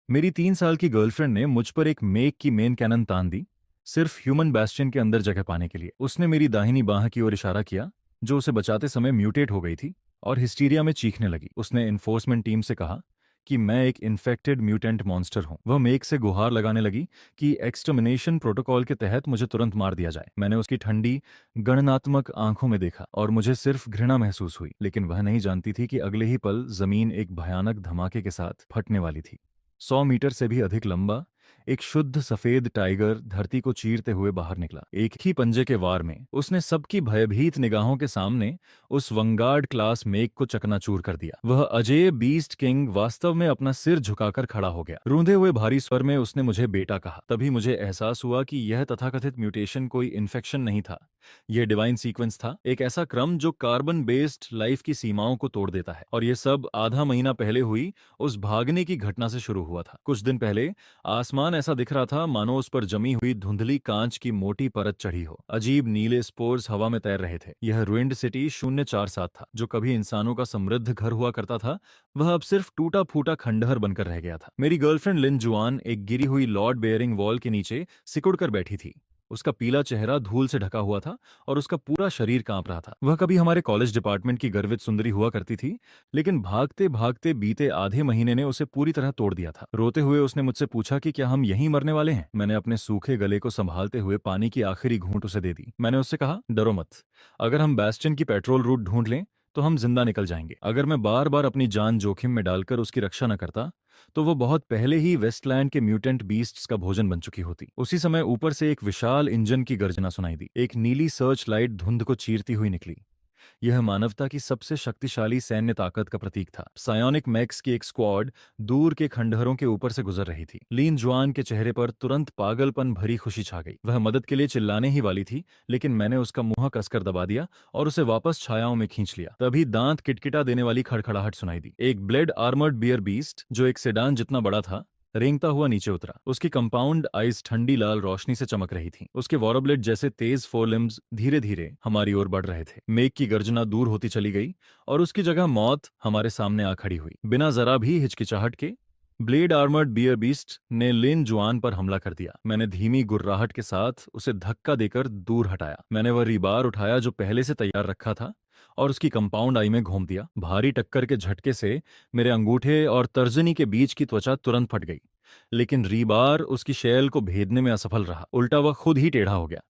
मेरी 3 साल की गर्लफ्रेंड ने मुझ पर एक मेक की मेन कैनन तान दी, सिर्फ ह्यूमन बैस्टियन के अंदर जगह पाने के लिए। उसने मेरी दाहिनी बाह की ओर इशारा किया, जो उसे बचाते समय म्यूटेट हो गई थी, और हिस्टीरिया में चीखने लगी। उसने इन्फोर्समेंट टीम से कहा कि मैं एक इन्फेक्टेड म्यूटेंट मॉन्स्टर हूं। वह मेक से गुहार लगाने लगी कि एक्सटर्मिनेशन प्रोटोकॉल के तहत मुझे तुरंत मार दिया जाए। मैंने उसकी ठंडी, गणनात्मक आंखों में देखा और मुझे सिर्फ घृणा महसूस हुई, लेकिन वह नहीं जानती थी कि अगले ही पल जमीन एक भयानक धमाके के साथ फटने वाली थी। 100 मीटर से भी अधिक लंबा एक शुद्ध सफेद टाइगर धरती को चीरते हुए बाहर निकला। एक ही पंजे के वार में उसने सबकी भयभीत निगाहों के सामने उस वंगार्ड क्लास मेक को चकनाचूर कर दिया। वह अजय बीस्ट किंग वास्तव में अपना सिर झुकाकर खड़ा हो गया। रूंधे हुए भारी स्वर में उसने मुझे बेटा कहा। तभी मुझे एहसास हुआ कि यह तथाकथित म्यूटेशन कोई इन्फेक्शन नहीं था, यह डिवाइन सीक्वेंस था, एक ऐसा क्रम जो कार्बन बेस्ड लाइफ की सीमाओं को तोड़ देता है। और यह सब आधा महीना पहले हुई उस भागने की घटना से शुरू हुआ था। कुछ दिन पहले आसमान ऐसा दिख रहा था मानो उस पर जमी हुई धुंधली कांच की मोटी परत चढ़ी हो। अजीब नीले स्पोर्स हवा में तैर रहे थे। यह रुइंड सिटी 047 था, जो कभी इंसानों का समृद्ध घर हुआ करता था, वह अब सिर्फ टूटा फूटा खंडहर बनकर रह गया था। मेरी गर्लफ्रेंड लिन जुआन एक गिरी हुई लॉर्ड बेयरिंग वॉल के नीचे सिकुड़ कर बैठी थी। उसका पीला चेहरा धूल से ढका हुआ था और उसका पूरा शरीर कांप रहा था। वह कभी हमारे कॉलेज डिपार्टमेंट की गर्वित सुंदरी हुआ करती थी, लेकिन भागते भागते बीते आधे महीने ने उसे पूरी तरह तोड़ दिया था। रोते हुए उसने मुझसे पूछा कि क्या हम यहीं मरने वाले हैं। मैंने अपने सूखे गले को संभालते हुए पानी की आखिरी घूंट उसे दे दी। मैंने उससे कहा, डरो मत, अगर हम बैस्टियन की पेट्रोल रूट ढूंढ लें तो हम जिंदा निकल जाएंगे। अगर मैं बार बार अपनी जान जोखिम में डालकर उसकी रक्षा न करता तो वो बहुत पहले ही वेस्टलैंड के म्यूटेंट बीस्ट्स का भोजन बन चुकी होती। उसी समय ऊपर से एक विशाल इंजन की गर्जना सुनाई दी। एक नीली सर्च लाइट धुंध को चीरती हुई निकली। यह मानवता की सबसे शक्तिशाली सैन्य ताकत का प्रतीक था। सायोनिक मैक्स की एक स्क्वाड दूर के खंडहरों के ऊपर से गुजर रही थी। लीन जुआन के चेहरे पर तुरंत पागलपन भरी खुशी छा गई। वह मदद के लिए चिल्लाने ही वाली थी, लेकिन मैंने उसका मुंह कसकर दबा दिया और उसे वापस छायाओं में खींच लिया। तभी दांत किटकिटा देने वाली खड़खड़ाहट सुनाई दी। एक ब्लेड आर्मर्ड बियर बीस्ट, जो एक सेडान जितना बड़ा था, रेंगता हुआ नीचे उतरा। उसकी कंपाउंड आइज ठंडी लाल रोशनी से चमक रही थी। उसके वॉरोब्लेड जैसे तेज फोरलिम्स धीरे धीरे हमारी ओर बढ़ रहे थे। मेघ की गर्जना दूर होती चली गई और उसकी जगह मौत हमारे सामने आ खड़ी हुई। बिना जरा भी हिचकिचाहट के ब्लेड आर्मर्ड बियर बीस्ट ने लिन जुआन पर हमला कर दिया। मैंने धीमी गुर्राहट के साथ उसे धक्का देकर दूर हटाया। मैंने वह रिबार उठाया जो पहले से तैयार रखा था और उसकी कंपाउंड आई में घोंप दिया। भारी टक्कर के झटके से मेरे अंगूठे और तर्जनी के बीच की त्वचा तुरंत फट गई, लेकिन रीबार उसकी शैल को भेदने में असफल रहा। उल्टा वह खुद ही टेढ़ा हो गया।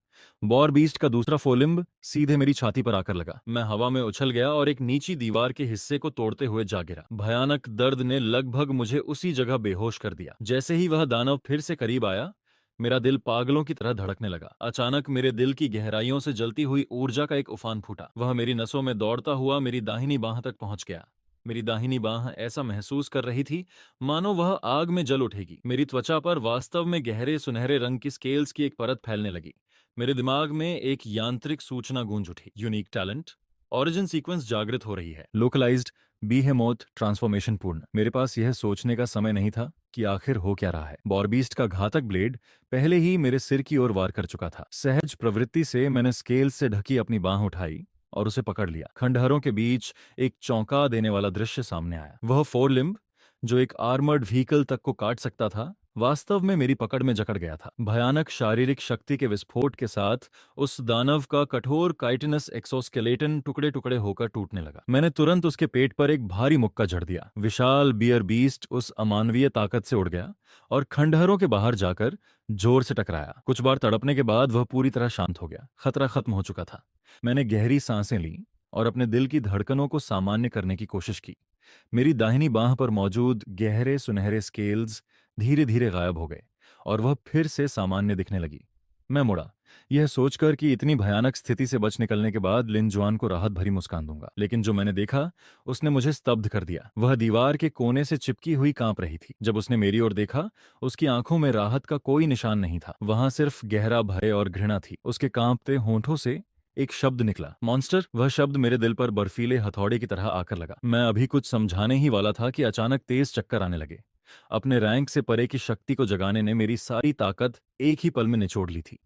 बॉर बीस्ट का दूसरा फोलिम्ब सीधे मेरी छाती पर आकर लगा। मैं हवा में उछल गया और एक नीची दीवार के हिस्से को तोड़ते हुए जा गिरा। भयानक दर्द ने लगभग मुझे उसी जगह बेहोश कर दिया। जैसे ही वह दानव फिर से करीब आया, मेरा दिल पागलों की तरह धड़कने लगा। अचानक मेरे दिल की गहराइयों से जलती हुई ऊर्जा का एक उफान फूटा। वह मेरी नसों में दौड़ता हुआ मेरी दाहिनी बाह तक पहुंच गया। मेरी दाहिनी बाह ऐसा महसूस कर रही थी मानो वह आग में जल उठेगी। मेरी त्वचा पर वास्तव में गहरे सुनहरे रंग की स्केल्स की एक परत फैलने लगी। मेरे दिमाग में एक यांत्रिक सूचना गूंज उठी। यूनिक टैलेंट, ओरिजिन सीक्वेंस जागृत हो रही है। लोकलाइज्ड बीहेमोथ ट्रांसफॉर्मेशन पूर्ण। मेरे पास यह सोचने का समय नहीं था कि आखिर हो क्या रहा है। बॉरबीस्ट का घातक ब्लेड पहले ही मेरे सिर की ओर वार कर चुका था। सहज प्रवृत्ति से मैंने स्केल से ढकी अपनी बाह उठाई और उसे पकड़ लिया। खंडहरों के बीच एक चौंका देने वाला दृश्य सामने आया। वह फोरलिम्ब, जो एक आर्मर्ड व्हीकल तक को काट सकता था, वास्तव में मेरी पकड़ में जकड़ गया था। भयानक शारीरिक शक्ति के विस्फोट के साथ उस दानव का कठोर काइटिनस एक्सोस्केलेटन टुकड़े टुकड़े होकर टूटने लगा। मैंने तुरंत उसके पेट पर एक भारी मुक्का जड़ दिया। विशाल बियर बीस्ट उस अमानवीय ताकत से उड़ गया और खंडहरों के बाहर जाकर जोर से टकराया। कुछ बार तड़पने के बाद वह पूरी तरह शांत हो गया। खतरा खत्म हो चुका था। मैंने गहरी सांसें ली और अपने दिल की धड़कनों को सामान्य करने की कोशिश की। मेरी दाहिनी बाह पर मौजूद गहरे सुनहरे स्केल्स धीरे धीरे गायब हो गए और वह फिर से सामान्य दिखने लगी। मैं मुड़ा, यह सोचकर कि इतनी भयानक स्थिति से बच निकलने के बाद लिन जुआन को राहत भरी मुस्कान दूंगा, लेकिन जो मैंने देखा उसने मुझे स्तब्ध कर दिया। वह दीवार के कोने से चिपकी हुई कांप रही थी। जब उसने मेरी ओर देखा, उसकी आंखों में राहत का कोई निशान नहीं था। वहां सिर्फ गहरा भय और घृणा थी। उसके कांपते होंठों से एक शब्द निकला, मॉन्स्टर। वह शब्द मेरे दिल पर बर्फीले हथौड़े की तरह आकर लगा। मैं अभी कुछ समझाने ही वाला था कि अचानक तेज चक्कर आने लगे। अपने रैंक से परे की शक्ति को जगाने ने मेरी सारी ताकत एक ही पल में निचोड़ ली थी।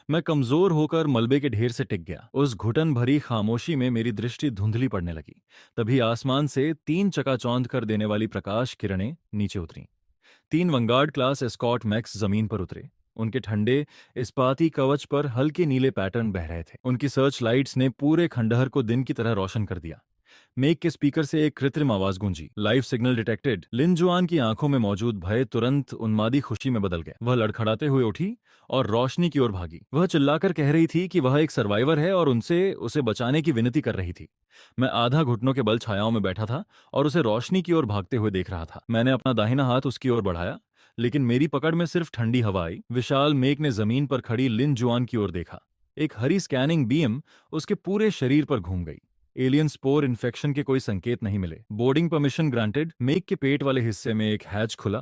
मैं कमजोर होकर मलबे के ढेर से टिक गया। उस घुटन भरी खामोशी में मेरी दृष्टि धुंधली पड़ने लगी। तभी आसमान से 3 चकाचौंध कर देने वाली प्रकाश किरणें नीचे उतरीं। 3 वंगार्ड क्लास एस्कॉट मैक्स जमीन पर उतरे। उनके ठंडे इस्पाती कवच पर हल्के नीले पैटर्न बह रहे थे। उनकी सर्च लाइट्स ने पूरे खंडहर को दिन की तरह रोशन कर दिया। मेक के स्पीकर से एक कृत्रिम आवाज गूंजी, लाइव सिग्नल डिटेक्टेड। लिन जुआन की आंखों में मौजूद भय तुरंत उन्मादी खुशी में बदल गया। वह लड़खड़ाते हुए उठी और रोशनी की ओर भागी। वह चिल्लाकर कह रही थी कि वह एक सर्वाइवर है और उनसे उसे बचाने की विनती कर रही थी। मैं आधा घुटनों के बल छायाओं में बैठा था और उसे रोशनी की ओर भागते हुए देख रहा था। मैंने अपना दाहिना हाथ उसकी ओर बढ़ाया, लेकिन मेरी पकड़ में सिर्फ ठंडी हवा आई। विशाल मेक ने जमीन पर खड़ी लिन जुआन की ओर देखा। एक हरी स्कैनिंग बीम उसके पूरे शरीर पर घूम गई। एलियन स्पोर इन्फेक्शन के कोई संकेत नहीं मिले। Boarding permission granted. मेक के पेट वाले हिस्से में एक हैच खुला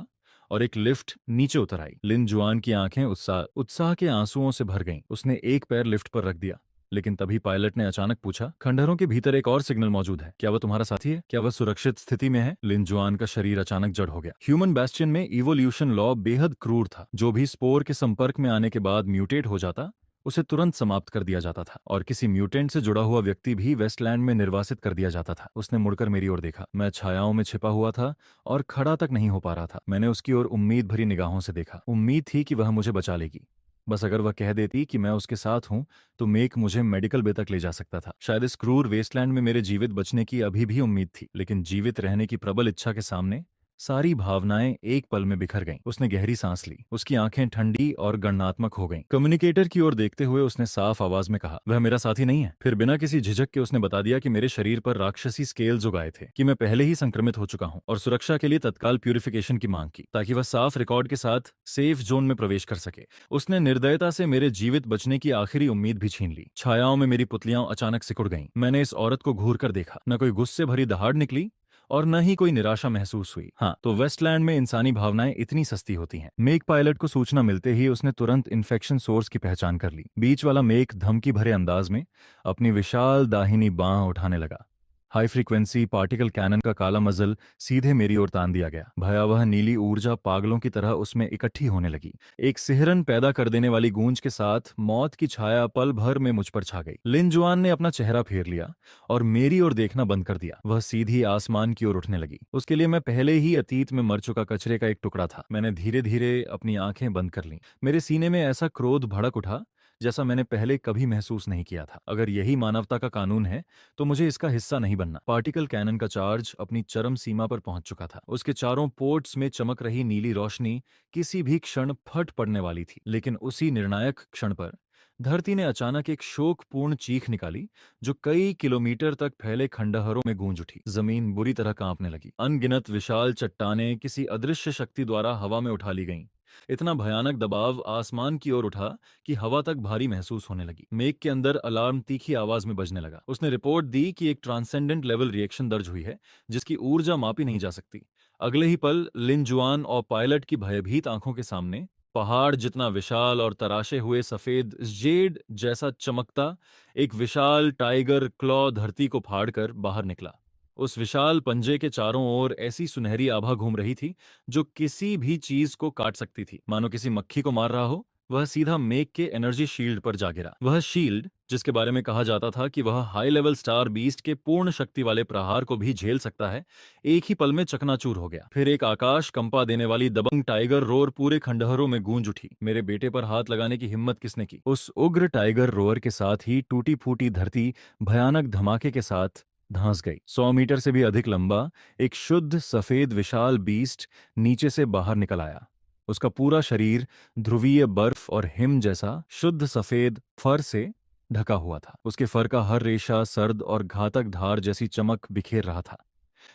और एक लिफ्ट नीचे उतर आई। लिन जुआन की आंखें उत्साह उत्साह के आंसुओं से भर गईं। उसने एक पैर लिफ्ट पर रख दिया, लेकिन तभी पायलट ने अचानक पूछा, खंडहरों के भीतर एक और सिग्नल मौजूद है, क्या वह तुम्हारा साथी है? क्या वह सुरक्षित स्थिति में है? लिन जुआन का शरीर अचानक जड़ हो गया। ह्यूमन बेस्टियन में इवोल्यूशन लॉ बेहद क्रूर था। जो भी स्पोर के संपर्क में आने के बाद म्यूटेट हो जाता, उसे तुरंत समाप्त कर दिया जाता था, और किसी म्यूटेंट से जुड़ा हुआ व्यक्ति भी वेस्टलैंड में निर्वासित कर दिया जाता था। उसने मुड़कर मेरी ओर देखा। मैं छायाओं में छिपा हुआ था और खड़ा तक नहीं हो पा रहा था। मैंने उसकी ओर उम्मीद भरी निगाहों से देखा। उम्मीद थी कि वह मुझे बचा लेगी। बस अगर वह कह देती कि मैं उसके साथ हूं, तो मेक मुझे मेडिकल बे तक ले जा सकता था। शायद इस क्रूर वेस्टलैंड में मेरे जीवित बचने की अभी भी उम्मीद थी, लेकिन जीवित रहने की प्रबल इच्छा के सामने सारी भावनाएं एक पल में बिखर गईं। उसने गहरी सांस ली। उसकी आंखें ठंडी और गणनात्मक हो गईं। कम्युनिकेटर की ओर देखते हुए उसने साफ आवाज में कहा, वह मेरा साथी नहीं है। फिर बिना किसी झिझक के उसने बता दिया कि मेरे शरीर पर राक्षसी स्केल्स उगाए थे, कि मैं पहले ही संक्रमित हो चुका हूं और सुरक्षा के लिए तत्काल प्यूरिफिकेशन की मांग की, ताकि वह साफ रिकॉर्ड के साथ सेफ जोन में प्रवेश कर सके। उसने निर्दयता से मेरे जीवित बचने की आखिरी उम्मीद भी छीन ली। छायाओं में मेरी पुतलियां अचानक सिकुड़ गईं। मैंने इस औरत को घूर कर देखा। न कोई गुस्से भरी दहाड़ निकली और न ही कोई निराशा महसूस हुई। हाँ, तो वेस्टलैंड में इंसानी भावनाएं इतनी सस्ती होती हैं। मेक पायलट को सूचना मिलते ही उसने तुरंत इन्फेक्शन सोर्स की पहचान कर ली। बीच वाला मेक धमकी भरे अंदाज में अपनी विशाल दाहिनी बांह उठाने लगा। हाई फ्रीक्वेंसी पार्टिकल कैनन का काला मजल सीधे मेरी ओर तान दिया गया। भयावह नीली ऊर्जा पागलों की तरह उसमें इकट्ठी होने लगी। एक सिहरन पैदा कर देने वाली गूंज के साथ मौत की छाया पल भर में मुझ पर छा गई। लिन जुआन ने अपना चेहरा फेर लिया और मेरी ओर देखना बंद कर दिया। वह सीधी आसमान की ओर उठने लगी। उसके लिए मैं पहले ही अतीत में मर चुका कचरे का एक टुकड़ा था। मैंने धीरे धीरे अपनी आंखें बंद कर लीं। मेरे सीने में ऐसा क्रोध भड़क उठा जैसा मैंने पहले कभी महसूस नहीं किया था। अगर यही मानवता का कानून है, तो मुझे इसका हिस्सा नहीं बनना। पार्टिकल कैनन का चार्ज अपनी चरम सीमा पर पहुंच चुका था। उसके चारों पोर्ट्स में चमक रही नीली रोशनी किसी भी क्षण फट पड़ने वाली थी। लेकिन उसी निर्णायक क्षण पर धरती ने अचानक एक शोकपूर्ण चीख निकाली, जो कई किलोमीटर तक फैले खंडहरों में गूंज उठी। जमीन बुरी तरह कांपने लगी। अनगिनत विशाल चट्टानें किसी अदृश्य शक्ति द्वारा हवा में उठा ली गईं। इतना भयानक दबाव आसमान की ओर उठा कि हवा तक भारी महसूस होने लगी। मेक के अंदर अलार्म तीखी आवाज में बजने लगा। उसने रिपोर्ट दी कि एक ट्रांसेंडेंट लेवल रिएक्शन दर्ज हुई है, जिसकी ऊर्जा मापी नहीं जा सकती। अगले ही पल लिन जुआन और पायलट की भयभीत आंखों के सामने पहाड़ जितना विशाल और तराशे हुए सफेद जेड जैसा चमकता एक विशाल टाइगर क्लॉ धरती को फाड़कर बाहर निकला। उस विशाल पंजे के चारों ओर ऐसी सुनहरी आभा घूम रही थी, जो किसी भी चीज को काट सकती थी। मानो किसी मक्खी को मार रहा हो। वह सीधा मेक के एनर्जी शील्ड पर जा गिरा। वह शील्ड, जिसके बारे में कहा जाता था कि वह हाई लेवल स्टार बीस्ट के पूर्ण शक्ति वाले प्रहार को भी झेल सकता है, एक ही पल में चकनाचूर हो गया। फिर एक आकाश कंपा देने वाली दबंग टाइगर रोर पूरे खंडहरों में गूंज उठी। मेरे बेटे पर हाथ लगाने की हिम्मत किसने की? उस उग्र टाइगर रोर के साथ ही टूटी फूटी धरती भयानक धमाके के साथ धंस गई। 100 मीटर से भी अधिक लंबा एक शुद्ध सफेद विशाल बीस्ट नीचे से बाहर निकल आया। उसका पूरा शरीर ध्रुवीय बर्फ और हिम जैसा शुद्ध सफेद फर से ढका हुआ था। उसके फर का हर रेशा सर्द और घातक धार जैसी चमक बिखेर रहा था।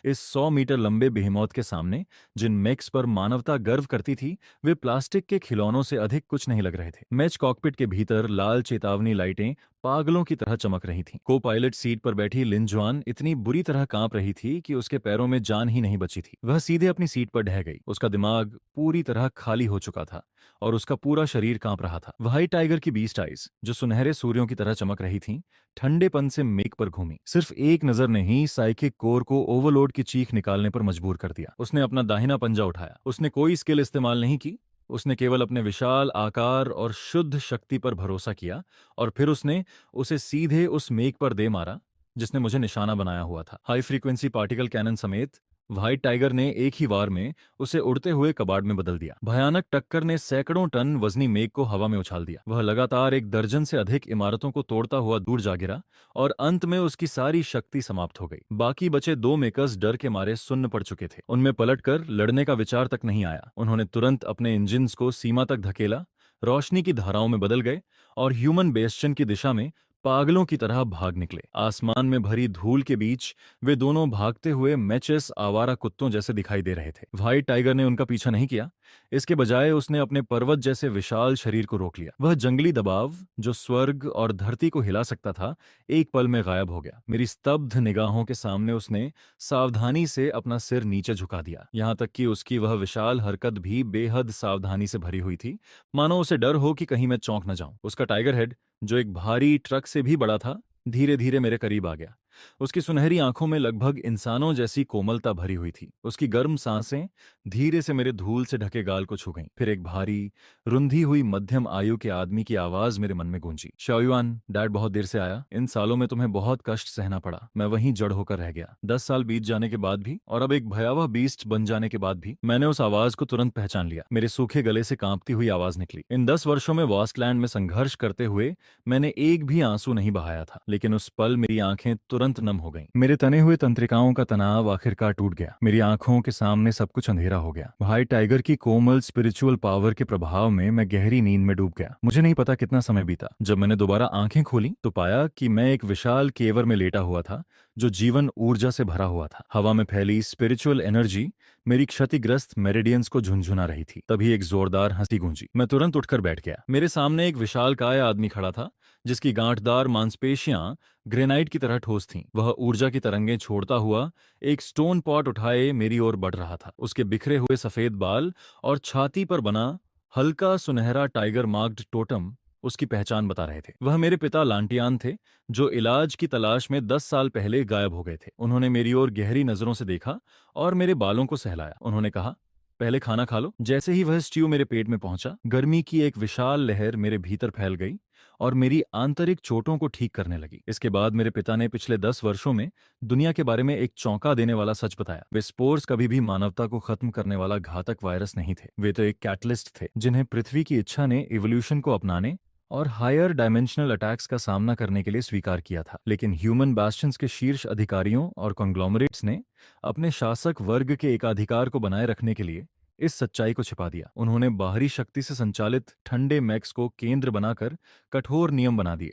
इस 100 मीटर लंबे बेहेमौत के सामने जिन मेक्स पर मानवता गर्व करती थी, वे प्लास्टिक के खिलौनों से अधिक कुछ नहीं लग रहे थे। मैच कॉकपिट के भीतर लाल चेतावनी लाइटें पागलों की तरह चमक रही थीं। को पायलट सीट पर बैठी लिन जुआन इतनी बुरी तरह कांप रही थी कि उसके पैरों में जान ही नहीं बची थी। वह सीधे अपनी सीट पर ढह गई। उसका दिमाग पूरी तरह खाली हो चुका था और उसका पूरा शरीर कांप रहा था। व्हाइट टाइगर की बीस्ट आइज, जो सुनहरे सूर्यों की तरह चमक रही थीं, ठंडेपन से मेक पर घूमी। सिर्फ एक नजर ने ही साइकिक कोर को ओवरलोड की चीख निकालने पर मजबूर कर दिया। उसने अपना दाहिना पंजा उठाया। उसने कोई स्किल इस्तेमाल नहीं की। उसने केवल अपने विशाल आकार और शुद्ध शक्ति पर भरोसा किया, और फिर उसने उसे सीधे उस मेक पर दे मारा जिसने मुझे निशाना बनाया हुआ था। हाई फ्रीक्वेंसी पार्टिकल कैनन समेत व्हाइट टाइगर ने एक ही वार में उसे उड़ते हुए कबाड़ में बदल दिया। भयानक टक्कर ने सैकड़ों टन वजनी मेघ को हवा में उछाल दिया। वह लगातार एक दर्जन से अधिक इमारतों को तोड़ता हुआ दूर जा गिरा और अंत में उसकी सारी शक्ति समाप्त हो गई। बाकी बचे दो मेकर्स डर के मारे सुन्न पड़ चुके थे। उनमें पलटकर लड़ने का विचार तक नहीं आया। उन्होंने तुरंत अपने इंजिन्स को सीमा तक धकेला, रोशनी की धाराओं में बदल गए और ह्यूमन बेस्टियन की दिशा में पागलों की तरह भाग निकले। आसमान में भरी धूल के बीच वे दोनों भागते हुए मैचेस आवारा कुत्तों जैसे दिखाई दे रहे थे। व्हाइट टाइगर ने उनका पीछा नहीं किया। इसके बजाय उसने अपने पर्वत जैसे विशाल शरीर को रोक लिया। वह जंगली दबाव जो स्वर्ग और धरती को हिला सकता था, एक पल में गायब हो गया। मेरी स्तब्ध निगाहों के सामने उसने सावधानी से अपना सिर नीचे झुका दिया, यहां तक कि उसकी वह विशाल हरकत भी बेहद सावधानी से भरी हुई थी, मानो उसे डर हो कि कहीं मैं चौंक न जाऊं। उसका टाइगर हेड, जो एक भारी ट्रक से भी बड़ा था, धीरे धीरे मेरे करीब आ गया। उसकी सुनहरी आंखों में लगभग इंसानों जैसी कोमलता भरी हुई थी। उसकी गर्म सांसें धीरे से मेरे धूल से ढके गाल को छू गईं। फिर एक भारी, रुंधी हुई मध्यम आयु के आदमी की आवाज मेरे मन में गूंजी। शाओयुआन, डैड बहुत देर से आया। इन सालों में तुम्हें बहुत कष्ट सहना पड़ा। मैं वहीं जड़ होकर रह गया। 10 साल बीत जाने के बाद भी और अब एक भयावह बीस्ट बन जाने के बाद भी मैंने उस आवाज को तुरंत पहचान लिया। मेरे सूखे गले से कांपती हुई आवाज निकली। इन 10 वर्षों में वास्टलैंड में संघर्ष करते हुए मैंने एक भी आंसू नहीं बहाया था, लेकिन उस पल मेरी आंखें तुरंत नम हो गईं। मेरे तने हुए तंत्रिकाओं का तनाव आखिरकार टूट गया। मेरी आंखों के सामने सब कुछ अंधेरा हो गया। व्हाइट टाइगर की कोमल स्पिरिचुअल पावर के प्रभाव में मैं गहरी नींद में डूब गया। मुझे नहीं पता कितना समय बीता। जब मैंने दोबारा आंखें खोली तो पाया कि मैं एक विशाल केवर में लेटा हुआ था, जो जीवन ऊर्जा से भरा हुआ था। हवा में फैली स्पिरिचुअल एनर्जी मेरी क्षतिग्रस्त मेरिडियंस को झुंझुना रही थी। तभी एक जोरदार हंसी गूंजी। मैं तुरंत उठकर बैठ गया। मेरे सामने एक विशालकाय आदमी खड़ा था, जिसकी गांठदार मांसपेशियां ग्रेनाइट की तरह ठोस थीं। वह ऊर्जा की तरंगें छोड़ता हुआ एक स्टोन पॉट उठाए मेरी ओर बढ़ रहा था। उसके बिखरे हुए सफेद बाल और छाती पर बना हल्का सुनहरा टाइगर मार्क्ड टोटम उसकी पहचान बता रहे थे। वह मेरे पिता लांटियान थे, जो इलाज की तलाश में 10 साल पहले गायब हो गए थे। उन्होंने मेरी ओर गहरी नजरों से देखा और मेरे बालों को सहलाया। उन्होंने कहा, पहले खाना खा लो। जैसे ही वह स्ट्यू मेरे पेट में पहुंचा, गर्मी की एक विशाल लहर मेरे भीतर फैल गई और मेरी आंतरिक चोटों को ठीक करने लगी। इसके बाद मेरे पिता ने पिछले 10 वर्षों में दुनिया के बारे में एक चौंका देने वाला सच बताया। वे स्पोर्स कभी भी मानवता को खत्म करने वाला घातक वायरस नहीं थे। वे तो एक कैटलिस्ट थे, जिन्हें पृथ्वी की इच्छा ने इवोल्यूशन को अपनाने और हायर डायमेंशनल अटैक्स का सामना करने के लिए स्वीकार किया था। लेकिन ह्यूमन बास्टियंस के शीर्ष अधिकारियों और कॉन्ग्लोमरेट्स ने अपने शासक वर्ग के एकाधिकार को बनाए रखने के लिए इस सच्चाई को छिपा दिया। उन्होंने बाहरी शक्ति से संचालित ठंडे मैक्स को केंद्र बनाकर कठोर नियम बना दिए,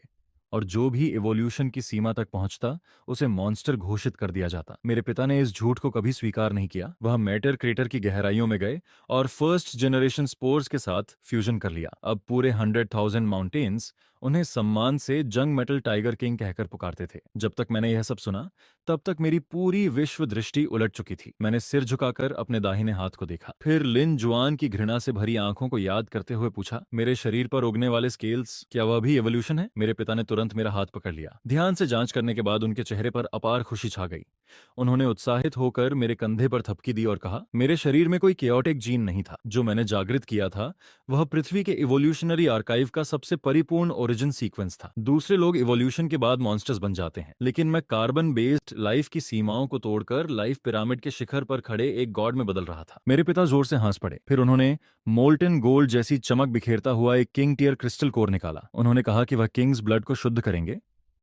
और जो भी इवोल्यूशन की सीमा तक पहुंचता उसे मॉन्स्टर घोषित कर दिया जाता। मेरे पिता ने इस झूठ को कभी स्वीकार नहीं किया। वह मैटर क्रेटर की गहराइयों में गए और फर्स्ट जनरेशन स्पोर्स के साथ फ्यूजन कर लिया। अब पूरे 100,000 माउंटेन्स उन्हें सम्मान से जंग मेटल टाइगर किंग कहकर पुकारते थे। जब तक मैंने यह सब सुना, तब तक मेरी पूरी विश्व दृष्टि उलट चुकी थी। मैंने सिर झुकाकर अपने दाहिने हाथ को देखा, फिर लिन जुआन की घृणा से भरी आंखों को याद करते हुए पूछा, मेरे शरीर पर उगने वाले स्केल्स, क्या वह भी एवोल्यूशन है? मेरे पिता ने तुरंत मेरा हाथ पकड़ लिया। ध्यान से जांच करने के बाद उनके चेहरे पर अपार खुशी छा गई। उन्होंने उत्साहित होकर मेरे कंधे पर थपकी दी और कहा, मेरे शरीर में कोई केओटिक जीन नहीं था। जो मैंने जागृत किया था वह पृथ्वी के इवोल्यूशनरी आर्काइव का सबसे परिपूर्ण ओरिजिन सीक्वेंस था। दूसरे लोग इवोल्यूशन के बाद मॉन्स्टर्स बन जाते हैं, लेकिन मैं कार्बन बेस्ड लाइफ की सीमाओं को तोड़कर लाइफ पिरामिड के शिखर पर खड़े एक गॉड में बदल रहा था। मेरे पिता जोर से हंस पड़े। फिर उन्होंने मोल्टन गोल्ड जैसी चमक बिखेरता हुआ एक किंग टियर क्रिस्टल कोर निकाला। उन्होंने कहा कि वह किंग्स ब्लड को शुद्ध करेंगे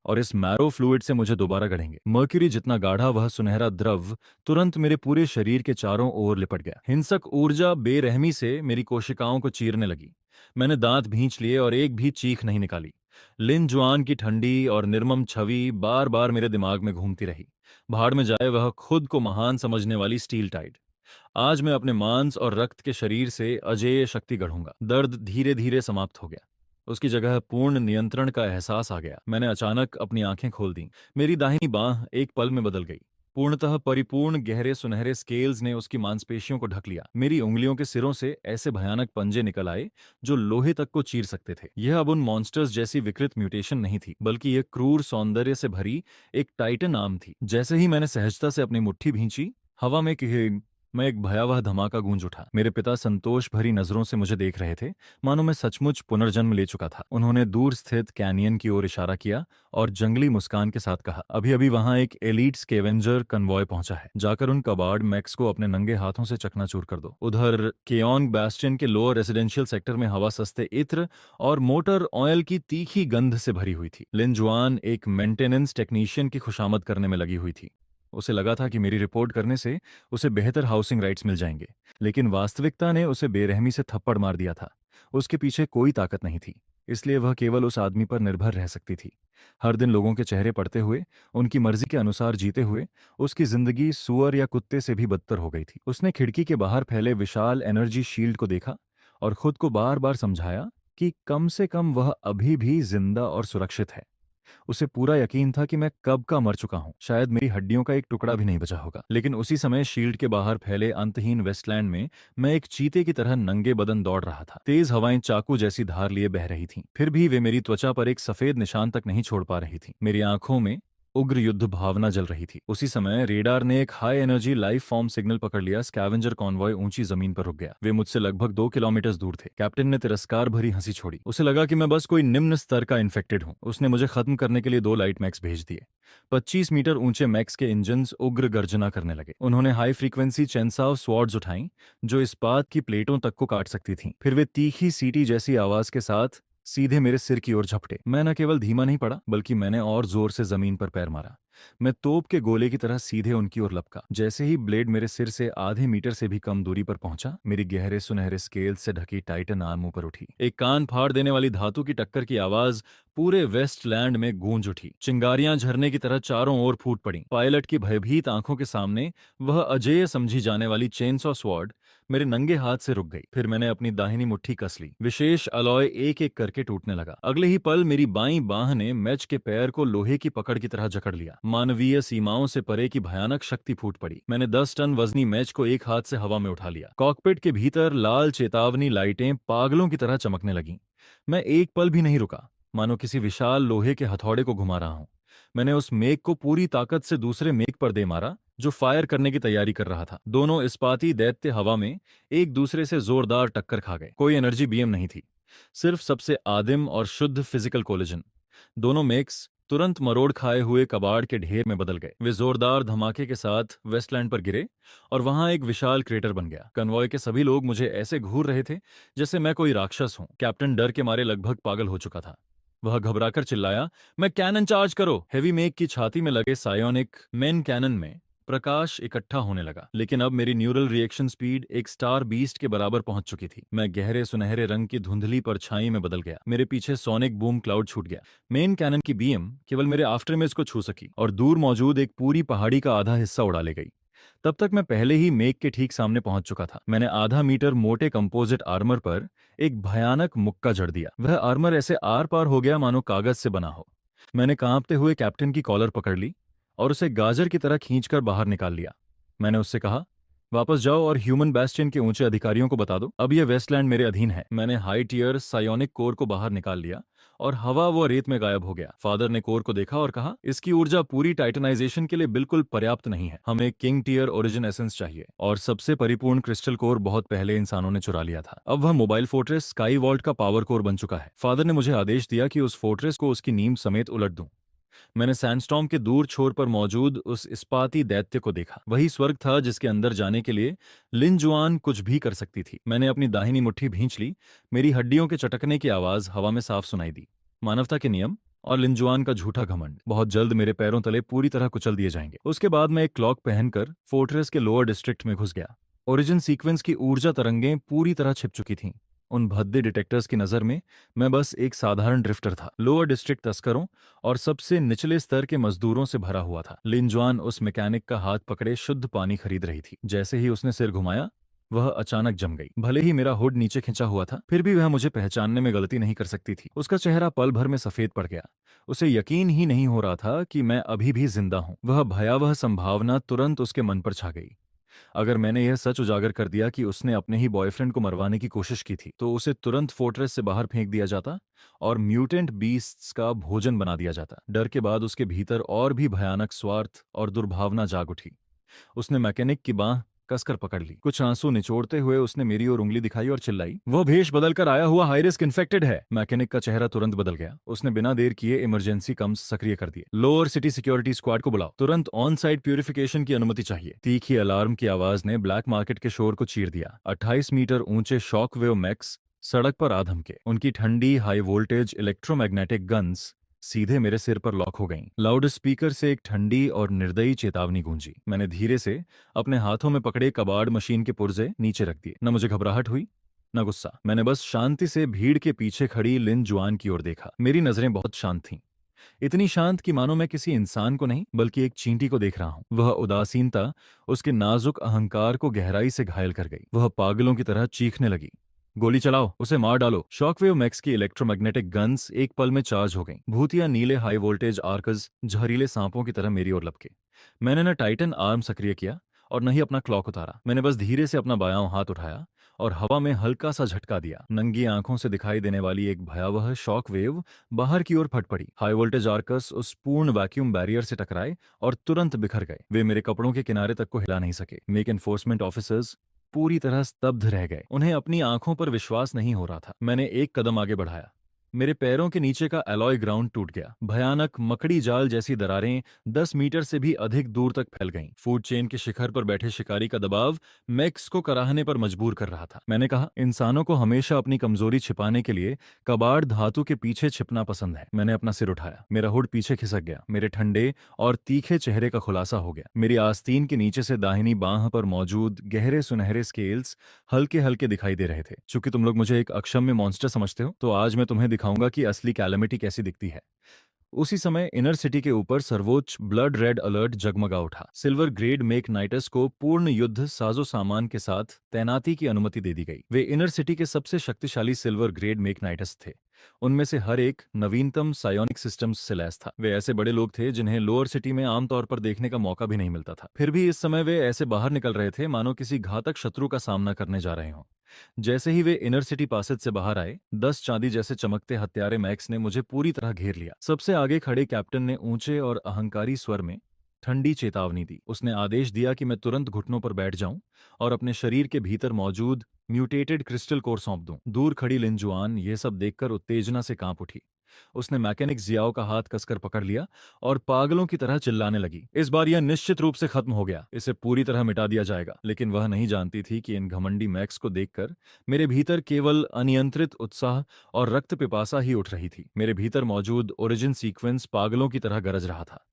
और इस मैरो फ्लूइड से मुझे दोबारा गढ़ेंगे। मर्क्यूरी जितना गाढ़ा वह सुनहरा द्रव तुरंत मेरे पूरे शरीर के चारों ओर लिपट गया। हिंसक ऊर्जा बेरहमी से मेरी कोशिकाओं को चीरने लगी। मैंने दांत भींच लिए और एक भी चीख नहीं निकाली। लिन जुआन की ठंडी और निर्मम छवि बार बार मेरे दिमाग में घूमती रही। भाड़ में जाए वह खुद को महान समझने वाली स्टील टाइड। आज मैं अपने मांस और रक्त के शरीर से अजेय शक्ति गढ़ूंगा। दर्द धीरे धीरे समाप्त हो गया। उसकी जगह पूर्ण नियंत्रण का एहसास आ गया। मैंने अचानक अपनी आंखें खोल दी। मेरी दाहिनी बांह एक पल में बदल गई। पूर्णतः परिपूर्ण गहरे सुनहरे स्केल्स ने उसकी मांसपेशियों को ढक लिया। मेरी उंगलियों के सिरों से ऐसे भयानक पंजे निकल आए जो लोहे तक को चीर सकते थे। यह अब उन मॉन्स्टर्स जैसी विकृत म्यूटेशन नहीं थी, बल्कि यह क्रूर सौंदर्य से भरी एक टाइटन आर्म थी। जैसे ही मैंने सहजता से अपनी मुट्ठी भींची, हवा में मैं एक भयावह धमाका गूंज उठा। मेरे पिता संतोष भरी नजरों से मुझे देख रहे थे, मानो मैं सचमुच पुनर्जन्म ले चुका था। उन्होंने दूर स्थित कैनियन की ओर इशारा किया और जंगली मुस्कान के साथ कहा, अभी अभी वहां एक एलीट स्केवेंजर कन्वॉय पहुंचा है, जाकर उन कबाड़ मैक्स को अपने नंगे हाथों से चकनाचूर कर दो। उधर केयोंग बैस्टियन के लोअर रेजिडेंशियल सेक्टर में हवा सस्ते इत्र और मोटर ऑयल की तीखी गंध से भरी हुई थी। लिन जुआन एक मेंटेनेंस टेक्नीशियन की खुशामद करने में लगी हुई थी। उसे लगा था कि मेरी रिपोर्ट करने से उसे बेहतर हाउसिंग राइट्स मिल जाएंगे, लेकिन वास्तविकता ने उसे बेरहमी से थप्पड़ मार दिया था। उसके पीछे कोई ताकत नहीं थी, इसलिए वह केवल उस आदमी पर निर्भर रह सकती थी। हर दिन लोगों के चेहरे पड़ते हुए, उनकी मर्जी के अनुसार जीते हुए, उसकी जिंदगी सुअर या कुत्ते से भी बदतर हो गई थी। उसने खिड़की के बाहर फैले विशाल एनर्जी शील्ड को देखा और खुद को बार बार समझाया कि कम से कम वह अभी भी जिंदा और सुरक्षित है। उसे पूरा यकीन था कि मैं कब का मर चुका हूं, शायद मेरी हड्डियों का एक टुकड़ा भी नहीं बचा होगा। लेकिन उसी समय शील्ड के बाहर फैले अंतहीन वेस्टलैंड में मैं एक चीते की तरह नंगे बदन दौड़ रहा था। तेज हवाएं चाकू जैसी धार लिए बह रही थीं, फिर भी वे मेरी त्वचा पर एक सफेद निशान तक नहीं छोड़ पा रही थीं। मेरी आंखों में उग्र युद्ध भावना जल रही थी। उसी समय रेडार ने एक high energy life form signal पकड़ लिया। स्कैवेंजर कॉन्वॉय ऊंची जमीन पर रुक गया। वे मुझसे लगभग 2 किलोमीटर दूर थे। कैप्टन ने तिरस्कार भरी हंसी छोड़ी। उसे लगा कि मैं बस कोई निम्न स्तर का इन्फेक्टेड हूं। उसने मुझे खत्म करने के लिए 2 लाइट मैक्स भेज दिए। 25 मीटर ऊंचे मैक्स के इंजन्स उग्र गर्जना करने लगे। उन्होंने हाई फ्रीक्वेंसी चेंसाव स्वॉर्ड्स उठाई जो इस्पात की प्लेटों तक को काट सकती थीं। फिर वे तीखी सीटी जैसी आवाज के साथ सीधे मेरे सिर की ओर झपटे। मैं न केवल धीमा नहीं पड़ा, बल्कि मैंने और जोर से जमीन पर पैर मारा। मैं तोप के गोले की तरह सीधे उनकी ओर लपका। जैसे ही ब्लेड मेरे सिर से आधे मीटर से भी कम दूरी पर पहुंचा, मेरी गहरे सुनहरे स्केल से ढकी टाइटन आर्म ऊपर उठी। एक कान फाड़ देने वाली धातु की टक्कर की आवाज पूरे वेस्टलैंड में गूंज उठी। चिंगारियां झरने की तरह चारों ओर फूट पड़ी। पायलट की भयभीत आंखों के सामने वह अजेय समझी जाने वाली चेनसॉ स्वॉर्ड मेरे नंगे हाथ से रुक गई। फिर मैंने अपनी दाहिनी मुट्ठी कस ली। विशेष अलॉय एक एक करके टूटने लगा। अगले ही पल मेरी बाईं बाह ने मैच के पैर को लोहे की पकड़ की तरह जकड़ लिया। मानवीय सीमाओं से परे की भयानक शक्ति फूट पड़ी। मैंने 10 टन वजनी मैच को एक हाथ से हवा में उठा लिया। कॉकपिट के भीतर लाल चेतावनी लाइटें पागलों की तरह चमकने लगीं। मैं एक पल भी नहीं रुका, मानो किसी विशाल लोहे के हथौड़े को घुमा रहा हूं। मैंने उस मेघ को पूरी ताकत से दूसरे मेघ पर दे मारा जो फायर करने की तैयारी कर रहा था। दोनों इस्पाती दैत्य हवा में एक दूसरे से जोरदार टक्कर खा गए। कोई एनर्जी बीएम नहीं थी, सिर्फ सबसे आदिम और शुद्ध फिजिकल कोलिजन। दोनों मेक्स तुरंत मरोड़ खाए हुए कबाड़ के ढेर में बदल गए। वे जोरदार धमाके के साथ वेस्टलैंड पर गिरे और वहां एक विशाल क्रेटर बन गया। कन्वॉय के सभी लोग मुझे ऐसे घूर रहे थे जैसे मैं कोई राक्षस हूं। कैप्टन डर के मारे लगभग पागल हो चुका था। वह घबराकर चिल्लाया, मैं कैनन चार्ज करो। हेवी मेक की छाती में लगे सायोनिक मेन कैनन में प्रकाश इकट्ठा होने लगा, लेकिन अब मेरी न्यूरल रिएक्शन स्पीड एक स्टार बीस्ट के बराबर पहुंच चुकी थी। मैं गहरे सुनहरे रंग की धुंधली परछाई में बदल गया। मेरे पीछे सोनिक बूम क्लाउड छूट गया। मेन कैनन की बीम केवल मेरे आफ्टरमेज को छू सकी और दूर मौजूद एक पूरी पहाड़ी का आधा हिस्सा उड़ा ले गई। तब तक मैं पहले ही मेघ के ठीक सामने पहुंच चुका था। मैंने आधा मीटर मोटे कंपोजिट आर्मर पर एक भयानक मुक्का जड़ दिया। वह आर्मर ऐसे आर पार हो गया मानो कागज से बना हो। मैंने कांपते हुए कैप्टन की कॉलर पकड़ ली और उसे गाजर की तरह खींचकर बाहर निकाल लिया। मैंने उससे कहा, वापस जाओ और ह्यूमन बैस्टियन के ऊंचे अधिकारियों को बता दो अब यह वेस्टलैंड मेरे अधीन है। मैंने हाई टियर सायोनिक कोर को बाहर निकाल लिया और हवा व रेत में गायब हो गया। फादर ने कोर को देखा और कहा, इसकी ऊर्जा पूरी टाइटनाइजेशन के लिए बिल्कुल पर्याप्त नहीं है। हमें किंग टियर ओरिजिन एसेंस चाहिए और सबसे परिपूर्ण क्रिस्टल कोर बहुत पहले इंसानों ने चुरा लिया था। अब वह मोबाइल फोर्ट्रेस स्काई वॉल्ट का पावर कोर बन चुका है। फादर ने मुझे आदेश दिया कि उस फोर्ट्रेस को उसकी नींव समेत उलट दूं। मैंने सैंडस्टॉर्म के दूर छोर पर मौजूद उस इस्पाती दैत्य को देखा। वही स्वर्ग था जिसके अंदर जाने के लिए लिन जुआन कुछ भी कर सकती थी। मैंने अपनी दाहिनी मुट्ठी भींच ली। मेरी हड्डियों के चटकने की आवाज हवा में साफ सुनाई दी। मानवता के नियम और लिंजुआन का झूठा घमंड बहुत जल्द मेरे पैरों तले पूरी तरह कुचल दिए जाएंगे। उसके बाद मैं एक क्लॉक पहनकर फोर्ट्रेस के लोअर डिस्ट्रिक्ट में घुस गया। ओरिजिन सीक्वेंस की ऊर्जा तरंगें पूरी तरह छिप चुकी थीं। उन भद्दे डिटेक्टर्स की नजर में मैं बस एक साधारण ड्रिफ्टर था। लोअर डिस्ट्रिक्ट तस्करों और सबसे निचले स्तर के मजदूरों से भरा हुआ था। लिंजुआन उस मैकेनिक का हाथ पकड़े शुद्ध पानी खरीद रही थी। जैसे ही उसने सिर घुमाया, वह अचानक जम गई। भले ही मेरा हुड नीचे खिंचा हुआ था, फिर भी वह मुझे पहचानने में गलती नहीं कर सकती थी। उसका चेहरा पल भर में सफेद पड़ गया। उसे यकीन ही नहीं हो रहा था कि मैं अभी भी जिंदा हूं। वह भयावह संभावना तुरंत उसके मन पर छा गई। अगर मैंने यह सच उजागर कर दिया कि उसने अपने ही बॉयफ्रेंड को मरवाने की कोशिश की थी, तो उसे तुरंत फोर्ट्रेस से बाहर फेंक दिया जाता और म्यूटेंट बीस्ट्स का भोजन बना दिया जाता। डर के बाद उसके भीतर और भी भयानक स्वार्थ और दुर्भावना जाग उठी। उसने मैकेनिक की बांह कसकर पकड़ ली। कुछ आंसू निचोड़ते हुए उसने मेरी ओर उंगली दिखाई और चिल्लाई, वो भेष बदलकर आया हुआ हाई रिस्क इन्फेक्टेड है। मैकेनिक का चेहरा तुरंत बदल गया। उसने बिना देर किए इमरजेंसी कम्स सक्रिय कर दिए। लोअर सिटी सिक्योरिटी स्क्वाड को बुलाओ, तुरंत ऑन साइट प्यूरिफिकेशन की अनुमति चाहिए। तीखी अलार्म की आवाज ने ब्लैक मार्केट के शोर को चीर दिया। 28 मीटर ऊंचे शॉक वेव मैक्स सड़क पर आ धमके। उनकी ठंडी हाई वोल्टेज इलेक्ट्रोमैग्नेटिक गन्स सीधे मेरे सिर पर लॉक हो गईं। लाउड स्पीकर से एक ठंडी और निर्दयी चेतावनी गूंजी। मैंने धीरे से अपने हाथों में पकड़े कबाड़ मशीन के पुर्जे नीचे रख दिए। न मुझे घबराहट हुई न गुस्सा। मैंने बस शांति से भीड़ के पीछे खड़ी लिन जुआन की ओर देखा। मेरी नजरें बहुत शांत थीं, इतनी शांत कि मानो मैं किसी इंसान को नहीं बल्कि एक चींटी को देख रहा हूं। वह उदासीनता उसके नाजुक अहंकार को गहराई से घायल कर गई। वह पागलों की तरह चीखने लगी, गोली चलाओ, उसे मार डालो। शॉकवेव मैक्स की इलेक्ट्रोमैग्नेटिक गन्स एक पल में चार्ज हो गईं। भूतिया नीले हाई वोल्टेज आर्कस जहरीले सांपों की तरह मेरी ओर लपके। मैंने न टाइटन आर्म सक्रिय किया और न ही अपना क्लॉक उतारा। मैंने बस धीरे से अपना बायां हाथ उठाया और हवा में हल्का सा झटका दिया। नंगी आंखों से दिखाई देने वाली एक भयावह शॉक वेव बाहर की ओर फट पड़ी। हाई वोल्टेज आर्कस उस पूर्ण वैक्यूम बैरियर से टकराए और तुरंत बिखर गए। वे मेरे कपड़ों के किनारे तक को हिला नहीं सके। मेक एनफोर्समेंट ऑफिसर्स पूरी तरह स्तब्ध रह गए। उन्हें अपनी आंखों पर विश्वास नहीं हो रहा था। मैंने एक कदम आगे बढ़ाया। मेरे पैरों के नीचे का एलॉय ग्राउंड टूट गया। भयानक मकड़ी जाल जैसी दरारें 10 मीटर से भी अधिक दूर तक फैल गईं। फूड चेन के शिखर पर बैठे शिकारी का दबाव मैक्स को कराहने पर मजबूर कर रहा था। मैंने कहा, इंसानों को हमेशा अपनी कमजोरी छिपाने के लिए कबाड़ धातु के पीछे छिपना पसंद है। मैंने अपना सिर उठाया। मेरा हुड पीछे खिसक गया। मेरे ठंडे और तीखे चेहरे का खुलासा हो गया। मेरी आस्तीन के नीचे से दाहिनी बांह पर मौजूद गहरे सुनहरे स्केल्स हल्के हल्के दिखाई दे रहे थे। चूंकि तुम लोग मुझे एक अक्षम्य मॉन्स्टर समझते हो, तो आज मैं तुम्हें दिखाऊंगा कि असली कैलेमिटी कैसी दिखती है। उसी समय इनर सिटी के ऊपर सर्वोच्च ब्लड रेड अलर्ट जगमगा उठा। सिल्वर ग्रेड मेक नाइटस को पूर्ण युद्ध साजो सामान के साथ तैनाती की अनुमति दे दी गई। वे इनर सिटी के सबसे शक्तिशाली सिल्वर ग्रेड मेक नाइटस थे। उनमें से हर एक नवीनतम सायोनिक सिस्टम्स से लैस था। वे ऐसे बड़े लोग थे जिन्हें लोअर सिटी में आमतौर पर देखने का मौका भी नहीं मिलता था। फिर भी इस समय वे ऐसे बाहर निकल रहे थे मानो किसी घातक शत्रु का सामना करने जा रहे हों। जैसे ही वे इनर सिटी पासेज से बाहर आए, 10 चांदी जैसे चमकते हत्यारे मैक्स ने मुझे पूरी तरह घेर लिया। सबसे आगे खड़े कैप्टन ने ऊंचे और अहंकारी स्वर में ठंडी चेतावनी दी। उसने आदेश दिया कि मैं तुरंत घुटनों पर बैठ जाऊं और अपने शरीर के भीतर मौजूद म्यूटेटेड क्रिस्टल कोर सौंप दूं। दूर खड़ी लिनजुआन यह सब देखकर उत्तेजना से कांप उठी। उसने मैकेनिक जियाओ का हाथ कसकर पकड़ लिया और पागलों की तरह चिल्लाने लगी, इस बार यह निश्चित रूप से खत्म हो गया, इसे पूरी तरह मिटा दिया जाएगा। लेकिन वह नहीं जानती थी कि इन घमंडी मैक्स को देखकर मेरे भीतर केवल अनियंत्रित उत्साह और रक्त पिपासा ही उठ रही थी। मेरे भीतर मौजूद ओरिजिन सीक्वेंस पागलों की तरह गरज रहा था।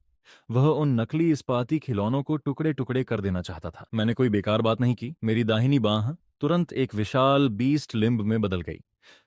वह उन नकली इस्पाती खिलौनों को टुकड़े टुकड़े कर देना चाहता था। मैंने कोई बेकार बात नहीं की। मेरी दाहिनी बांह तुरंत एक विशाल बीस्ट लिम्ब में बदल गई।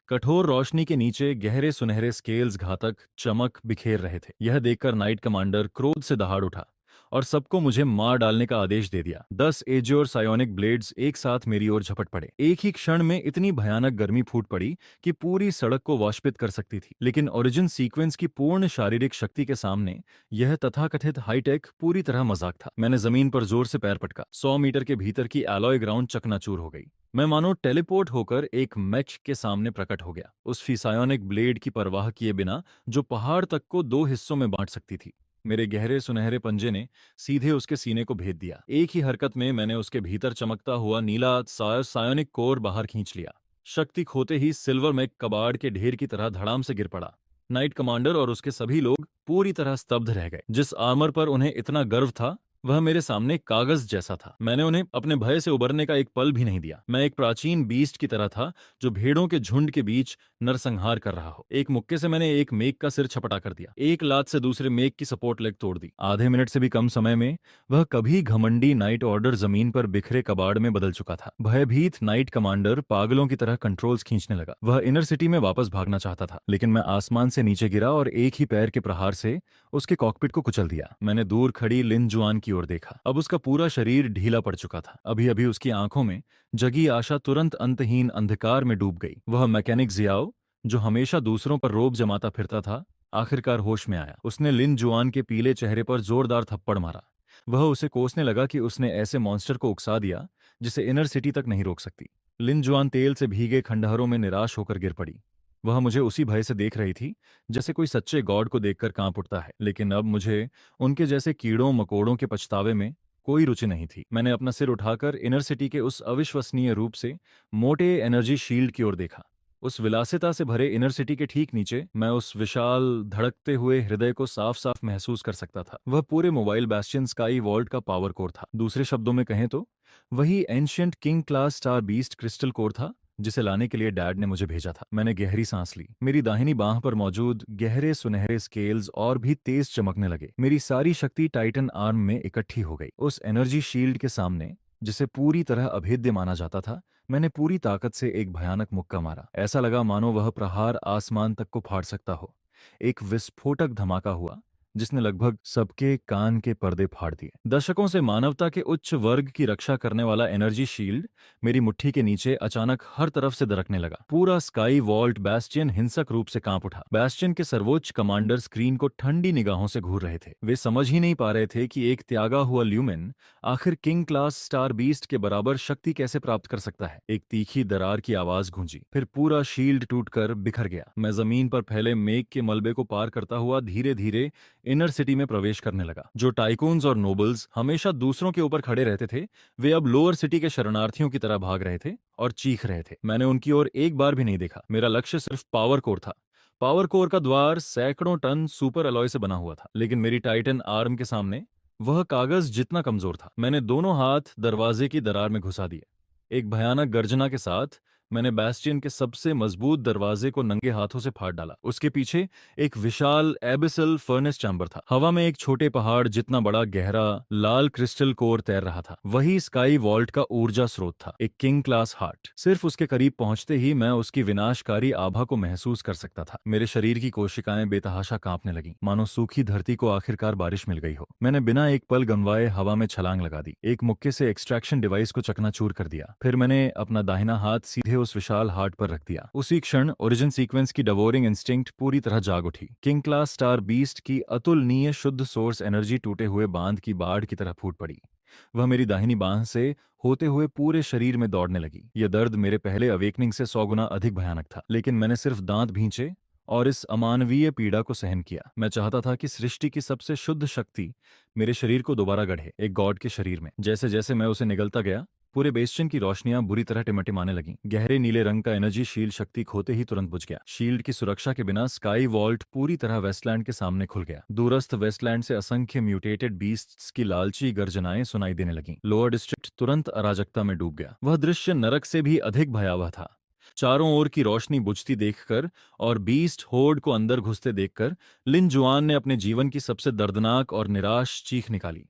कठोर रोशनी के नीचे गहरे सुनहरे स्केल्स घातक चमक बिखेर रहे थे। यह देखकर नाइट कमांडर क्रोध से दहाड़ उठा और सबको मुझे मार डालने का आदेश दे दिया। 10 एज्योर सायोनिक ब्लेड्स एक साथ मेरी ओर झपट पड़े। एक ही क्षण में इतनी भयानक गर्मी फूट पड़ी कि पूरी सड़क को वाष्पित कर सकती थी। लेकिन ओरिजिन सीक्वेंस की पूर्ण शारीरिक शक्ति के सामने यह तथाकथित हाईटेक पूरी तरह मजाक था। मैंने जमीन पर जोर से पैर पटका। 100 मीटर के भीतर की एलॉय ग्राउंड चकनाचूर हो गई। मैं मानो टेलीपोर्ट होकर एक मैच के सामने प्रकट हो गया, उस फिसायोनिक ब्लेड की परवाह किए बिना जो पहाड़ तक को 2 हिस्सों में बांट सकती थी। मेरे गहरे सुनहरे पंजे ने सीधे उसके सीने को भेद दिया। एक ही हरकत में मैंने उसके भीतर चमकता हुआ नीला सायोनिक कोर बाहर खींच लिया। शक्ति खोते ही सिल्वर मैक कबाड़ के ढेर की तरह धड़ाम से गिर पड़ा। नाइट कमांडर और उसके सभी लोग पूरी तरह स्तब्ध रह गए। जिस आर्मर पर उन्हें इतना गर्व था वह मेरे सामने कागज जैसा था। मैंने उन्हें अपने भय से उबरने का एक पल भी नहीं दिया। मैं एक प्राचीन बीस्ट की तरह था जो भेड़ों के झुंड के बीच नरसंहार कर रहा हो। एक मुक्के से मैंने एक मेघ का सिर छपटा कर दिया। एक लात से दूसरे मेघ की सपोर्ट लेग तोड़ दी। आधे मिनट से भी कम समय में वह कभी घमंडी नाइट ऑर्डर जमीन पर बिखरे कबाड़ में बदल चुका था। भयभीत नाइट कमांडर पागलों की तरह कंट्रोल्स खींचने लगा। वह इनर सिटी में वापस भागना चाहता था, लेकिन मैं आसमान से नीचे गिरा और एक ही पैर के प्रहार से उसके कॉकपिट को कुचल दिया। मैंने दूर खड़ी लिन जुआन की ओर देखा। अब उसका पूरा शरीर ढीला पड़ चुका था। अभी अभी उसकी आंखों में जगी आशा तुरंत अंतहीन अंधकार में डूब गई। वह मैकेनिक जियाओ जो हमेशा दूसरों पर रोब जमाता फिरता था, आखिरकार होश में आया। उसने लिन जुआन के पीले चेहरे पर जोरदार थप्पड़ मारा। वह उसे कोसने लगा कि उसने ऐसे मॉन्स्टर को उकसा दिया जिसे इनर सिटी तक नहीं रोक सकती। लिन जुआन तेल से भीगे खंडहरों में निराश होकर गिर पड़ी। वह मुझे उसी भय से देख रही थी जैसे कोई सच्चे गॉड को देखकर कांप उठता है। लेकिन अब मुझे उनके जैसे कीड़ों मकोड़ों के पछतावे में कोई रुचि नहीं थी। मैंने अपना सिर उठाकर इनर सिटी के उस अविश्वसनीय रूप से मोटे एनर्जी शील्ड की ओर देखा। उस विलासिता से भरे इनर सिटी के ठीक नीचे मैं उस विशाल धड़कते हुए हृदय को साफ साफ महसूस कर सकता था। वह पूरे मोबाइल बेस्टियन स्काई वॉल्ट का पावर कोर था। दूसरे शब्दों में कहें तो वही ancient king class star beast crystal core था जिसे लाने के लिए डैड ने मुझे भेजा था। मैंने गहरी सांस ली। मेरी दाहिनी बांह पर मौजूद गहरे सुनहरे स्केल्स और भी तेज चमकने लगे। मेरी सारी शक्ति टाइटन आर्म में इकट्ठी हो गई। उस एनर्जी शील्ड के सामने, जिसे पूरी तरह अभेद्य माना जाता था, मैंने पूरी ताकत से एक भयानक मुक्का मारा। ऐसा लगा मानो वह प्रहार आसमान तक को फाड़ सकता हो। एक विस्फोटक धमाका हुआ जिसने लगभग सबके कान के पर्दे फाड़ दिए। दशकों से मानवता के उच्च वर्ग की रक्षा करने वाला एनर्जी शील्ड मेरी मुट्ठी के नीचे अचानक हर तरफ से दरकने लगा। पूरा स्काई वॉल्ट बेस्टियन हिंसक रूप से कांप उठा। बेस्टियन के सर्वोच्च कमांडर स्क्रीन को ठंडी निगाहों से घूर रहे थे। वे समझ ही नहीं पा रहे थे कि एक त्यागा हुआ ल्यूमेन आखिर किंग क्लास स्टार बीस्ट के बराबर शक्ति कैसे प्राप्त कर सकता है। एक तीखी दरार की आवाज गूंजी, फिर पूरा शील्ड टूटकर बिखर गया। मैं जमीन पर फैले मेघ के मलबे को पार करता हुआ धीरे धीरे इनर सिटी में प्रवेश करने लगा। जो टाइकून्स और नोबल्स हमेशा दूसरों के ऊपर खड़े रहते थे, वे अब लोअर सिटी के शरणार्थियों की तरह भाग रहे थे और चीख रहे थे। मैंने उनकी ओर एक बार भी नहीं देखा। मेरा लक्ष्य सिर्फ पावर कोर था। पावर कोर का द्वार सैकड़ों टन सुपर अलॉय से बना हुआ था, लेकिन मेरी टाइटन आर्म के सामने वह कागज जितना कमजोर था। मैंने दोनों हाथ दरवाजे की दरार में घुसा दिए। एक भयानक गर्जना के साथ मैंने बेस्टियन के सबसे मजबूत दरवाजे को नंगे हाथों से फाड़ डाला। उसके पीछे एक विशाल एबिसल फर्नेस चैम्बर था। हवा में एक छोटे पहाड़ जितना बड़ा गहरा लाल क्रिस्टल कोर तैर रहा था। वही स्काई वॉल्ट का ऊर्जा स्रोत था, एक किंग क्लास हार्ट। सिर्फ उसके करीब पहुंचते ही मैं उसकी विनाशकारी आभा को महसूस कर सकता था। मेरे शरीर की कोशिकाएं बेतहाशा कांपने लगीं, मानो सूखी धरती को आखिरकार बारिश मिल गई हो। मैंने बिना एक पल गंवाए हवा में छलांग लगा दी। एक मुक्के से एक्सट्रैक्शन डिवाइस को चकनाचूर कर दिया। फिर मैंने अपना दाहिना हाथ सीधे उस विशाल हार्ट पर रख दिया। उसी क्षण ओरिजिन सीक्वेंस की डवोरिंग इंस्टिंक्ट पूरी तरह जाग उठी। किंग क्लास स्टार बीस्ट की अतुलनीय शुद्ध सोर्स एनर्जी टूटे हुए बांध की बाढ़ की तरह फूट पड़ी। वह मेरी दाहिनी बांह से होते हुए पूरे शरीर में दौड़ने लगी। यह दर्द मेरे पहले अवेकनिंग से 100 गुना अधिक भयानक था, लेकिन मैंने सिर्फ दांत भींचे और इस अमानवीय पीड़ा को सहन किया। मैं चाहता था कि सृष्टि की सबसे शुद्ध शक्ति मेरे शरीर को दोबारा गढ़े, एक गॉड के शरीर में। जैसे जैसे मैं उसे निगलता गया, पूरे बेस्टियन की रोशनियां बुरी तरह टिमटिमाने लगीं। गहरे नीले रंग का एनर्जी शील्ड शक्ति खोते ही तुरंत बुझ गया। शील्ड की सुरक्षा के बिना स्काई वॉल्ट पूरी तरह वेस्टलैंड के सामने खुल गया। दूरस्थ वेस्टलैंड से असंख्य म्यूटेटेड बीस्ट्स की लालची गर्जनाएं सुनाई देने लगीं। लोअर डिस्ट्रिक्ट तुरंत अराजकता में डूब गया। वह दृश्य नरक से भी अधिक भयावह था। चारों ओर की रोशनी बुझती देखकर और बीस्ट होर्ड को अंदर घुसते देखकर लिन जुआन ने अपने जीवन की सबसे दर्दनाक और निराश चीख निकाली।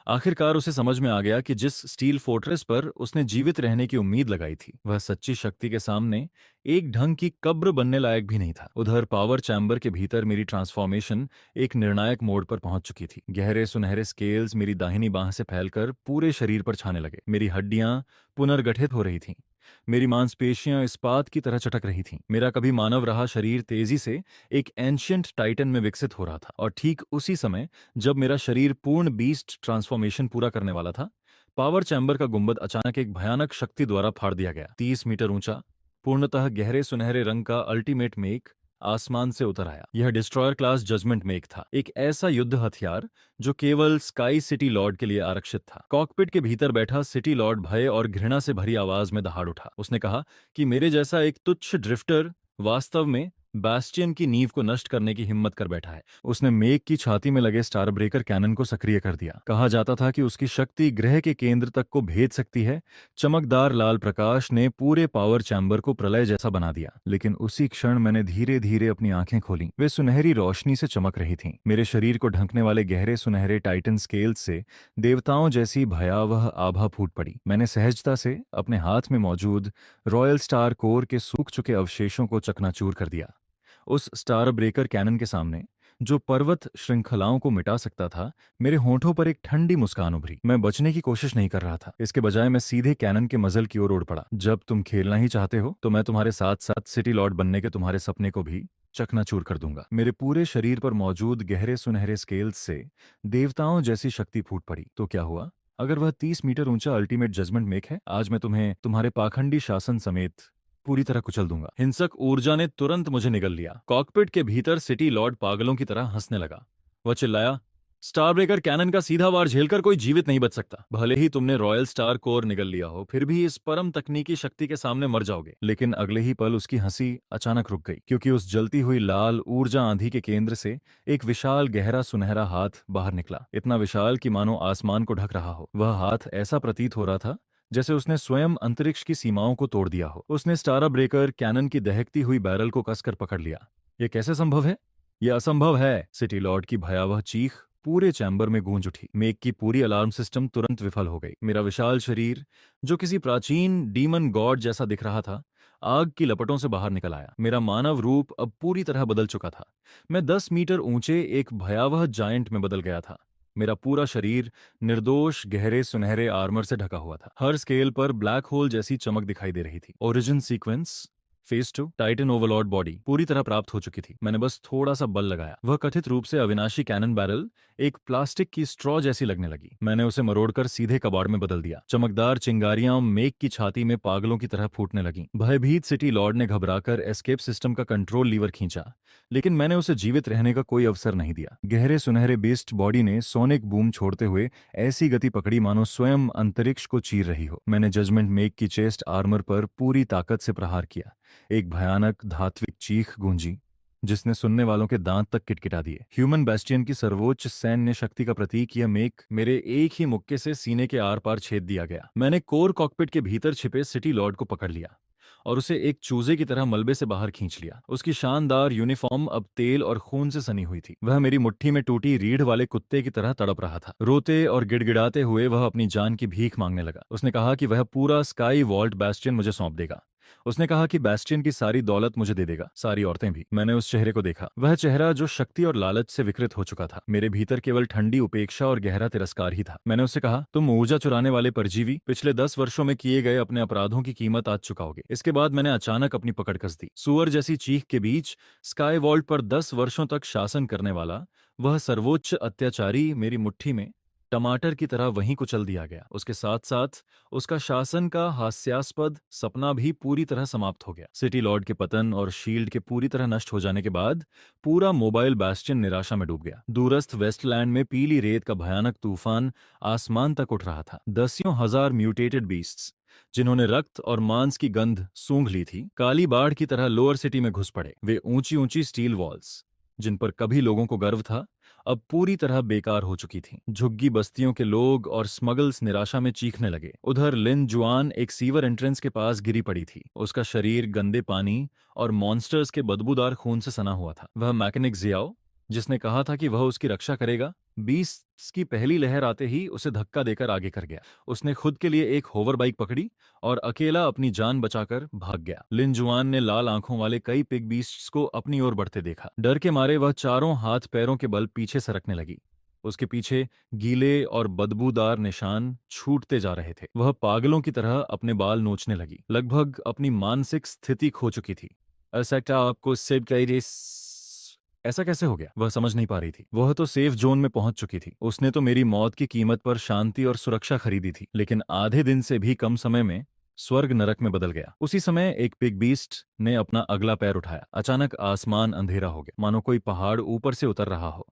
आखिरकार उसे समझ में आ गया कि जिस स्टील फोर्ट्रेस पर उसने जीवित रहने की उम्मीद लगाई थी, वह सच्ची शक्ति के सामने एक ढंग की कब्र बनने लायक भी नहीं था। उधर पावर चैम्बर के भीतर मेरी ट्रांसफॉर्मेशन एक निर्णायक मोड़ पर पहुंच चुकी थी। गहरे सुनहरे स्केल्स मेरी दाहिनी बांह से फैलकर पूरे शरीर पर छाने लगे। मेरी हड्डियां पुनर्गठित हो रही थीं। मेरी मांसपेशियां इस्पात की तरह चटक रही थीं। मेरा कभी मानव रहा शरीर तेजी से एक एंशियंट टाइटन में विकसित हो रहा था। और ठीक उसी समय जब मेरा शरीर पूर्ण बीस्ट ट्रांसफॉर्मेशन पूरा करने वाला था, पावर चैम्बर का गुंबद अचानक एक भयानक शक्ति द्वारा फाड़ दिया गया। 30 मीटर ऊंचा, पूर्णतः गहरे सुनहरे रंग का अल्टीमेट मेक आसमान से उतर आया। यह डिस्ट्रॉयर क्लास जजमेंट मेक था, एक ऐसा युद्ध हथियार जो केवल स्काई सिटी लॉर्ड के लिए आरक्षित था। कॉकपिट के भीतर बैठा सिटी लॉर्ड भय और घृणा से भरी आवाज में दहाड़ उठा। उसने कहा कि मेरे जैसा एक तुच्छ ड्रिफ्टर वास्तव में बास्टियन की नींव को नष्ट करने की हिम्मत कर बैठा है। उसने मेघ की छाती में लगे स्टार ब्रेकर कैनन को सक्रिय कर दिया। कहा जाता था कि उसकी शक्ति ग्रह के केंद्र तक को भेद सकती है। चमकदार लाल प्रकाश ने पूरे पावर चैम्बर को प्रलय जैसा बना दिया। लेकिन उसी क्षण मैंने धीरे धीरे अपनी आंखें खोली। वे सुनहरी रोशनी से चमक रही थीं। मेरे शरीर को ढंकने वाले गहरे सुनहरे टाइटन स्केल्स से देवताओं जैसी भयावह आभा फूट पड़ी। मैंने सहजता से अपने हाथ में मौजूद रॉयल स्टार कोर के सूख चुके अवशेषों को चकनाचूर कर दिया। उस स्टार ब्रेकर कैनन के सामने, जो पर्वत श्रृंखलाओं को मिटा सकता था, मेरे होंठों पर एक ठंडी मुस्कान उभरी। मैं बचने की कोशिश नहीं कर रहा था। इसके बजाय मैं सीधे कैनन के मजल की ओर उड़ पड़ा। जब तुम खेलना ही चाहते हो तो मैं तुम्हारे साथ साथ सिटी लॉर्ड बनने के तुम्हारे सपने को भी चकनाचूर कर दूंगा। मेरे पूरे शरीर पर मौजूद गहरे सुनहरे स्केल्स से देवताओं जैसी शक्ति फूट पड़ी। तो क्या हुआ? अगर वह 30 मीटर ऊंचा अल्टीमेट जजमेंट मेक है, आज मैं तुम्हें तुम्हारे पाखंडी शासन समेत पूरी तरह कुचल दूंगा। हिंसक ऊर्जा ने तुरंत मुझे निगल लिया। कॉकपिट के भीतर सिटी लॉर्ड पागलों की तरह हंसने लगा। वह चिल्लाया, स्टार ब्रेकर कैनन का सीधा वार झेलकर कोई जीवित नहीं बच सकता। भले ही तुमने रॉयल स्टार कोर निगल लिया हो, फिर भी इस परम तकनीकी शक्ति के सामने मर जाओगे। लेकिन अगले ही पल उसकी हंसी अचानक रुक गई, क्योंकि उस जलती हुई लाल ऊर्जा आंधी के केंद्र से एक विशाल गहरा सुनहरा हाथ बाहर निकला, इतना विशाल कि मानो आसमान को ढक रहा हो। वह हाथ ऐसा प्रतीत हो रहा था जैसे उसने स्वयं अंतरिक्ष की सीमाओं को तोड़ दिया हो। उसने स्टार ब्रेकर कैनन की दहकती हुई बैरल को कसकर पकड़ लिया। यह कैसे संभव है? यह असंभव है। सिटी लॉर्ड की भयावह चीख पूरे चैम्बर में गूंज उठी। मेघ की पूरी अलार्म सिस्टम तुरंत विफल हो गई। मेरा विशाल शरीर, जो किसी प्राचीन डीमन गॉड जैसा दिख रहा था, आग की लपटों से बाहर निकल आया। मेरा मानव रूप अब पूरी तरह बदल चुका था। मैं 10 मीटर ऊंचे एक भयावह जायंट में बदल गया था। मेरा पूरा शरीर निर्दोष गहरे सुनहरे आर्मर से ढका हुआ था। हर स्केल पर ब्लैक होल जैसी चमक दिखाई दे रही थी। Origin sequence phase 2 Titan Overlord body पूरी तरह प्राप्त हो चुकी थी। मैंने बस थोड़ा सा बल लगाया, वह कथित रूप से अविनाशी कैनन बैरल एक प्लास्टिक की स्ट्रॉ जैसी लगने लगी। मैंने उसे मरोड़कर सीधे कबाड़ में बदल दिया। चमकदार चिंगारियां मेघ की छाती में पागलों की तरह फूटने लगीं। भयभीत सिटी लॉर्ड ने घबराकर एस्केप सिस्टम का कंट्रोल लीवर खींचा, लेकिन मैंने उसे जीवित रहने का कोई अवसर नहीं दिया। गहरे सुनहरे बीस्ट बॉडी ने सोनिक बूम छोड़ते हुए ऐसी गति पकड़ी मानो स्वयं अंतरिक्ष को चीर रही हो। मैंने जजमेंट मेघ की चेस्ट आर्मर पर पूरी ताकत से प्रहार किया। एक भयानक धात्विक चीख गूंजी जिसने सुनने वालों के दांत तक किटकिटा दिए। ह्यूमन बेस्टियन की सर्वोच्च सैन्य शक्ति का प्रतीक यह मेघ मेरे एक ही मुक्के से सीने के आर पार छेद दिया गया। मैंने कोर कॉकपिट के भीतर छिपे सिटी लॉर्ड को पकड़ लिया और उसे एक चूजे की तरह मलबे से बाहर खींच लिया। उसकी शानदार यूनिफॉर्म अब तेल और खून से सनी हुई थी। वह मेरी मुट्ठी में टूटी रीढ़ वाले कुत्ते की तरह तड़प रहा था। रोते और गिड़गिड़ाते हुए वह अपनी जान की भीख मांगने लगा। उसने कहा कि वह पूरा स्काई वॉल्ट बैस्टियन मुझे सौंप देगा। उसने कहा कि बैस्टियन की सारी दौलत मुझे दे देगा, सारी औरतें भी। मैंने उस चेहरे को देखा, वह चेहरा जो शक्ति और लालच से विकृत हो चुका था। मेरे भीतर केवल ठंडी उपेक्षा और गहरा तिरस्कार ही था। मैंने उससे कहा, तुम ऊर्जा चुराने वाले परजीवी, पिछले 10 वर्षों में किए गए अपने अपराधों की कीमत आज चुकाओगे। इसके बाद मैंने अचानक अपनी पकड़ कस दी। सुअर जैसी चीख के बीच स्काई वॉल्ट पर 10 वर्षों तक शासन करने वाला वह सर्वोच्च अत्याचारी मेरी मुट्ठी में टमाटर की तरह वहीं कुचल दिया गया। उसके साथ साथ उसका शासन का हास्यास्पद सपना भी पूरी तरह समाप्त हो गया। सिटी लॉर्ड के पतन और शील्ड के पूरी तरह नष्ट हो जाने के बाद पूरा मोबाइल बैस्टियन निराशा में डूब गया। दूरस्थ वेस्टलैंड में पीली रेत का भयानक तूफान आसमान तक उठ रहा था। दसियों हजार म्यूटेटेड बीस्ट्स, जिन्होंने रक्त और मांस की गंध सूंघ ली थी, काली बाढ़ की तरह लोअर सिटी में घुस पड़े। वे ऊंची ऊंची स्टील वॉल्स, जिन पर कभी लोगों को गर्व था, अब पूरी तरह बेकार हो चुकी थीं। झुग्गी बस्तियों के लोग और स्मगल्स निराशा में चीखने लगे। उधर लिन जुआन एक सीवर एंट्रेंस के पास गिरी पड़ी थी। उसका शरीर गंदे पानी और मॉन्स्टर्स के बदबूदार खून से सना हुआ था। वह मैकेनिक जियाओ, जिसने कहा था कि वह उसकी रक्षा करेगा, बीस्ट्स की पहली लहर आते ही उसे धक्का देकर आगे कर गया। उसने खुद के लिए एक होवर बाइक पकड़ी और अकेला अपनी जान बचाकर भाग गया। लिन जुआन ने लाल आंखों वाले कई पिग बीस्ट्स को अपनी ओर बढ़ते देखा। डर के मारे वह चारों हाथ पैरों के बल पीछे सरकने लगी। उसके पीछे गीले और बदबूदार निशान छूटते जा रहे थे। वह पागलों की तरह अपने बाल नोचने लगी, लगभग अपनी मानसिक स्थिति खो चुकी थी। असक्ता आपको सिर्फ ऐसा कैसे हो गया? वह समझ नहीं पा रही थी। वह तो सेफ जोन में पहुंच चुकी थी। उसने तो मेरी मौत की कीमत पर शांति और सुरक्षा खरीदी थी, लेकिन आधे दिन से भी कम समय में स्वर्ग नरक में बदल गया। उसी समय एक पिग बीस्ट ने अपना अगला पैर उठाया। अचानक आसमान अंधेरा हो गया, मानो कोई पहाड़ ऊपर से उतर रहा हो।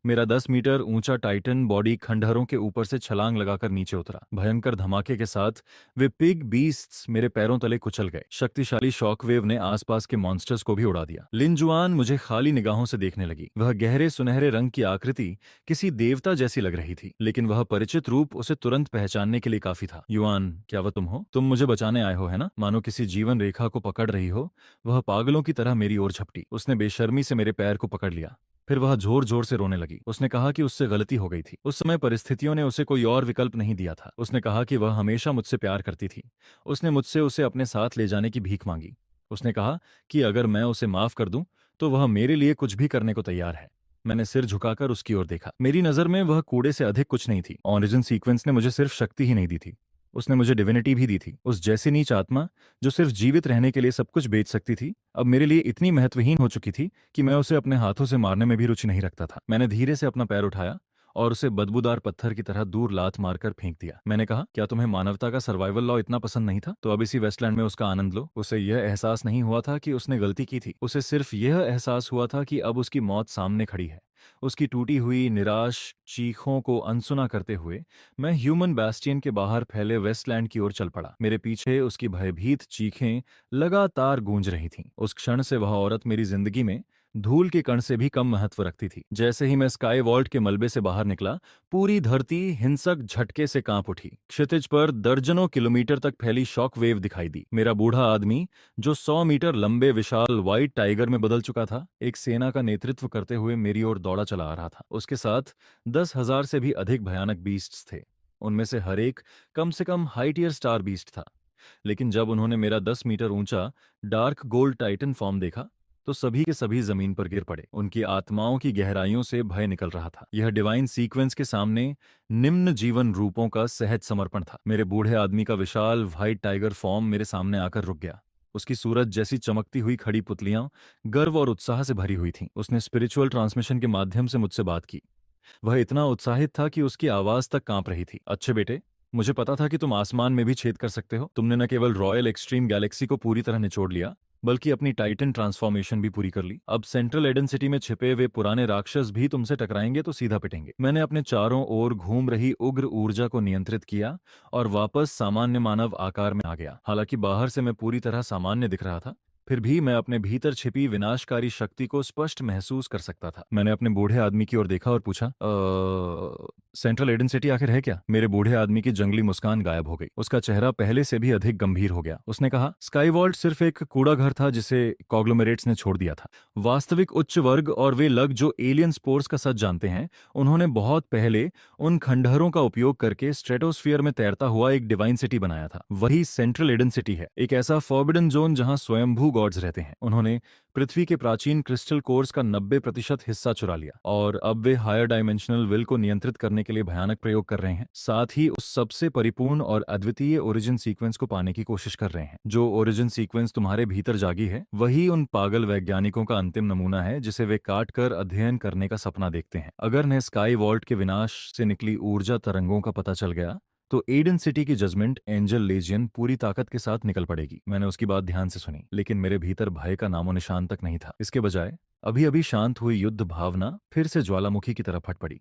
मेरा 10 मीटर ऊंचा टाइटन बॉडी खंडहरों के ऊपर से छलांग लगाकर नीचे उतरा। भयंकर धमाके के साथ वे पिग बीस्ट्स मेरे पैरों तले कुचल गए। शक्तिशाली शॉकवेव ने आसपास के मॉन्स्टर्स को भी उड़ा दिया। लिनजुआन मुझे खाली निगाहों से देखने लगी। वह गहरे सुनहरे रंग की आकृति किसी देवता जैसी लग रही थी, लेकिन वह परिचित रूप उसे तुरंत पहचानने के लिए काफी था। युआन, क्या वह तुम हो? तुम मुझे बचाने आए हो, है ना? मानो किसी जीवन रेखा को पकड़ रही हो, वह पागलों की तरह मेरी ओर झपटी। उसने बेशर्मी से मेरे पैर को पकड़ लिया, फिर वह जोर जोर से रोने लगी। उसने कहा कि उससे गलती हो गई थी। उस समय परिस्थितियों ने उसे कोई और विकल्प नहीं दिया था। उसने कहा कि वह हमेशा मुझसे प्यार करती थी। उसने मुझसे उसे अपने साथ ले जाने की भीख मांगी। उसने कहा कि अगर मैं उसे माफ कर दूं तो वह मेरे लिए कुछ भी करने को तैयार है। मैंने सिर झुकाकर उसकी ओर देखा। मेरी नजर में वह कूड़े से अधिक कुछ नहीं थी। ओरिजिन सीक्वेंस ने मुझे सिर्फ शक्ति ही नहीं दी थी, उसने मुझे डिविनिटी भी दी थी। उस जैसी नीच आत्मा जो सिर्फ जीवित रहने के लिए सब कुछ बेच सकती थी, अब मेरे लिए इतनी महत्वहीन हो चुकी थी कि मैं उसे अपने हाथों से मारने में भी रुचि नहीं रखता था। मैंने धीरे से अपना पैर उठाया और उसे बदबूदार पत्थर की तरह दूर लात मारकर फेंक दिया। मैंने कहा, क्या तुम्हें मानवता का सर्वाइवल लॉ इतना पसंद नहीं था? तो अब इसी वेस्टलैंड में उसका आनंद लो। उसे यह एहसास नहीं हुआ था कि उसने गलती की थी, उसे सिर्फ यह एहसास हुआ था कि अब उसकी मौत सामने खड़ी है। उसकी टूटी हुई निराश चीखों को अनसुना करते हुए मैं ह्यूमन बैस्टियन के बाहर फैले वेस्टलैंड की ओर चल पड़ा। मेरे पीछे उसकी भयभीत चीखें लगातार गूंज रही थीं। उस क्षण से वह औरत मेरी जिंदगी में धूल के कण से भी कम महत्व रखती थी। जैसे ही मैं स्काई वॉल्ट के मलबे से बाहर निकला, पूरी धरती हिंसक झटके से कांप उठी। क्षितिज पर दर्जनों किलोमीटर तक फैली शॉक वेव दिखाई दी। मेरा बूढ़ा आदमी, जो 100 मीटर लंबे विशाल व्हाइट टाइगर में बदल चुका था, एक सेना का नेतृत्व करते हुए मेरी ओर दौड़ा चला आ रहा था। उसके साथ 10,000 से भी अधिक भयानक बीस्ट्स थे। उनमें से हर एक कम से कम हाई टियर स्टार बीस्ट था। लेकिन जब उन्होंने मेरा 10 मीटर ऊंचा डार्क गोल्ड टाइटन फॉर्म देखा, तो सभी के सभी जमीन पर गिर पड़े। उनकी आत्माओं की गहराइयों से भय निकल रहा था। यह डिवाइन सीक्वेंस के सामने निम्न जीवन रूपों का सहज समर्पण था। मेरे बूढ़े आदमी का विशाल व्हाइट टाइगर फॉर्म मेरे सामने आकर रुक गया। उसकी सूरज जैसी चमकती हुई खड़ी पुतलियां गर्व और उत्साह से भरी हुई थीं। उसने स्पिरिचुअल ट्रांसमिशन के माध्यम से मुझसे बात की। वह इतना उत्साहित था कि उसकी आवाज तक कांप रही थी। अच्छे बेटे, मुझे पता था कि तुम आसमान में भी छेद कर सकते हो। तुमने न केवल रॉयल एक्सट्रीम गैलेक्सी को पूरी तरह निचोड़ लिया, बल्कि अपनी टाइटन ट्रांसफॉर्मेशन भी पूरी कर ली। अब सेंट्रल एडन सिटी में छिपे वे पुराने राक्षस भी तुमसे टकराएंगे तो सीधा पिटेंगे। मैंने अपने चारों ओर घूम रही उग्र ऊर्जा को नियंत्रित किया और वापस सामान्य मानव आकार में आ गया। हालांकि बाहर से मैं पूरी तरह सामान्य दिख रहा था, फिर भी मैं अपने भीतर छिपी विनाशकारी शक्ति को स्पष्ट महसूस कर सकता था। मैंने अपने बूढ़े आदमी की ओर देखा और पूछा, सेंट्रल एडन सिटी आखिर है क्या? मेरे बूढ़े आदमी की जंगली मुस्कान गायब हो गई। उसका चेहरा पहले से भी अधिक गंभीर हो गया। उसने कहा, स्काई वॉल्ट सिर्फ एक कूड़ा घर था जिसे कॉग्लोमेरेट्स ने छोड़ दिया था। वास्तविक उच्च वर्ग और वे लग जो एलियन स्पोर्स का सच जानते हैं, उन्होंने बहुत पहले उन खंडहरों का उपयोग करके स्ट्रेटोस्फीयर में तैरता हुआ एक डिवाइन सिटी बनाया था। वही सेंट्रल एडन सिटी है, एक ऐसा फॉरबिडन जोन जहां स्वयंभू गॉड्स रहते हैं। उन्होंने पृथ्वी के प्राचीन क्रिस्टल कोर्स का 90% हिस्सा चुरा लिया और अब वे हायर डायमेंशनल विल को नियंत्रित करने के लिए भयानक प्रयोग कर रहे हैं। साथ ही उस सबसे परिपूर्ण और अद्वितीय ओरिजिन सीक्वेंस को पाने की कोशिश कर रहे हैं। जो ओरिजिन सीक्वेंस तुम्हारे भीतर जागी है, वही उन पागल वैज्ञानिकों का अंतिम नमूना है जिसे वे काट कर अध्ययन करने का सपना देखते हैं। अगर उन्हें स्काई वॉल्ट के विनाश से निकली ऊर्जा तरंगों का पता चल गया, तो एडन सिटी की जजमेंट एंजल लेजियन पूरी ताकत के साथ निकल पड़ेगी। मैंने उसकी बात ध्यान से सुनी, लेकिन मेरे भीतर भय का नामो निशान तक नहीं था। इसके बजाय अभी अभी शांत हुई युद्ध भावना फिर से ज्वालामुखी की तरह फट पड़ी।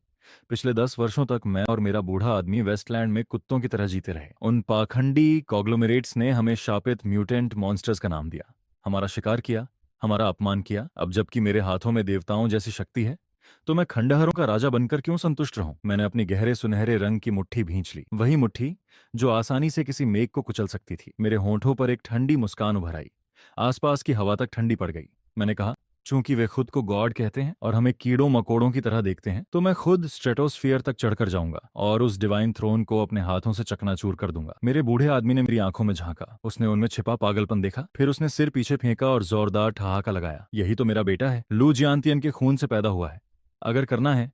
पिछले 10 वर्षों तक मैं और मेरा बूढ़ा आदमी वेस्टलैंड में कुत्तों की तरह जीते रहे। उन पाखंडी कॉग्लोमेरेट्स ने हमें शापित म्यूटेंट मॉन्स्टर्स का नाम दिया, हमारा शिकार किया, हमारा अपमान किया। अब जबकि मेरे हाथों में देवताओं जैसी शक्ति है, तो मैं खंडहरों का राजा बनकर क्यों संतुष्ट रहूं? मैंने अपनी गहरे सुनहरे रंग की मुट्ठी भींच ली, वही मुट्ठी जो आसानी से किसी मेघ को कुचल सकती थी। मेरे होंठों पर एक ठंडी मुस्कान उभर आई। आसपास की हवा तक ठंडी पड़ गई। मैंने कहा, चूंकि वे खुद को गॉड कहते हैं और हमें कीड़ों मकोड़ों की तरह देखते हैं, तो मैं खुद स्ट्रेटोस्फियर तक चढ़कर जाऊंगा और उस डिवाइन थ्रोन को अपने हाथों से चकनाचूर कर दूंगा। मेरे बूढ़े आदमी ने मेरी आंखों में झांका। उसने उनमें छिपा पागलपन देखा। फिर उसने सिर पीछे फेंका और जोरदार ठहाका लगाया। यही तो मेरा बेटा है, लू जियांतियन के खून से पैदा हुआ है। अगर करना है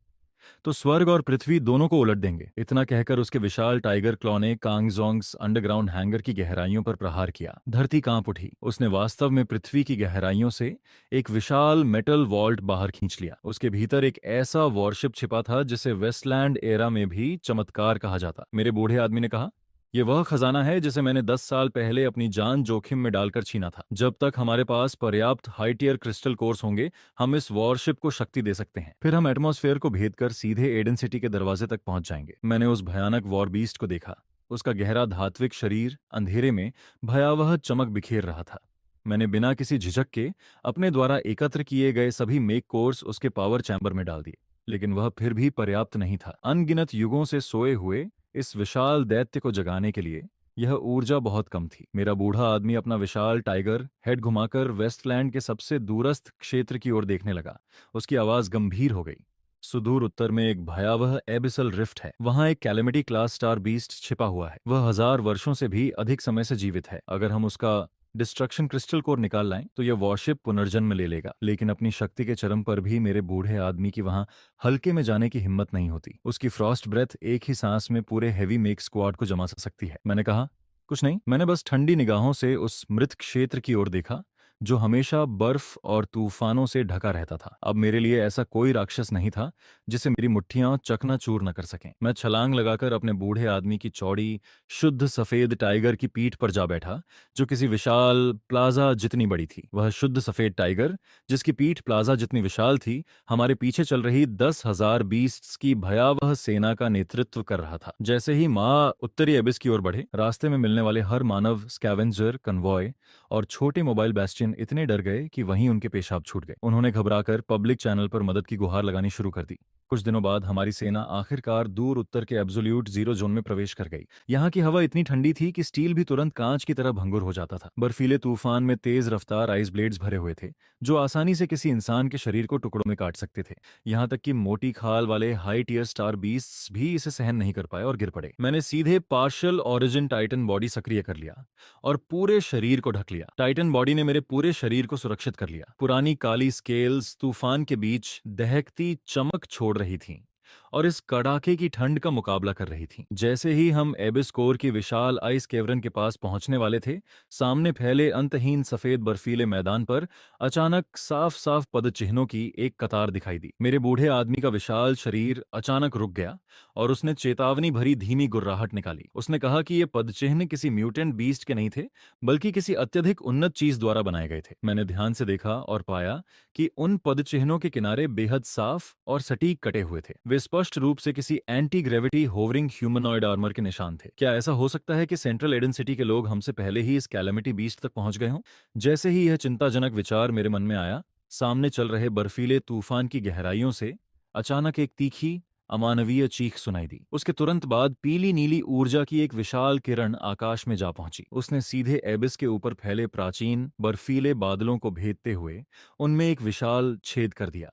तो स्वर्ग और पृथ्वी दोनों को उलट देंगे। इतना कहकर उसके विशाल टाइगर क्लॉ ने कांगजोंग्स अंडरग्राउंड हैंगर की गहराइयों पर प्रहार किया। धरती कांप उठी। उसने वास्तव में पृथ्वी की गहराइयों से एक विशाल मेटल वॉल्ट बाहर खींच लिया। उसके भीतर एक ऐसा वॉरशिप छिपा था जिसे वेस्टलैंड एरा में भी चमत्कार कहा जाता। मेरे बूढ़े आदमी ने कहा, ये वह खजाना है जिसे मैंने 10 साल पहले अपनी जान जोखिम में डालकर छीना था। जब तक हमारे पास पर्याप्त हाई टियर क्रिस्टल कोर्स होंगे, हम इस वॉरशिप को शक्ति दे सकते हैं। फिर हम एटमॉस्फेयर को भेद कर सीधे एडन सिटी के दरवाजे तक पहुंच जाएंगे। मैंने उस भयानक वॉर बीस्ट को देखा। उसका गहरा धात्विक शरीर अंधेरे में भयावह चमक बिखेर रहा था। मैंने बिना किसी झिझक के अपने द्वारा एकत्र किए गए सभी मेक कोर्स उसके पावर चैम्बर में डाल दिए, लेकिन वह फिर भी पर्याप्त नहीं था। अनगिनत युगों से सोए हुए इस विशाल दैत्य को जगाने के लिए यह ऊर्जा बहुत कम थी। मेरा बूढ़ा आदमी अपना विशाल टाइगर हेड घुमाकर वेस्टलैंड के सबसे दूरस्थ क्षेत्र की ओर देखने लगा। उसकी आवाज गंभीर हो गई। सुदूर उत्तर में एक भयावह एबिसल रिफ्ट है। वहां एक कैलेमिटी क्लास स्टार बीस्ट छिपा हुआ है। वह 1000 वर्षों से भी अधिक समय से जीवित है। अगर हम उसका डिस्ट्रक्शन क्रिस्टल कोर निकाल लाएं तो यह वॉरशिप पुनर्जन्म ले लेगा। लेकिन अपनी शक्ति के चरम पर भी मेरे बूढ़े आदमी की वहां हल्के में जाने की हिम्मत नहीं होती। उसकी फ्रॉस्ट ब्रेथ एक ही सांस में पूरे हेवी मेक स्क्वाड को जमा सकती है। मैंने कहा, कुछ नहीं। मैंने बस ठंडी निगाहों से उस मृत क्षेत्र की ओर देखा जो हमेशा बर्फ और तूफानों से ढका रहता था। अब मेरे लिए ऐसा कोई राक्षस नहीं था जिसे मेरी मुट्ठियां चकनाचूर न कर सकें। मैं छलांग लगाकर अपने बूढ़े आदमी की चौड़ी, शुद्ध सफेद टाइगर की पीठ पर जा बैठा, जो किसी विशाल प्लाजा जितनी बड़ी थी। वह शुद्ध सफेद टाइगर, जिसकी पीठ प्लाजा जितनी विशाल थी, हमारे पीछे चल रही 10,000 बीस्ट्स की भयावह सेना का नेतृत्व कर रहा था। जैसे ही माँ उत्तरी एबिस की ओर बढ़े, रास्ते में मिलने वाले हर मानव, स्कैवेंजर, कन्वॉय और छोटे मोबाइल बैस्टियन इतने डर गए कि वहीं उनके पेशाब छूट गए। उन्होंने घबराकर पब्लिक चैनल पर मदद की गुहार लगानी शुरू कर दी। कुछ दिनों बाद हमारी सेना आखिरकार दूर उत्तर के एब्सोल्यूट जीरो जोन में प्रवेश कर गई। यहाँ की हवा इतनी ठंडी थी कि स्टील भी तुरंत कांच की तरह भंगुर हो जाता था। बर्फीले तूफान में तेज रफ्तार आइस ब्लेड्स भरे हुए थे, जो आसानी से किसी इंसान के शरीर को टुकड़ों में काट सकते थे। यहाँ तक कि मोटी खाल वाले हाई टियर स्टार बीस्ट्स भी इसे सहन नहीं कर पाए और गिर पड़े। मैंने सीधे पार्शियल ओरिजिन टाइटन बॉडी सक्रिय कर लिया और पूरे शरीर को ढक लिया। टाइटन बॉडी ने मेरे पूरे शरीर को सुरक्षित कर लिया। पुरानी काली स्केल्स तूफान के बीच दहकती चमक छोड़ रही थीं और इस कड़ाके की ठंड का मुकाबला कर रही थीं। जैसे ही हम एबिस कोर की विशाल आइस केवरन के पास पहुंचने वाले थे, सामने फैले अंतहीन सफेद बर्फीले मैदान पर अचानक साफ साफ पदचिन्हों की एक कतार दिखाई दी। मेरे बूढ़े आदमी का विशाल शरीर अचानक रुक गया और उसने चेतावनी भरी धीमी गुर्राहट निकाली। उसने कहा कि ये पदचिन्ह किसी म्यूटेंट बीस्ट के नहीं थे, बल्कि किसी अत्यधिक उन्नत चीज द्वारा बनाए गए थे। मैंने ध्यान से देखा और पाया कि उन पदचिन्हों के किनारे बेहद साफ और सटीक कटे हुए थे। वे स्पष्ट रूप से किसी anti gravity hovering humanoid armour के निशान थे। क्या ऐसा हो सकता है कि सेंट्रल एडन सिटी के लोग हमसे पहले ही इस कैलेमिटी बीस्ट तक पहुंच गए हों? जैसे ही यह चिंताजनक विचार मेरे मन में आया, सामने चल रहे बर्फीले तूफान की गहराइयों से अचानक एक तीखी, अमानवीय चीख सुनाई दी। उसके तुरंत बाद पीली नीली ऊर्जा की एक विशाल किरण आकाश में जा पहुंची। उसने सीधे एबिस के ऊपर फैले प्राचीन बर्फीले बादलों को भेदते हुए उनमें एक विशाल छेद कर दिया।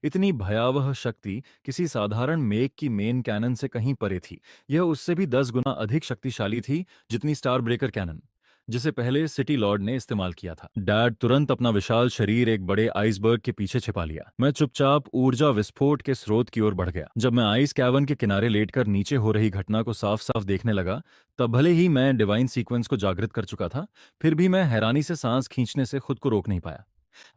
इतनी भयावह शक्ति किसी साधारण मेघ की मेन कैनन से कहीं परे थी। यह उससे भी 10 गुना अधिक शक्तिशाली थी जितनी स्टार ब्रेकर कैनन, जिसे पहले सिटी लॉर्ड ने इस्तेमाल किया था। डैड तुरंत अपना विशाल शरीर एक बड़े आइसबर्ग के पीछे छिपा लिया। मैं चुपचाप ऊर्जा विस्फोट के स्रोत की ओर बढ़ गया। जब मैं आइस कैवन के किनारे लेटकर नीचे हो रही घटना को साफ साफ देखने लगा, तब भले ही मैं डिवाइन सीक्वेंस को जागृत कर चुका था, फिर भी मैं हैरानी से सांस खींचने से खुद को रोक नहीं पाया।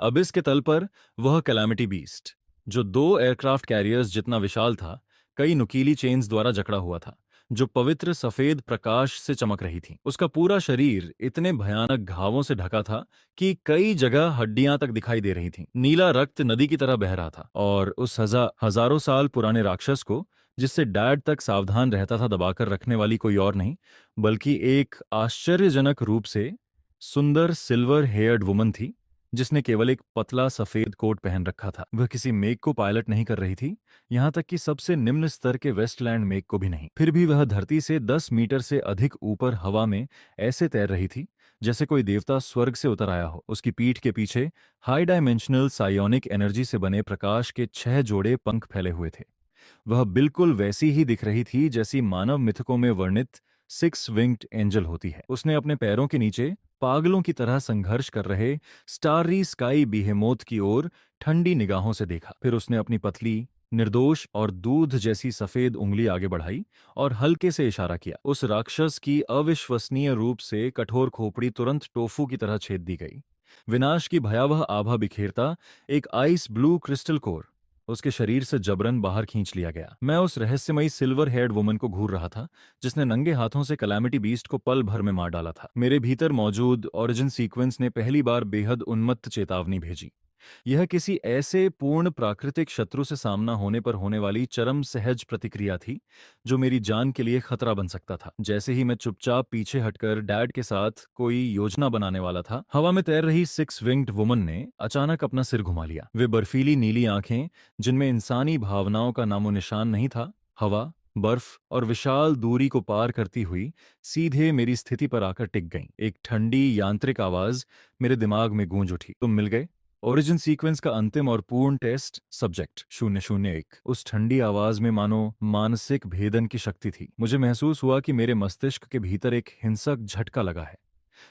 अबिस के तल पर वह कैलामिटी बीस्ट, जो 2 एयरक्राफ्ट कैरियर्स जितना विशाल था, कई नुकीली चेन्स द्वारा जकड़ा हुआ था, जो पवित्र सफेद प्रकाश से चमक रही थी। उसका पूरा शरीर इतने भयानक घावों से ढका था कि कई जगह हड्डियां तक दिखाई दे रही थीं। नीला रक्त नदी की तरह बह रहा था और उस हजारों साल पुराने राक्षस को, जिससे डैड तक सावधान रहता था, दबाकर रखने वाली कोई और नहीं, बल्कि एक आश्चर्यजनक रूप से सुंदर सिल्वर हेयर्ड वुमन थी, जिसने केवल एक पतला सफेद कोट पहन रखा था। वह किसी मेघ को पायलट नहीं कर रही थी, यहाँ तक कि सबसे निम्न स्तर के वेस्टलैंड मेघ को भी नहीं। फिर भी वह धरती से 10 मीटर से अधिक ऊपर हवा में ऐसे तैर रही थी जैसे कोई देवता स्वर्ग से उतर आया हो। उसकी पीठ के पीछे हाई डायमेंशनल साइयोनिक एनर्जी से बने प्रकाश के 6 जोड़े पंख फैले हुए थे। वह बिल्कुल वैसी ही दिख रही थी जैसी मानव मिथकों में वर्णित 6 विंग्ड एंजल होती है। उसने अपने पैरों के नीचे पागलों की तरह संघर्ष कर रहे स्टारी स्काई बीहेमोथ की ओर ठंडी निगाहों से देखा। फिर उसने अपनी पतली, निर्दोष और दूध जैसी सफेद उंगली आगे बढ़ाई और हल्के से इशारा किया। उस राक्षस की अविश्वसनीय रूप से कठोर खोपड़ी तुरंत टोफू की तरह छेद दी गई। विनाश की भयावह आभा बिखेरता एक आइस ब्लू क्रिस्टल कोर उसके शरीर से जबरन बाहर खींच लिया गया। मैं उस रहस्यमयी सिल्वर हेयर्ड वुमन को घूर रहा था, जिसने नंगे हाथों से कैलामिटी बीस्ट को पल भर में मार डाला था। मेरे भीतर मौजूद ओरिजिन सीक्वेंस ने पहली बार बेहद उन्मत्त चेतावनी भेजी। यह किसी ऐसे पूर्ण प्राकृतिक शत्रु से सामना होने पर होने वाली चरम सहज प्रतिक्रिया थी, जो मेरी जान के लिए खतरा बन सकता था। जैसे ही मैं चुपचाप पीछे हटकर डैड के साथ कोई योजना बनाने वाला था, हवा में तैर रही 6 विंग्ड वुमन ने अचानक अपना सिर घुमा लिया। वे बर्फीली नीली आंखें, जिनमें इंसानी भावनाओं का नामो निशान नहीं था, हवा, बर्फ और विशाल दूरी को पार करती हुई सीधे मेरी स्थिति पर आकर टिक गईं। एक ठंडी यांत्रिक आवाज मेरे दिमाग में गूंज उठी, तुम मिल गए। ओरिजिन सीक्वेंस का अंतिम और पूर्ण टेस्ट, सब्जेक्ट 001। उस ठंडी आवाज में मानो मानसिक भेदन की शक्ति थी। मुझे महसूस हुआ कि मेरे मस्तिष्क के भीतर एक हिंसक झटका लगा है,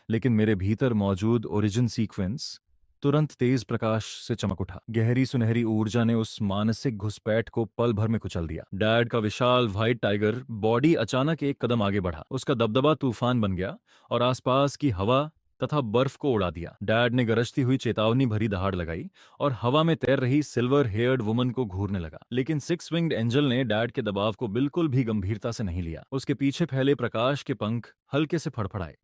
लेकिन मेरे भीतर मौजूद ओरिजिन सीक्वेंस तुरंत तेज प्रकाश से चमक उठा। गहरी सुनहरी ऊर्जा ने उस मानसिक घुसपैठ को पल भर में कुचल दिया। डैड का विशाल व्हाइट टाइगर बॉडी अचानक एक कदम आगे बढ़ा। उसका दबदबा तूफान बन गया और आसपास की हवा तथा बर्फ को उड़ा दिया। डैड ने गरजती हुई चेतावनी भरी दहाड़ लगाई और हवा में तैर रही सिल्वर हेयर्ड वुमन को घूरने लगा, लेकिन सिक्स विंग्ड एंजल ने डैड के दबाव को बिल्कुल भी गंभीरता से नहीं लिया। उसके पीछे फैले प्रकाश के पंख हल्के से फड़फड़ाए।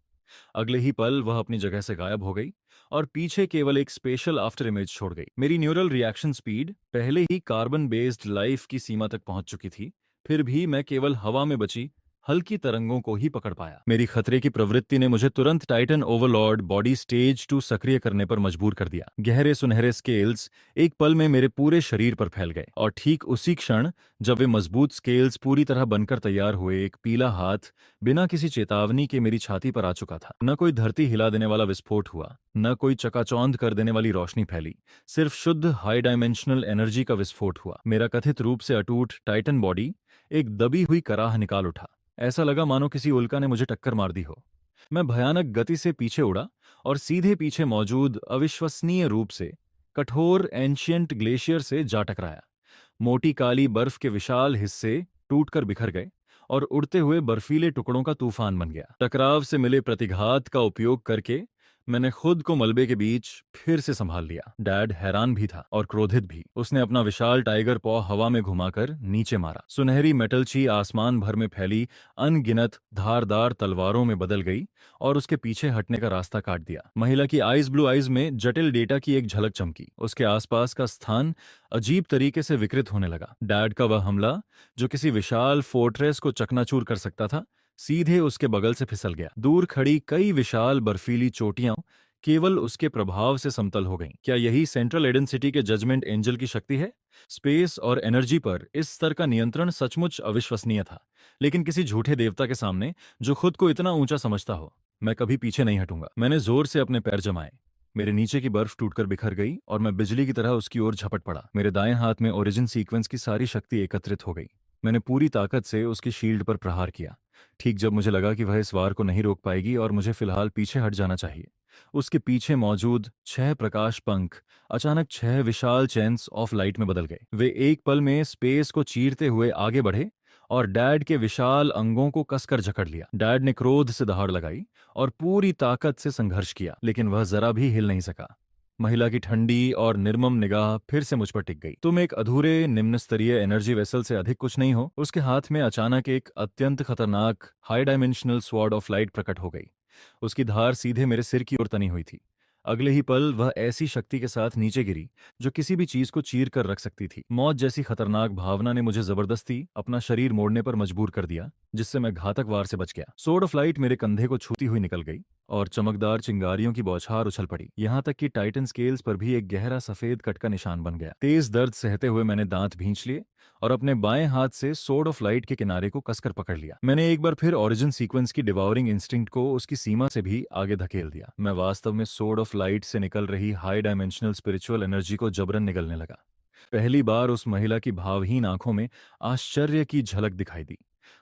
अगले ही पल वह अपनी जगह से गायब हो गई और पीछे केवल एक स्पेशल आफ्टर इमेज छोड़ गई। मेरी न्यूरल रिएक्शन स्पीड पहले ही कार्बन बेस्ड लाइफ की सीमा तक पहुंच चुकी थी, फिर भी मैं केवल हवा में बची हल्की तरंगों को ही पकड़ पाया। मेरी खतरे की प्रवृत्ति ने मुझे तुरंत टाइटन ओवरलॉर्ड बॉडी स्टेज 2 सक्रिय करने पर मजबूर कर दिया। गहरे सुनहरे स्केल्स एक पल में मेरे पूरे शरीर पर फैल गए और ठीक उसी क्षण जब वे मजबूत स्केल्स पूरी तरह बनकर तैयार हुए, एक पीला हाथ बिना किसी चेतावनी के मेरी छाती पर आ चुका था। न कोई धरती हिला देने वाला विस्फोट हुआ, न कोई चकाचौंध कर देने वाली रोशनी फैली, सिर्फ शुद्ध हाई डायमेंशनल एनर्जी का विस्फोट हुआ। मेरा कथित रूप से अटूट टाइटन बॉडी एक दबी हुई कराह निकाल उठा। ऐसा लगा मानो किसी उल्का ने मुझे टक्कर मार दी हो। मैं भयानक गति से पीछे उड़ा और सीधे पीछे मौजूद अविश्वसनीय रूप से कठोर एंशियंट ग्लेशियर से जा टकराया। मोटी काली बर्फ के विशाल हिस्से टूटकर बिखर गए और उड़ते हुए बर्फीले टुकड़ों का तूफान बन गया। टकराव से मिले प्रतिघात का उपयोग करके मैंने खुद को मलबे के बीच फिर से संभाल लिया। डैड हैरान भी था और क्रोधित भी। उसने अपना विशाल टाइगर पॉ हवा में घुमाकर नीचे मारा। सुनहरी मेटलची आसमान भर में फैली अनगिनत धारदार तलवारों में बदल गई और उसके पीछे हटने का रास्ता काट दिया। महिला की आइज ब्लू आइज में जटिल डेटा की एक झलक चमकी। उसके आसपास का स्थान अजीब तरीके से विकृत होने लगा। डैड का वह हमला, जो किसी विशाल फोर्ट्रेस को चकनाचूर कर सकता था, सीधे उसके बगल से फिसल गया। दूर खड़ी कई विशाल बर्फीली चोटियां केवल उसके प्रभाव से समतल हो गईं। क्या यही सेंट्रल एडन सिटी के जजमेंट एंजल की शक्ति है? स्पेस और एनर्जी पर इस स्तर का नियंत्रण सचमुच अविश्वसनीय था, लेकिन किसी झूठे देवता के सामने जो खुद को इतना ऊंचा समझता हो, मैं कभी पीछे नहीं हटूंगा। मैंने जोर से अपने पैर जमाए। मेरे नीचे की बर्फ टूटकर बिखर गई और मैं बिजली की तरह उसकी ओर झपट पड़ा। मेरे दाएं हाथ में ओरिजिन सीक्वेंस की सारी शक्ति एकत्रित हो गई। मैंने पूरी ताकत से उसकी शील्ड पर प्रहार किया। ठीक जब मुझे लगा कि वह इस वार को नहीं रोक पाएगी और मुझे फिलहाल पीछे हट जाना चाहिए, उसके पीछे मौजूद 6 प्रकाश पंख अचानक 6 विशाल चेन्स ऑफ लाइट में बदल गए। वे एक पल में स्पेस को चीरते हुए आगे बढ़े और डैड के विशाल अंगों को कसकर जकड़ लिया। डैड ने क्रोध से दहाड़ लगाई और पूरी ताकत से संघर्ष किया, लेकिन वह जरा भी हिल नहीं सका। महिला की ठंडी और निर्मम निगाह फिर से मुझ पर टिक गई। तुम एक अधूरे निम्न स्तरीय एनर्जी वेसल से अधिक कुछ नहीं हो। उसके हाथ में अचानक एक अत्यंत खतरनाक high dimensional sword of light प्रकट हो गई। उसकी धार सीधे मेरे सिर की ओर तनी हुई थी। अगले ही पल वह ऐसी शक्ति के साथ नीचे गिरी जो किसी भी चीज को चीर कर रख सकती थी। मौत जैसी खतरनाक भावना ने मुझे जबरदस्ती अपना शरीर मोड़ने पर मजबूर कर दिया, जिससे मैं घातक वार से बच गया। सोर्ड ऑफ लाइट मेरे कंधे को छूती हुई निकल गई और चमकदार चिंगारियों की बौछार उछल पड़ी। यहाँ तक कि टाइटन स्केल्स पर भी एक गहरा सफेद कट का निशान बन गया। तेज दर्द सहते हुए मैंने दांत भींच लिए और अपने बाएं हाथ से सोर्ड ऑफ लाइट के किनारे को कसकर पकड़ लिया। मैंने एक बार फिर ओरिजिन सीक्वेंस की डिवाउरिंग इंस्टिंक्ट को उसकी सीमा से भी आगे धकेल दिया। मैं वास्तव में सोर्ड ऑफ लाइट से निकल रही हाई डायमेंशनल स्पिरिचुअल एनर्जी को जबरन निगलने लगा। पहली बार उस महिला की भावहीन आंखों में आश्चर्य की झलक दिखाई दी।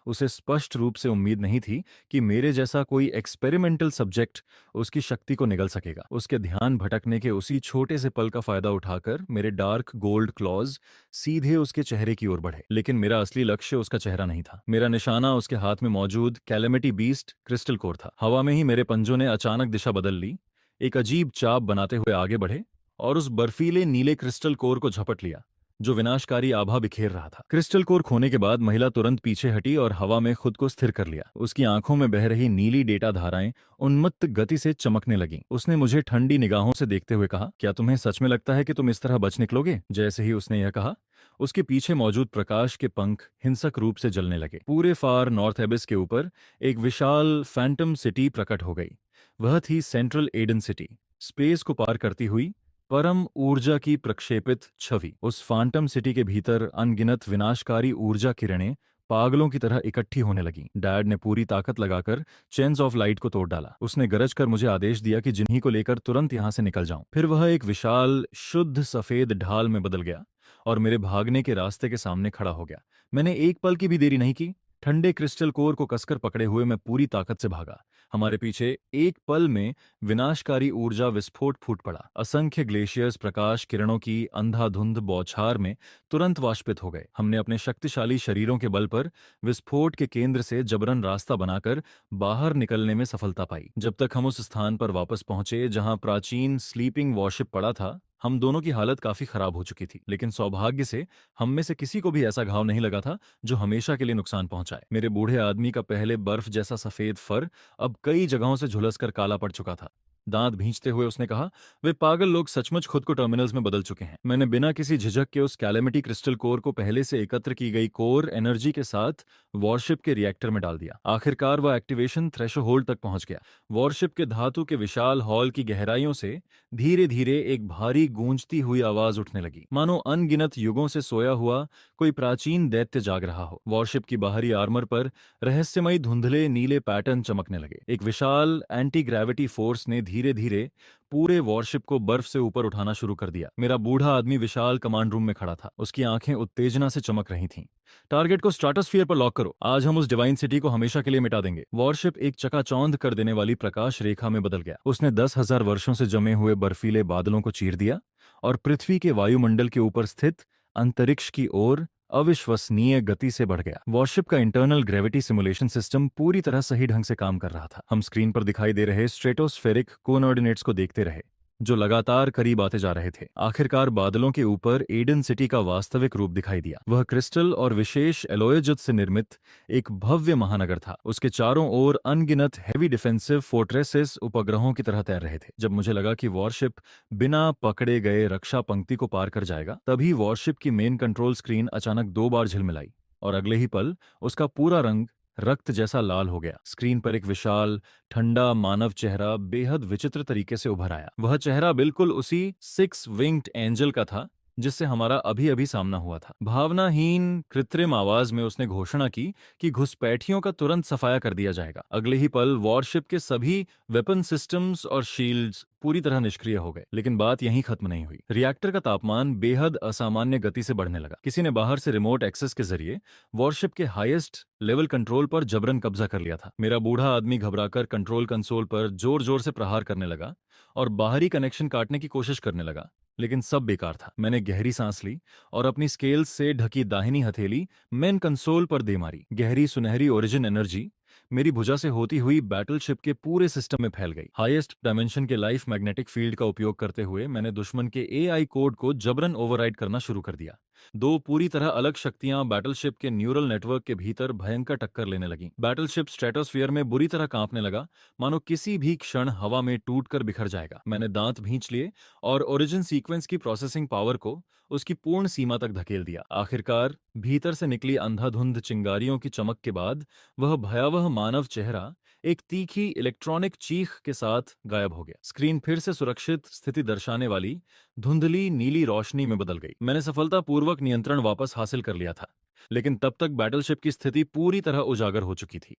उसे स्पष्ट रूप से उम्मीद नहीं थी कि मेरे जैसा कोई एक्सपेरिमेंटल सब्जेक्ट उसकी शक्ति को निगल सकेगा। उसके ध्यान भटकने के उसी छोटे से पल का फायदा उठाकर मेरे डार्क गोल्ड क्लॉज सीधे उसके चेहरे की ओर बढ़े, लेकिन मेरा असली लक्ष्य उसका चेहरा नहीं था। मेरा निशाना उसके हाथ में मौजूद कैलेमिटी बीस्ट क्रिस्टल कोर था। हवा में ही मेरे पंजों ने अचानक दिशा बदल ली, एक अजीब चाप बनाते हुए आगे बढ़े और उस बर्फीले नीले क्रिस्टल कोर को झपट लिया जो विनाशकारी आभा बिखेर रहा था। क्रिस्टल कोर खोने के बाद महिला तुरंत पीछे हटी और हवा में खुद को स्थिर कर लिया। उसकी आंखों में बह रही नीली डेटा धाराएं उन्मत्त गति से चमकने लगीं। उसने मुझे ठंडी निगाहों से देखते हुए कहा, क्या तुम्हें सच में लगता है कि तुम इस तरह बच निकलोगे? जैसे ही उसने यह कहा, उसके पीछे मौजूद प्रकाश के पंख हिंसक रूप से जलने लगे। पूरे फार नॉर्थ एबिस के ऊपर एक विशाल फैंटम सिटी प्रकट हो गई। वह थी सेंट्रल एडन सिटी, स्पेस को पार करती हुई परम ऊर्जा की प्रक्षेपित छवि। उस फैंटम सिटी के भीतर अनगिनत विनाशकारी ऊर्जा किरणें पागलों की तरह इकट्ठी होने लगीं। डैड ने पूरी ताकत लगाकर चेन्स ऑफ लाइट को तोड़ डाला। उसने गरज कर मुझे आदेश दिया कि जिन्हीं को लेकर तुरंत यहां से निकल जाऊं। फिर वह एक विशाल शुद्ध सफेद ढाल में बदल गया और मेरे भागने के रास्ते के सामने खड़ा हो गया। मैंने एक पल की भी देरी नहीं की। ठंडे क्रिस्टल कोर को कसकर पकड़े हुए मैं पूरी ताकत से भागा। हमारे पीछे एक पल में विनाशकारी ऊर्जा विस्फोट फूट पड़ा। असंख्य ग्लेशियर्स प्रकाश किरणों की अंधाधुंध बौछार में तुरंत वाष्पित हो गए। हमने अपने शक्तिशाली शरीरों के बल पर विस्फोट के केंद्र से जबरन रास्ता बनाकर बाहर निकलने में सफलता पाई। जब तक हम उस स्थान पर वापस पहुंचे जहां प्राचीन स्लीपिंग वॉरशिप पड़ा था, हम दोनों की हालत काफी खराब हो चुकी थी, लेकिन सौभाग्य से हम में से किसी को भी ऐसा घाव नहीं लगा था जो हमेशा के लिए नुकसान पहुंचाए। मेरे बूढ़े आदमी का पहले बर्फ जैसा सफेद फर अब कई जगहों से झुलसकर काला पड़ चुका था। दांत भींचते हुए उसने कहा, वे पागल लोग सचमुच खुद को टर्मिनल्स में बदल चुके हैं। मैंने बिना किसी झिझक के उस कैलेमिटी क्रिस्टल कोर को पहले से एकत्र की गई कोर एनर्जी के साथ वॉरशिप के रिएक्टर में डाल दिया। आखिरकार वह एक्टिवेशन थ्रेशोहोल्ड तक पहुंच गया। वॉरशिप के धातु के विशाल हॉल की गहराइयों से धीरे धीरे एक भारी गूंजती हुई आवाज उठने लगी, मानो अनगिनत युगों से सोया हुआ कोई प्राचीन दैत्य जाग रहा हो। वॉरशिप की बाहरी आर्मर पर रहस्यमयी धुंधले नीले पैटर्न चमकने लगे। एक विशाल एंटी ग्रेविटी फोर्स ने धीरे धीरे पूरे वॉरशिप को बर्फ से ऊपर उठाना शुरू कर दिया। मेरा बूढ़ा आदमी विशाल कमांड रूम में खड़ा था। उसकी आंखें उत्तेजना से चमक रही थीं। टारगेट को स्ट्रेटोस्फीयर पर लॉक करो। आज हम उस डिवाइन सिटी को हमेशा के लिए मिटा देंगे। वॉरशिप एक चकाचौंध कर देने वाली प्रकाश रेखा में बदल गया। उसने 10,000 वर्षों से जमे हुए बर्फीले बादलों को चीर दिया और पृथ्वी के वायुमंडल के ऊपर स्थित अंतरिक्ष की ओर अविश्वसनीय गति से बढ़ गया। वॉरशिप का इंटरनल ग्रेविटी सिमुलेशन सिस्टम पूरी तरह सही ढंग से काम कर रहा था। हम स्क्रीन पर दिखाई दे रहे स्ट्रेटोस्फेरिक कोऑर्डिनेट्स को देखते रहे, जो लगातार करीब आते जा रहे थे। आखिरकार बादलों के ऊपर एडन सिटी का वास्तविक रूप दिखाई दिया। वह क्रिस्टल और विशेष एलोयजुत से निर्मित एक भव्य महानगर था। उसके चारों ओर अनगिनत हेवी डिफेंसिव फोर्ट्रेसेस उपग्रहों की तरह तैर रहे थे। जब मुझे लगा कि वॉरशिप बिना पकड़े गए रक्षा पंक्ति को पार कर जाएगा, तभी वॉरशिप की मेन कंट्रोल स्क्रीन अचानक 2 बार झिलमिलाई और अगले ही पल उसका पूरा रंग रक्त जैसा लाल हो गया। स्क्रीन पर एक विशाल ठंडा मानव चेहरा बेहद विचित्र तरीके से उभर आया। वह चेहरा बिल्कुल उसी 6 विंग्ड एंजल का था जिससे हमारा अभी अभी सामना हुआ था। भावनाहीन कृत्रिम आवाज में उसने घोषणा की कि घुसपैठियों का तुरंत सफाया कर दिया जाएगा। अगले ही पल वॉरशिप के सभी वेपन सिस्टम्स और शील्ड्स पूरी तरह निष्क्रिय हो गए। लेकिन बात यहीं खत्म नहीं हुई। रिएक्टर का तापमान बेहद असामान्य गति से बढ़ने लगा। किसी ने बाहर से रिमोट एक्सेस के जरिए वॉरशिप के हाईएस्ट लेवल कंट्रोल पर जबरन कब्जा कर लिया था। मेरा बूढ़ा आदमी घबराकर कंट्रोल कंसोल पर जोर जोर से प्रहार करने लगा और बाहरी कनेक्शन काटने की कोशिश करने लगा, लेकिन सब बेकार था। मैंने गहरी सांस ली और अपनी स्केल्स से ढकी दाहिनी हथेली मेन कंसोल पर दे मारी। गहरी सुनहरी ओरिजिन एनर्जी मेरी भुजा से होती हुई बैटलशिप के पूरे सिस्टम में फैल गई। हाईएस्ट डायमेंशन के लाइफ मैग्नेटिक फील्ड का उपयोग करते हुए मैंने दुश्मन के एआई कोड को जबरन ओवरराइड करना शुरू कर दिया। 2 पूरी तरह अलग शक्तियां बैटलशिप के न्यूरल नेटवर्क के भीतर भयंकर टक्कर लेने लगी। बैटलशिप स्ट्रेटोस्फीयर में बुरी तरह कांपने लगा, मानो किसी भी क्षण हवा में टूटकर बिखर जाएगा। मैंने दांत भींच लिए और ओरिजिन सीक्वेंस की प्रोसेसिंग पावर को उसकी पूर्ण सीमा तक धकेल दिया। आखिरकार भीतर से निकली अंधाधुंध चिंगारियों की चमक के बाद वह भयावह मानव चेहरा एक तीखी इलेक्ट्रॉनिक चीख के साथ गायब हो गया। स्क्रीन फिर से सुरक्षित स्थिति दर्शाने वाली धुंधली नीली रोशनी में बदल गई। मैंने सफलतापूर्वक नियंत्रण वापस हासिल कर लिया था, लेकिन तब तक बैटलशिप की स्थिति पूरी तरह उजागर हो चुकी थी।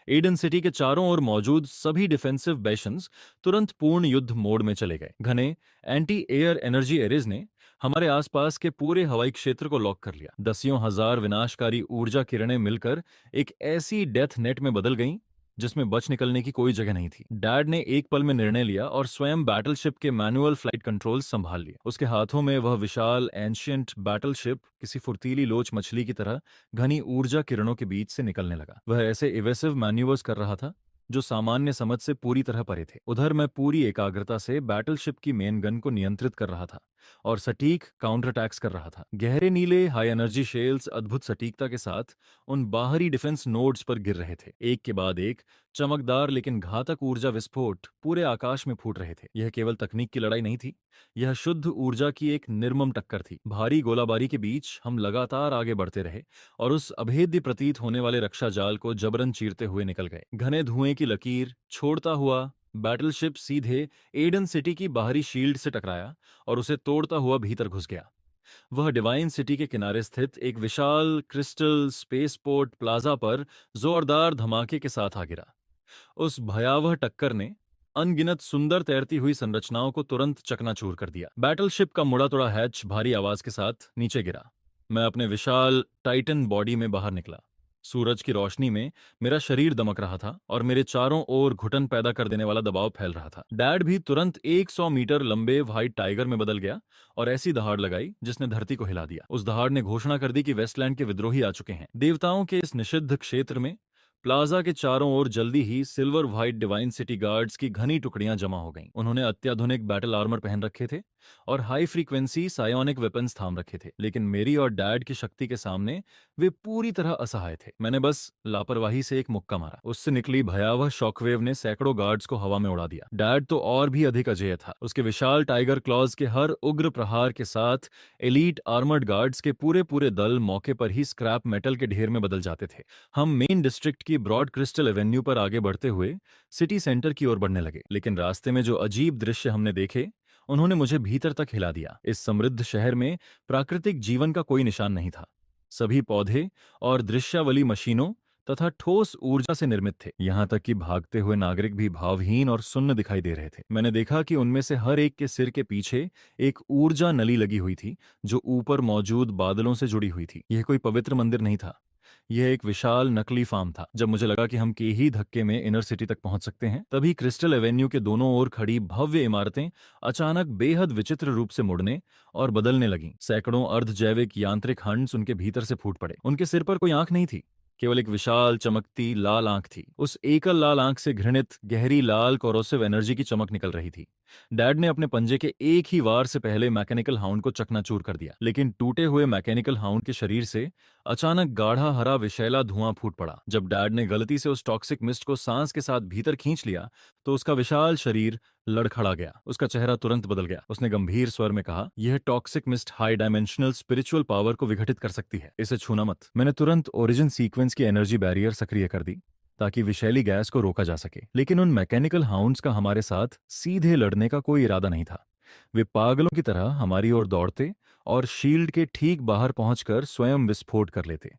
एडन सिटी के चारों ओर मौजूद सभी डिफेंसिव बेशंस तुरंत पूर्ण युद्ध मोड में चले गए। घने एंटी एयर एनर्जी एरेज ने हमारे आसपास के पूरे हवाई क्षेत्र को लॉक कर लिया। दसियों हजार विनाशकारी ऊर्जा किरणें मिलकर एक ऐसी डेथ नेट में बदल गईं जिसमें बच निकलने की कोई जगह नहीं थी। डैड ने एक पल में निर्णय लिया और स्वयं बैटलशिप के मैनुअल फ्लाइट कंट्रोल्स संभाल लिए। उसके हाथों में वह विशाल एंशियंट बैटलशिप किसी फुर्तीली लोच मछली की तरह घनी ऊर्जा किरणों के बीच से निकलने लगा। वह ऐसे इवेसिव मैन्यूवर्स कर रहा था जो सामान्य समझ से पूरी तरह परे थे। उधर मैं पूरी एकाग्रता से बैटलशिप की मेन गन को नियंत्रित कर रहा था और सटीक काउंटर अटैक्स कर रहा था। गहरे नीले हाई एनर्जी शेल्स अद्भुत सटीकता के साथ उन बाहरी डिफेंस नोड्स पर गिर रहे थे। एक के बाद एक चमकदार लेकिन घातक ऊर्जा विस्फोट पूरे आकाश में फूट रहे थे। यह केवल तकनीक की लड़ाई नहीं थी, यह शुद्ध ऊर्जा की एक निर्मम टक्कर थी। भारी गोलाबारी के बीच हम लगातार आगे बढ़ते रहे और उस अभेद्य प्रतीत होने वाले रक्षा जाल को जबरन चीरते हुए निकल गए। घने धुएं की लकीर छोड़ता हुआ बैटलशिप सीधे एडन सिटी की बाहरी शील्ड से टकराया और उसे तोड़ता हुआ भीतर घुस गया। वह डिवाइन सिटी के किनारे स्थित एक विशाल क्रिस्टल स्पेसपोर्ट प्लाजा पर जोरदार धमाके के साथ आ गिरा। उस भयावह टक्कर ने अनगिनत सुंदर तैरती हुई संरचनाओं को तुरंत चकनाचूर कर दिया। बैटलशिप का मुड़ा तोड़ा हैच भारी आवाज के साथ नीचे गिरा। मैं अपने विशाल टाइटन बॉडी में बाहर निकला। सूरज की रोशनी में मेरा शरीर दमक रहा था और मेरे चारों ओर घुटन पैदा कर देने वाला दबाव फैल रहा था। डैड भी तुरंत 100 मीटर लंबे व्हाइट टाइगर में बदल गया और ऐसी दहाड़ लगाई जिसने धरती को हिला दिया। उस दहाड़ ने घोषणा कर दी कि वेस्टलैंड के विद्रोही आ चुके हैं। देवताओं के इस निषिद्ध क्षेत्र में प्लाजा के चारों ओर जल्दी ही silver white divine city guards की घनी टुकड़ियां जमा हो गईं। उन्होंने अत्याधुनिक बैटल आर्मर पहन रखे थे और हाई फ्रीक्वेंसी सायोनिक वेपन्स थाम रखे थे, लेकिन मेरी और डैड की शक्ति के सामने वे पूरी तरह असहाय थे। मैंने बस लापरवाही से एक मुक्का मारा, उससे निकली भयावह शॉकवेव ने सैकड़ों गार्ड्स को हवा में उड़ा दिया। डैड तो और भी अधिक अजेय था। उसके विशाल टाइगर क्लॉज के हर उग्र प्रहार के साथ एलीट आर्मर्ड गार्ड्स के पूरे पूरे दल मौके पर ही स्क्रैप मेटल के ढेर में बदल जाते थे। हम मेन डिस्ट्रिक्ट की ब्रॉड क्रिस्टल एवेन्यू पर आगे बढ़ते हुए सिटी सेंटर की ओर बढ़ने लगे, लेकिन रास्ते में जो अजीब दृश्य हमने देखे उन्होंने मुझे भीतर तक हिला दिया। इस समृद्ध शहर में प्राकृतिक जीवन का कोई निशान नहीं था। सभी पौधे और दृश्यावली मशीनों तथा ठोस ऊर्जा से निर्मित थे। यहां तक कि भागते हुए नागरिक भी भावहीन और सुन्न दिखाई दे रहे थे। मैंने देखा कि उनमें से हर एक के सिर के पीछे एक ऊर्जा नली लगी हुई थी जो ऊपर मौजूद बादलों से जुड़ी हुई थी। यह कोई पवित्र मंदिर नहीं था, यह एक विशाल नकली फार्म था। जब मुझे लगा कि हम के ही धक्के में इनर सिटी तक पहुंच सकते हैं, तभी क्रिस्टल एवेन्यू के दोनों ओर खड़ी भव्य इमारतें अचानक बेहद विचित्र रूप से मुड़ने और बदलने लगीं। सैकड़ों अर्धजैविक यांत्रिक हंड्स उनके भीतर से फूट पड़े। उनके सिर पर कोई आंख नहीं थी, केवल एक विशाल चमकती लाल आंख थी। उस एकल लाल आंख से घृणित गहरी लाल कोरोसिव एनर्जी की चमक निकल रही थी। डैड ने अपने पंजे के एक ही वार से पहले मैकेनिकल हाउंड को चकनाचूर कर दिया, लेकिन टूटे हुए मैकेनिकल हाउंड के शरीर से अचानक गाढ़ा हरा विषैला धुआं फूट पड़ा। जब डैड ने गलती से उस टॉक्सिक मिस्ट को सांस के साथ भीतर खींच लिया तो उसका विशाल शरीर लड़खड़ा गया। उसका चेहरा तुरंत बदल गया। उसने गंभीर स्वर में कहा, यह toxic mist high dimensional spiritual power को विघटित कर सकती है, इसे छूना मत। मैंने तुरंत ओरिजिन सीक्वेंस की एनर्जी बैरियर सक्रिय कर दी ताकि विषैली गैस को रोका जा सके, लेकिन उन मैकेनिकल हाउंड्स का हमारे साथ सीधे लड़ने का कोई इरादा नहीं था। वे पागलों की तरह हमारी ओर दौड़ते और शील्ड के ठीक बाहर पहुंचकर स्वयं विस्फोट कर लेते।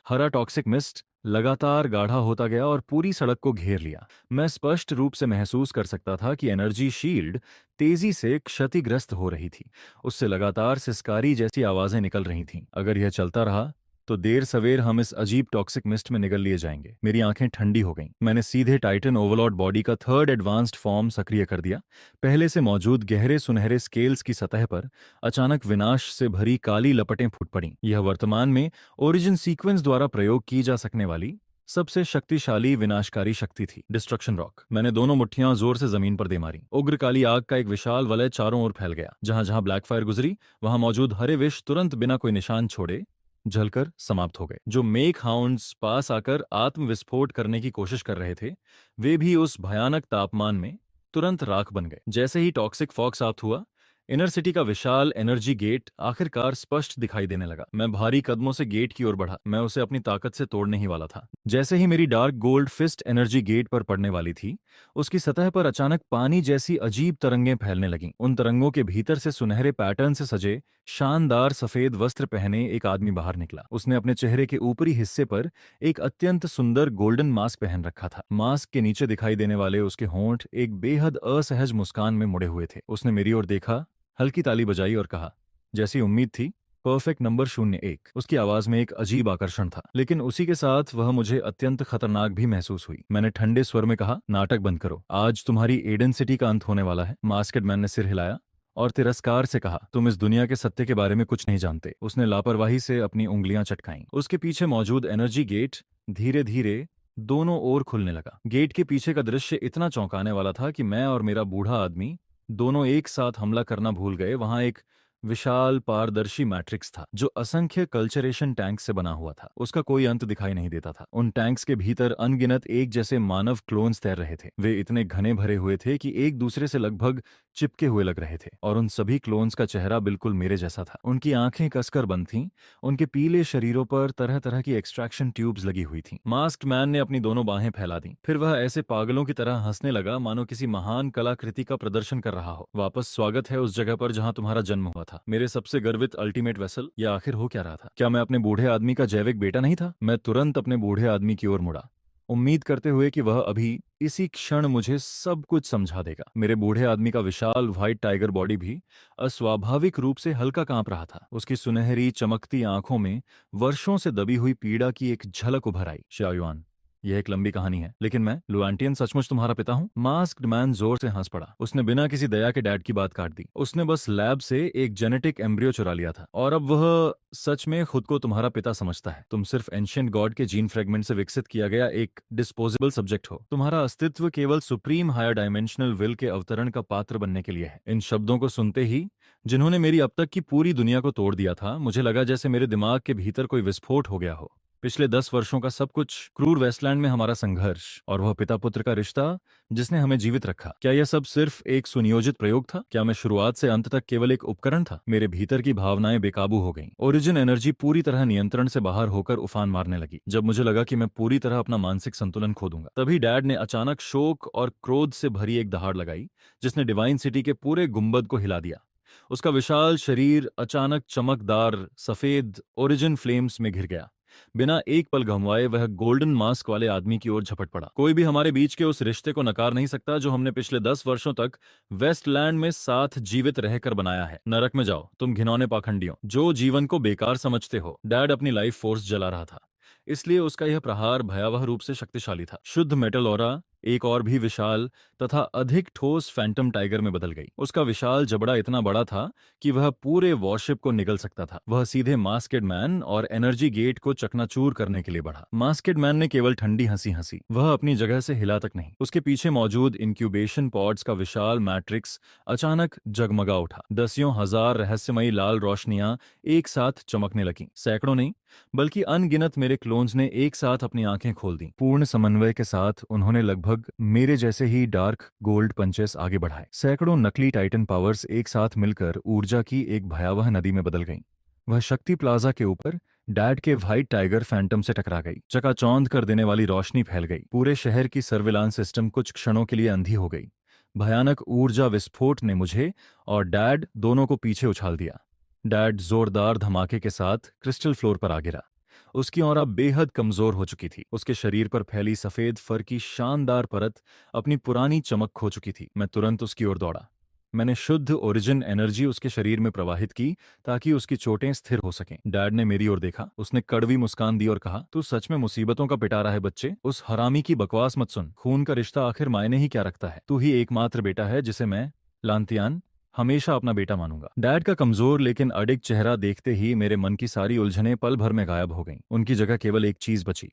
हरा टॉक्सिक मिस्ट लगातार गाढ़ा होता गया और पूरी सड़क को घेर लिया। मैं स्पष्ट रूप से महसूस कर सकता था कि एनर्जी शील्ड तेजी से क्षतिग्रस्त हो रही थी। उससे लगातार सिसकारी जैसी आवाजें निकल रही थीं। अगर यह चलता रहा तो देर सवेर हम इस अजीब टॉक्सिक मिस्ट में निगल लिए जाएंगे। मेरी आंखें ठंडी हो गईं। मैंने सीधे टाइटन ओवरलॉर्ड बॉडी का थर्ड एडवांस्ड फॉर्म सक्रिय कर दिया। पहले से मौजूद गहरे सुनहरे स्केल्स की सतह पर अचानक विनाश से भरी काली लपटें फूट पड़ीं। यह वर्तमान में ओरिजिन सीक्वेंस द्वारा प्रयोग की जा सकने वाली सबसे शक्तिशाली विनाशकारी शक्ति थी, डिस्ट्रक्शन रॉक। मैंने दोनों मुट्ठियां जोर से जमीन पर दे मारी। उग्र काली आग का एक विशाल वलय चारों ओर फैल गया। जहां जहां ब्लैकफायर गुजरी वहां मौजूद हरे विष तुरंत बिना कोई निशान छोड़े जलकर समाप्त हो गए। जो मेक हाउंड्स पास आकर आत्मविस्फोट करने की कोशिश कर रहे थे, वे भी उस भयानक तापमान में तुरंत राख बन गए। जैसे ही टॉक्सिक फॉग साफ हुआ, इनर सिटी का विशाल एनर्जी गेट आखिरकार स्पष्ट दिखाई देने लगा। मैं भारी कदमों से गेट की ओर बढ़ा। मैं उसे अपनी ताकत से तोड़ने ही वाला था। जैसे ही मेरी dark gold fist energy gate पर पड़ने वाली थी, उसकी सतह पर अचानक पानी जैसी अजीब तरंगें फैलने लगीं। उन तरंगों के भीतर से सुनहरे पैटर्न से सजे शानदार सफेद वस्त्र पहने एक आदमी बाहर निकला। उसने अपने चेहरे के ऊपरी हिस्से पर एक अत्यंत सुंदर गोल्डन मास्क पहन रखा था। मास्क के नीचे दिखाई देने वाले उसके होंठ एक बेहद असहज मुस्कान में मुड़े हुए थे। उसने मेरी ओर देखा, हल्की ताली बजाई और कहा, जैसी उम्मीद थी, परफेक्ट नंबर 01। उसकी आवाज में एक अजीब आकर्षण था, लेकिन उसी के साथ वह मुझे अत्यंत खतरनाक भी महसूस हुई। मैंने ठंडे स्वर में कहा, नाटक बंद करो, आज तुम्हारी एडन सिटी का अंत होने वाला है। मास्केड मैन ने सिर हिलाया और तिरस्कार से कहा, तुम इस दुनिया के सत्य के बारे में कुछ नहीं जानते। उसने लापरवाही से अपनी उंगलियां चटकाईं। उसके पीछे मौजूद एनर्जी गेट धीरे धीरे दोनों ओर खुलने लगा। गेट के पीछे का दृश्य इतना चौंकाने वाला था कि मैं और मेरा बूढ़ा आदमी दोनों एक साथ हमला करना भूल गए। वहां एक विशाल पारदर्शी मैट्रिक्स था जो असंख्य कल्चरेशन टैंक से बना हुआ था। उसका कोई अंत दिखाई नहीं देता था। उन टैंक्स के भीतर अनगिनत एक जैसे मानव क्लोन्स तैर रहे थे। वे इतने घने भरे हुए थे कि एक दूसरे से लगभग चिपके हुए लग रहे थे, और उन सभी क्लोन्स का चेहरा बिल्कुल मेरे जैसा था। उनकी आंखें कसकर बंद थीं। उनके पीले शरीरों पर तरह तरह की एक्सट्रैक्शन ट्यूब्स लगी हुई थीं। मास्क्ड मैन ने अपनी दोनों बाहें फैला दी। फिर वह ऐसे पागलों की तरह हंसने लगा मानो किसी महान कलाकृति का प्रदर्शन कर रहा हो। वापस स्वागत है उस जगह पर जहां तुम्हारा जन्म हुआ था, मेरे सबसे गर्वित अल्टीमेट वेसल। यह आखिर हो क्या रहा था? क्या मैं अपने बूढ़े आदमी का जैविक बेटा नहीं था? मैं तुरंत अपने बूढ़े आदमी की ओर मुड़ा। उम्मीद करते हुए कि वह अभी इसी क्षण मुझे सब कुछ समझा देगा। मेरे बूढ़े आदमी का विशाल व्हाइट टाइगर बॉडी भी अस्वाभाविक रूप से हल्का कांप रहा था। उसकी सुनहरी चमकती आंखों में वर्षों से दबी हुई पीड़ा की एक झलक उभर आई। शाओयुआन, यह एक लंबी कहानी है, लेकिन मैं लुआंटियन सचमुच तुम्हारा पिता हूँ। मास्क्ड मैन जोर से हंस पड़ा। उसने बिना किसी दया के डैड की बात काट दी। उसने बस लैब से एक जेनेटिक एम्ब्रियो चुरा लिया था और अब वह सच में खुद को तुम्हारा पिता समझता है। तुम सिर्फ एंशिएंट गॉड के जीन फ्रेगमेंट से विकसित किया गया एक डिस्पोजेबल सब्जेक्ट हो। तुम्हारा अस्तित्व केवल सुप्रीम हायर डायमेंशनल विल के अवतरण का पात्र बनने के लिए है। इन शब्दों को सुनते ही, जिन्होंने मेरी अब तक की पूरी दुनिया को तोड़ दिया था, मुझे लगा जैसे मेरे दिमाग के भीतर कोई विस्फोट हो गया हो। पिछले 10 वर्षों का सब कुछ, क्रूर वेस्टलैंड में हमारा संघर्ष और वह पिता पुत्र का रिश्ता जिसने हमें जीवित रखा, क्या यह सब सिर्फ एक सुनियोजित प्रयोग था? क्या मैं शुरुआत से अंत तक केवल एक उपकरण था? मेरे भीतर की भावनाएं बेकाबू हो गईं। ओरिजिन एनर्जी पूरी तरह नियंत्रण से बाहर होकर उफान मारने लगी। जब मुझे लगा कि मैं पूरी तरह अपना मानसिक संतुलन खो दूंगा, तभी डैड ने अचानक शोक और क्रोध से भरी एक दहाड़ लगाई जिसने डिवाइन सिटी के पूरे गुंबद को हिला दिया। उसका विशाल शरीर अचानक चमकदार सफेद ओरिजिन फ्लेम्स में घिर गया। बिना एक पल गंवाए वह गोल्डन मास्क वाले आदमी की ओर झपट पड़ा। कोई भी हमारे बीच के उस रिश्ते को नकार नहीं सकता जो हमने पिछले 10 वर्षों तक वेस्टलैंड में साथ जीवित रहकर बनाया है। नरक में जाओ तुम घिनौने पाखंडियों, जो जीवन को बेकार समझते हो। डैड अपनी लाइफ फोर्स जला रहा था, इसलिए उसका यह प्रहार भयावह रूप से शक्तिशाली था। शुद्ध मेटल ऑरा एक और भी विशाल तथा अधिक ठोस फैंटम टाइगर में बदल गई। उसका विशाल जबड़ा इतना बड़ा था कि वह पूरे वॉरशिप को निगल सकता था। वह सीधे मास्केड मैन और एनर्जी गेट को चकनाचूर करने के लिए बढ़ा। मास्केड मैन ने केवल ठंडी हंसी हंसी, वह अपनी जगह से हिला तक नहीं। उसके पीछे मौजूद इंक्यूबेशन पॉड्स का विशाल मैट्रिक्स अचानक जगमगा उठा। दसियों हजार रहस्यमयी लाल रोशनियां एक साथ चमकने लगीं। सैकड़ों नहीं बल्कि अनगिनत मेरे क्लोन्स ने एक साथ अपनी आंखें खोल दी। पूर्ण समन्वय के साथ उन्होंने लगभग मेरे जैसे ही डार्क गोल्ड पंचेस आगे बढ़ाए। सैकड़ों नकली टाइटन पावर्स एक साथ मिलकर ऊर्जा की एक भयावह नदी में बदल गईं। वह शक्ति प्लाजा के ऊपर डैड के व्हाइट टाइगर फैंटम से टकरा गई। चकाचौंध कर देने वाली रोशनी फैल गई। पूरे शहर की सर्विलांस सिस्टम कुछ क्षणों के लिए अंधी हो गई। भयानक ऊर्जा विस्फोट ने मुझे और डैड दोनों को पीछे उछाल दिया। डैड जोरदार धमाके के साथ क्रिस्टल फ्लोर पर आ गिरा। उसकी ऑरा बेहद कमजोर हो चुकी थी। उसके शरीर पर फैली सफेद फर की शानदार परत अपनी पुरानी चमक खो चुकी थी। मैं तुरंत उसकी ओर दौड़ा। मैंने शुद्ध ओरिजिन एनर्जी उसके शरीर में प्रवाहित की ताकि उसकी चोटें स्थिर हो सकें। डैड ने मेरी ओर देखा। उसने कड़वी मुस्कान दी और कहा, तू सच में मुसीबतों का पिटारा है बच्चे। उस हरामी की बकवास मत सुन। खून का रिश्ता आखिर मायने ही क्या रखता है? तू ही एकमात्र बेटा है जिसे मैं, लांतियान, हमेशा अपना बेटा मानूंगा। डैड का कमजोर लेकिन अडिग चेहरा देखते ही मेरे मन की सारी उलझनें पल भर में गायब हो गईं। उनकी जगह केवल एक चीज बची,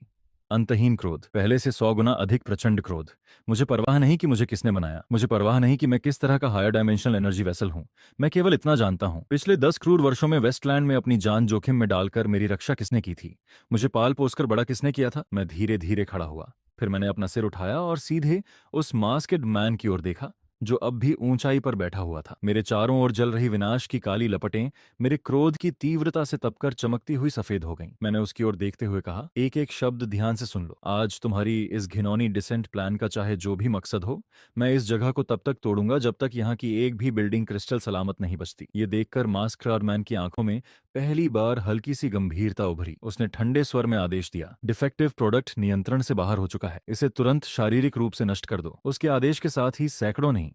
अंतहीन क्रोध। पहले से 100 गुना अधिक प्रचंड क्रोध। मुझे परवाह नहीं कि मुझे किसने बनाया, मुझे परवाह नहीं कि मैं किस तरह का हायर डायमेंशनल एनर्जी वेसल हूं। मैं केवल इतना जानता हूं, पिछले 10 क्रूर वर्षों में वेस्टलैंड में अपनी जान जोखिम में डालकर मेरी रक्षा किसने की थी? मुझे पाल पोसकर बड़ा किसने किया था? मैं धीरे धीरे खड़ा हुआ। फिर मैंने अपना सिर उठाया और सीधे उस मास्केड मैन की ओर देखा जो अब भी ऊंचाई पर बैठा हुआ था। मेरे चारों ओर जल रही विनाश की काली लपटें मेरे क्रोध की तीव्रता से तपकर चमकती हुई सफेद हो गईं। मैंने उसकी ओर देखते हुए कहा, एक एक शब्द ध्यान से सुन लो। आज तुम्हारी इस घिनौनी डिसेंट प्लान का चाहे जो भी मकसद हो, मैं इस जगह को तब तक तोड़ूंगा जब तक यहाँ की एक भी बिल्डिंग क्रिस्टल सलामत नहीं बचती। ये देखकर मास्करार मैन की आंखों में पहली बार हल्की सी गंभीरता उभरी। उसने ठंडे स्वर में आदेश दिया, डिफेक्टिव प्रोडक्ट नियंत्रण से बाहर हो चुका है, इसे तुरंत शारीरिक रूप से नष्ट कर दो। उसके आदेश के साथ ही सैकड़ों नहीं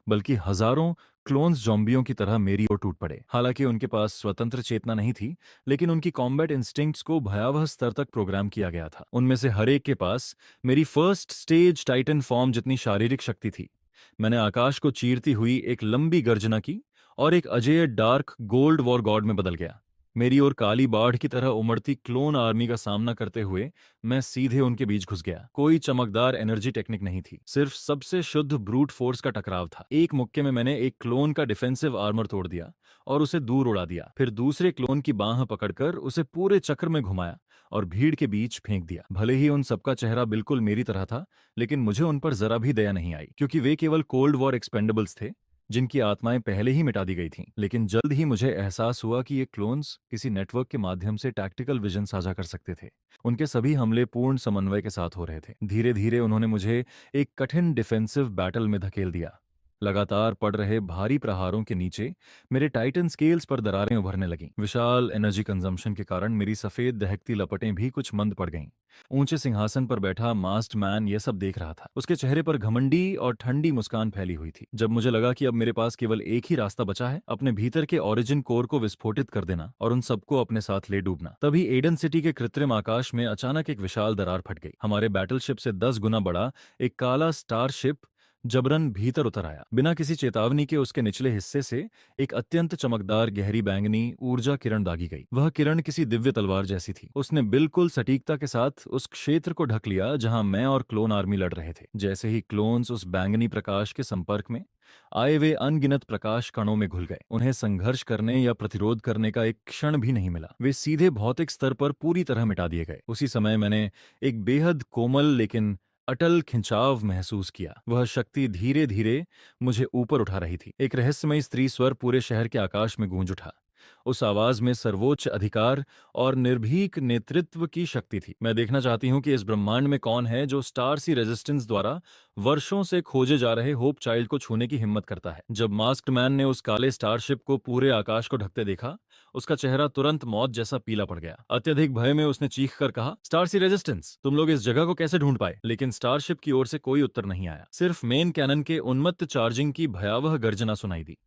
बल्कि हजारों क्लोन्स जॉम्बियों की तरह मेरी ओर टूट पड़े। हालांकि उनके पास स्वतंत्र चेतना नहीं थी, लेकिन उनकी कॉम्बैट इंस्टिंक्ट्स को भयावह स्तर तक प्रोग्राम किया गया था। उनमें से हर एक के पास मेरी फर्स्ट स्टेज टाइटन फॉर्म जितनी शारीरिक शक्ति थी। मैंने आकाश को चीरती हुई एक लंबी गर्जना की और एक अजेय डार्क गोल्ड वॉर गॉड में बदल गया। मेरी ओर काली बाढ़ की तरह उमड़ती क्लोन आर्मी का सामना करते हुए मैं सीधे उनके बीच घुस गया। कोई चमकदार एनर्जी टेक्निक नहीं थी, सिर्फ सबसे शुद्ध ब्रूट फोर्स का टकराव था। एक मुक्के में मैंने एक क्लोन का डिफेंसिव आर्मर तोड़ दिया और उसे दूर उड़ा दिया। फिर दूसरे क्लोन की बाह पकड़कर उसे पूरे चक्र में घुमाया और भीड़ के बीच फेंक दिया। भले ही उन सबका चेहरा बिल्कुल मेरी तरह था, लेकिन मुझे उन पर जरा भी दया नहीं आई, क्योंकि वे केवल कोल्ड वॉर एक्सपेंडेबल्स थे जिनकी आत्माएं पहले ही मिटा दी गई थीं। लेकिन जल्द ही मुझे एहसास हुआ कि ये क्लोन्स किसी नेटवर्क के माध्यम से टैक्टिकल विजन साझा कर सकते थे। उनके सभी हमले पूर्ण समन्वय के साथ हो रहे थे। धीरे धीरे उन्होंने मुझे एक कठिन डिफेंसिव बैटल में धकेल दिया। लगातार पड़ रहे भारी प्रहारों के नीचे मेरे टाइटन स्केल्स पर दरारें उभरने लगीं। विशाल एनर्जी कंजम्पशन के कारण मेरी सफेद दहकती लपटें भी कुछ मंद पड़ गईं। ऊंचे सिंहासन पर बैठा मास्ड मैन यह सब देख रहा था। उसके चेहरे पर घमंडी और ठंडी मुस्कान फैली हुई थी। जब मुझे लगा कि अब मेरे पास केवल एक ही रास्ता बचा है, अपने भीतर के ओरिजिन कोर को विस्फोटित कर देना और उन सबको अपने साथ ले डूबना, तभी एडन सिटी के कृत्रिम आकाश में अचानक एक विशाल दरार फट गई। हमारे बैटलशिप से 10 गुना बड़ा एक काला स्टारशिप जबरन भीतर उतर आया। बिना किसी चेतावनी के उसके निचले हिस्से से एक अत्यंत चमकदार गहरी बैंगनी ऊर्जा किरण दागी गई। वह किरण किसी दिव्य तलवार जैसी थी। उसने बिल्कुल सटीकता के साथ उस क्षेत्र को ढक लिया जहां मैं और क्लोन आर्मी लड़ रहे थे। जैसे ही क्लोन्स उस बैंगनी प्रकाश के संपर्क में आए, वे अनगिनत प्रकाश कणों में घुल गए। उन्हें संघर्ष करने या प्रतिरोध करने का एक क्षण भी नहीं मिला। वे सीधे भौतिक स्तर पर पूरी तरह मिटा दिए गए। उसी समय मैंने एक बेहद कोमल लेकिन अटल खिंचाव महसूस किया। वह शक्ति धीरे धीरे मुझे ऊपर उठा रही थी। एक रहस्यमयी स्त्री स्वर पूरे शहर के आकाश में गूंज उठा। उस आवाज में सर्वोच्च अधिकार और निर्भीक नेतृत्व की शक्ति थी। मैं देखना चाहती हूँ कि इस ब्रह्मांड में कौन है जो स्टार सी रेजिस्टेंस द्वारा वर्षों से खोजे जा रहे होप चाइल्ड को छूने की हिम्मत करता है। जब मास्क्ड मैन ने उस काले स्टारशिप को पूरे आकाश को ढकते देखा, उसका चेहरा तुरंत मौत जैसा पीला पड़ गया। अत्यधिक भय में उसने चीख कर कहा, स्टार सी रेजिस्टेंस, तुम लोग इस जगह को कैसे ढूंढ पाए? लेकिन स्टारशिप की ओर से कोई उत्तर नहीं आया। सिर्फ मेन कैनन के उन्मत्त चार्जिंग की भयावह गर्जना सुनाई दी।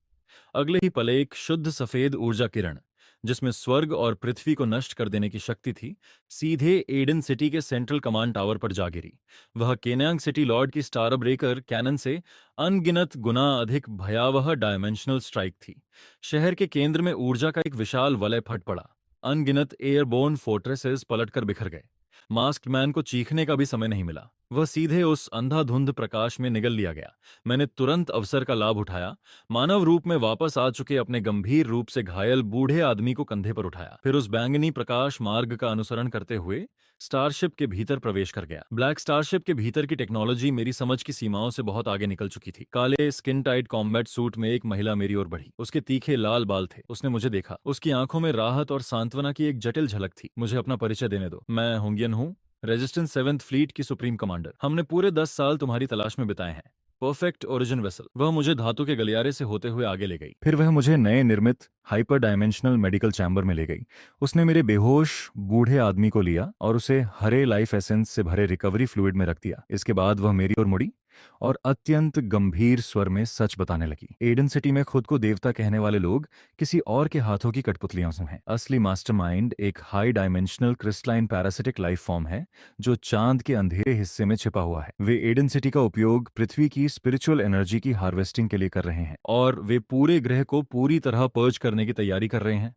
अगले ही पल एक शुद्ध सफेद ऊर्जा किरण, जिसमें स्वर्ग और पृथ्वी को नष्ट कर देने की शक्ति थी, सीधे एडन सिटी के सेंट्रल कमांड टावर पर जा गिरी। वह केन्यांग सिटी लॉर्ड की स्टार ब्रेकर कैनन से अनगिनत गुना अधिक भयावह डायमेंशनल स्ट्राइक थी। शहर के केंद्र में ऊर्जा का एक विशाल वलय फट पड़ा। अनगिनत एयरबोर्न फोर्ट्रेसेस पलटकर बिखर गए। मास्क्ड मैन को चीखने का भी समय नहीं मिला। वह सीधे उस अंधाधुंध प्रकाश में निगल लिया गया। मैंने तुरंत अवसर का लाभ उठाया, मानव रूप में वापस आ चुके अपने गंभीर रूप से घायल बूढ़े आदमी को कंधे पर उठाया। फिर उस बैंगनी प्रकाश मार्ग का अनुसरण करते हुए स्टारशिप के भीतर प्रवेश कर गया। ब्लैक स्टारशिप के भीतर की टेक्नोलॉजी मेरी समझ की सीमाओं से बहुत आगे निकल चुकी थी। काले स्किन टाइट कॉम्बैट सूट में एक महिला मेरी ओर बढ़ी। उसके तीखे लाल बाल थे। उसने मुझे देखा। उसकी आंखों में राहत और सांत्वना की एक जटिल झलक थी। मुझे अपना परिचय देने दो। मैं होंगियन हूँ, रेजिस्टेंस 7th फ्लीट की सुप्रीम कमांडर। हमने पूरे 10 साल तुम्हारी तलाश में बिताए हैं। Perfect origin vessel. वह मुझे धातु के गलियारे से होते हुए आगे ले गई। फिर वह मुझे नए निर्मित हाइपर डायमेंशनल मेडिकल चैम्बर में ले गई। उसने मेरे बेहोश बूढ़े आदमी को लिया और उसे हरे लाइफ एसेंस से भरे रिकवरी फ्लूइड में रख दिया। इसके बाद वह मेरी ओर मुड़ी और अत्यंत गंभीर स्वर में सच बताने लगी। एडन सिटी में खुद को देवता कहने वाले लोग किसी और के हाथों की कठपुतलियां हैं। असली मास्टरमाइंड एक high dimensional crystalline parasitic life form है जो चांद के अंधेरे हिस्से में छिपा हुआ है। वे एडन सिटी का उपयोग पृथ्वी की स्पिरिचुअल एनर्जी की हार्वेस्टिंग के लिए कर रहे हैं और वे पूरे ग्रह को पूरी तरह पर्ज करने की तैयारी कर रहे हैं।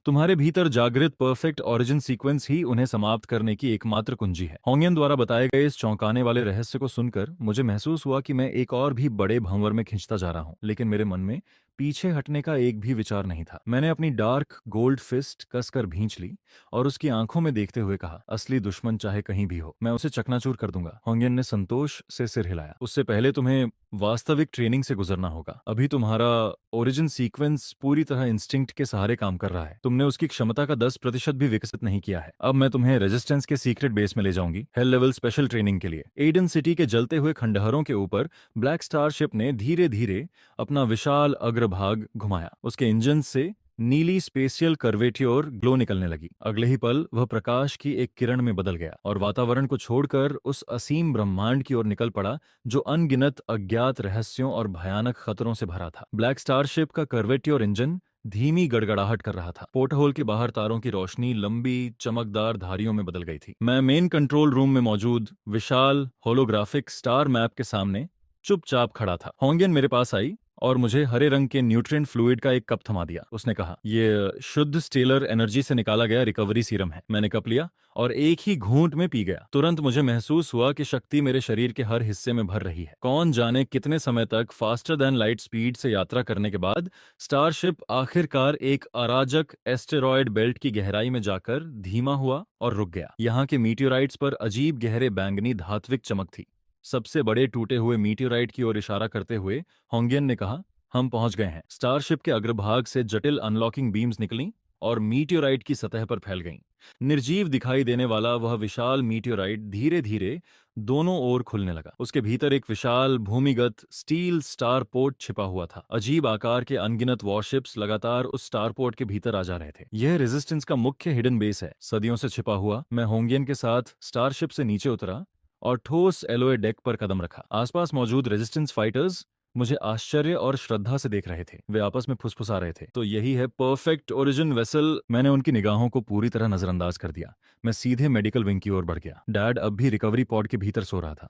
तुम्हारे भीतर जागृत परफेक्ट ओरिजिन सीक्वेंस ही उन्हें समाप्त करने की एकमात्र कुंजी है। होंगियन द्वारा बताए गए इस चौंकाने वाले रहस्य को सुनकर मुझे महसूस हुआ कि मैं एक और भी बड़े भंवर में खिंचता जा रहा हूं, लेकिन मेरे मन में पीछे हटने का एक भी विचार नहीं था। मैंने अपनी डार्क गोल्ड फिस्ट कसकर भींच ली और उसकी आंखों में देखते हुए कहा, असली दुश्मन चाहे कहीं भी हो, मैं उसे चकनाचूर कर दूंगा। होंगियन ने संतोष से सिर हिलाया। उससे पहले तुम्हें वास्तविक ट्रेनिंग से गुजरना होगा। अभी तुम्हारा ओरिजिन सीक्वेंस पूरी तरह इंस्टिंक्ट के सहारे काम कर रहा है। तुमने उसकी क्षमता का 10% भी विकसित नहीं किया है। अब मैं तुम्हें रेजिस्टेंस के सीक्रेट बेस में ले जाऊंगी, हेल लेवल स्पेशल ट्रेनिंग के लिए। एडन सिटी के जलते हुए खंडहरों के ऊपर ब्लैक स्टारशिप ने धीरे धीरे अपना विशाल अग्रभाग घुमाया। उसके इंजन से नीली स्पेशियल कर्वेट्योर ग्लो निकलने लगी। अगले ही पल वह प्रकाश की एक किरण में बदल गया और वातावरण को छोड़कर उस असीम ब्रह्मांड की ओर निकल पड़ा जो अनगिनत अज्ञात रहस्यों और भयानक खतरों से भरा था। ब्लैक स्टारशिप का कर्वेट्योर इंजन धीमी गड़गड़ाहट कर रहा था। पोर्ट होल के बाहर तारों की रोशनी लंबी चमकदार धारियों में बदल गई थी। मैं मेन कंट्रोल रूम में मौजूद विशाल होलोग्राफिक स्टार मैप के सामने चुपचाप खड़ा था। होंगियन मेरे पास आई और मुझे हरे रंग के न्यूट्रिएंट फ्लूइड का एक कप थमा दिया। उसने कहा, यह शुद्ध स्टेलर एनर्जी से निकाला गया रिकवरी सीरम है। मैंने कप लिया और एक ही घूंट में पी गया। तुरंत मुझे महसूस हुआ कि शक्ति मेरे शरीर के हर हिस्से में भर रही है। कौन जाने कितने समय तक फास्टर देन लाइट स्पीड से यात्रा करने के बाद स्टारशिप आखिरकार एक अराजक एस्टेरॉयड बेल्ट की गहराई में जाकर धीमा हुआ और रुक गया। यहाँ के मीटियोराइट्स पर अजीब गहरे बैंगनी धात्विक चमक थी। सबसे बड़े टूटे हुए मीटियोराइट की ओर इशारा करते हुए होंगियन ने कहा, हम पहुंच गए हैं। स्टारशिप के अग्रभाग से जटिल अनलॉकिंग बीम्स निकलीं और मीटियोराइट की सतह पर फैल गईं। निर्जीव दिखाई देने वाला वह विशाल मीटियोराइट धीरे धीरे दोनों ओर खुलने लगा। उसके भीतर एक विशाल भूमिगत स्टील स्टारपोर्ट छिपा हुआ था। अजीब आकार के अनगिनत वॉरशिप्स लगातार उस स्टारपोर्ट के भीतर आ जा रहे थे। यह रेजिस्टेंस का मुख्य हिडन बेस है, सदियों से छिपा हुआ। मैं होंगियन के साथ स्टारशिप से नीचे उतरा और ठोस एलोए डेक पर कदम रखा। आसपास मौजूद रेजिस्टेंस फाइटर्स मुझे आश्चर्य और श्रद्धा से देख रहे थे। वे आपस में फुसफुसा रहे थे, तो यही है परफेक्ट ओरिजिन वेसल। मैंने उनकी निगाहों को पूरी तरह नजरअंदाज कर दिया। मैं सीधे मेडिकल विंग की ओर बढ़ गया। डैड अब भी रिकवरी पॉड के भीतर सो रहा था।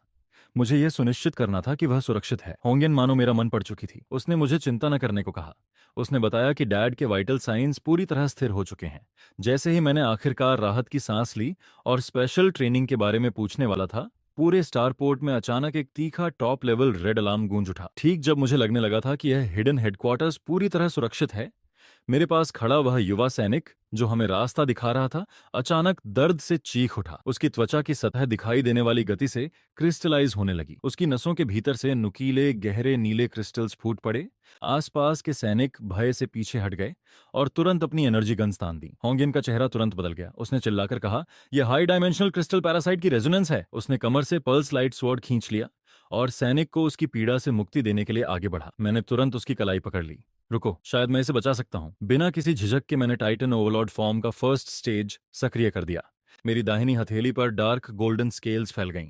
मुझे यह सुनिश्चित करना था कि वह सुरक्षित है। होंगियन मानो मेरा मन पड़ चुकी थी। उसने मुझे चिंता न करने को कहा। उसने बताया कि डैड के वाइटल साइंस पूरी तरह स्थिर हो चुके हैं। जैसे ही मैंने आखिरकार राहत की सांस ली और स्पेशल ट्रेनिंग के बारे में पूछने वाला था, पूरे स्टारपोर्ट में अचानक एक तीखा टॉप लेवल रेड अलार्म गूंज उठा। ठीक जब मुझे लगने लगा था कि यह हिडन हेडक्वार्टर्स पूरी तरह सुरक्षित है, मेरे पास खड़ा वह युवा सैनिक जो हमें रास्ता दिखा रहा था, अचानक दर्द से चीख उठा। उसकी त्वचा की सतह दिखाई देने वाली गति से क्रिस्टलाइज होने लगी। उसकी नसों के भीतर से नुकीले गहरे नीले क्रिस्टल्स फूट पड़े। आसपास के सैनिक भय से पीछे हट गए और तुरंत अपनी एनर्जी गन्स तान दी। होंगियन का चेहरा तुरंत बदल गया। उसने चिल्लाकर कहा, यह हाई डायमेंशनल क्रिस्टल पैरासाइट की रेजोनेंस है। उसने कमर से पर्ल्स लाइट स्वॉर्ड खींच लिया और सैनिक को उसकी पीड़ा से मुक्ति देने के लिए आगे बढ़ा। मैंने तुरंत उसकी कलाई पकड़ ली। रुको, शायद मैं इसे बचा सकता हूं। बिना किसी झिझक के मैंने टाइटन ओवरलॉर्ड फॉर्म का फर्स्ट स्टेज सक्रिय कर दिया। मेरी दाहिनी हथेली पर डार्क गोल्डन स्केल्स फैल गईं।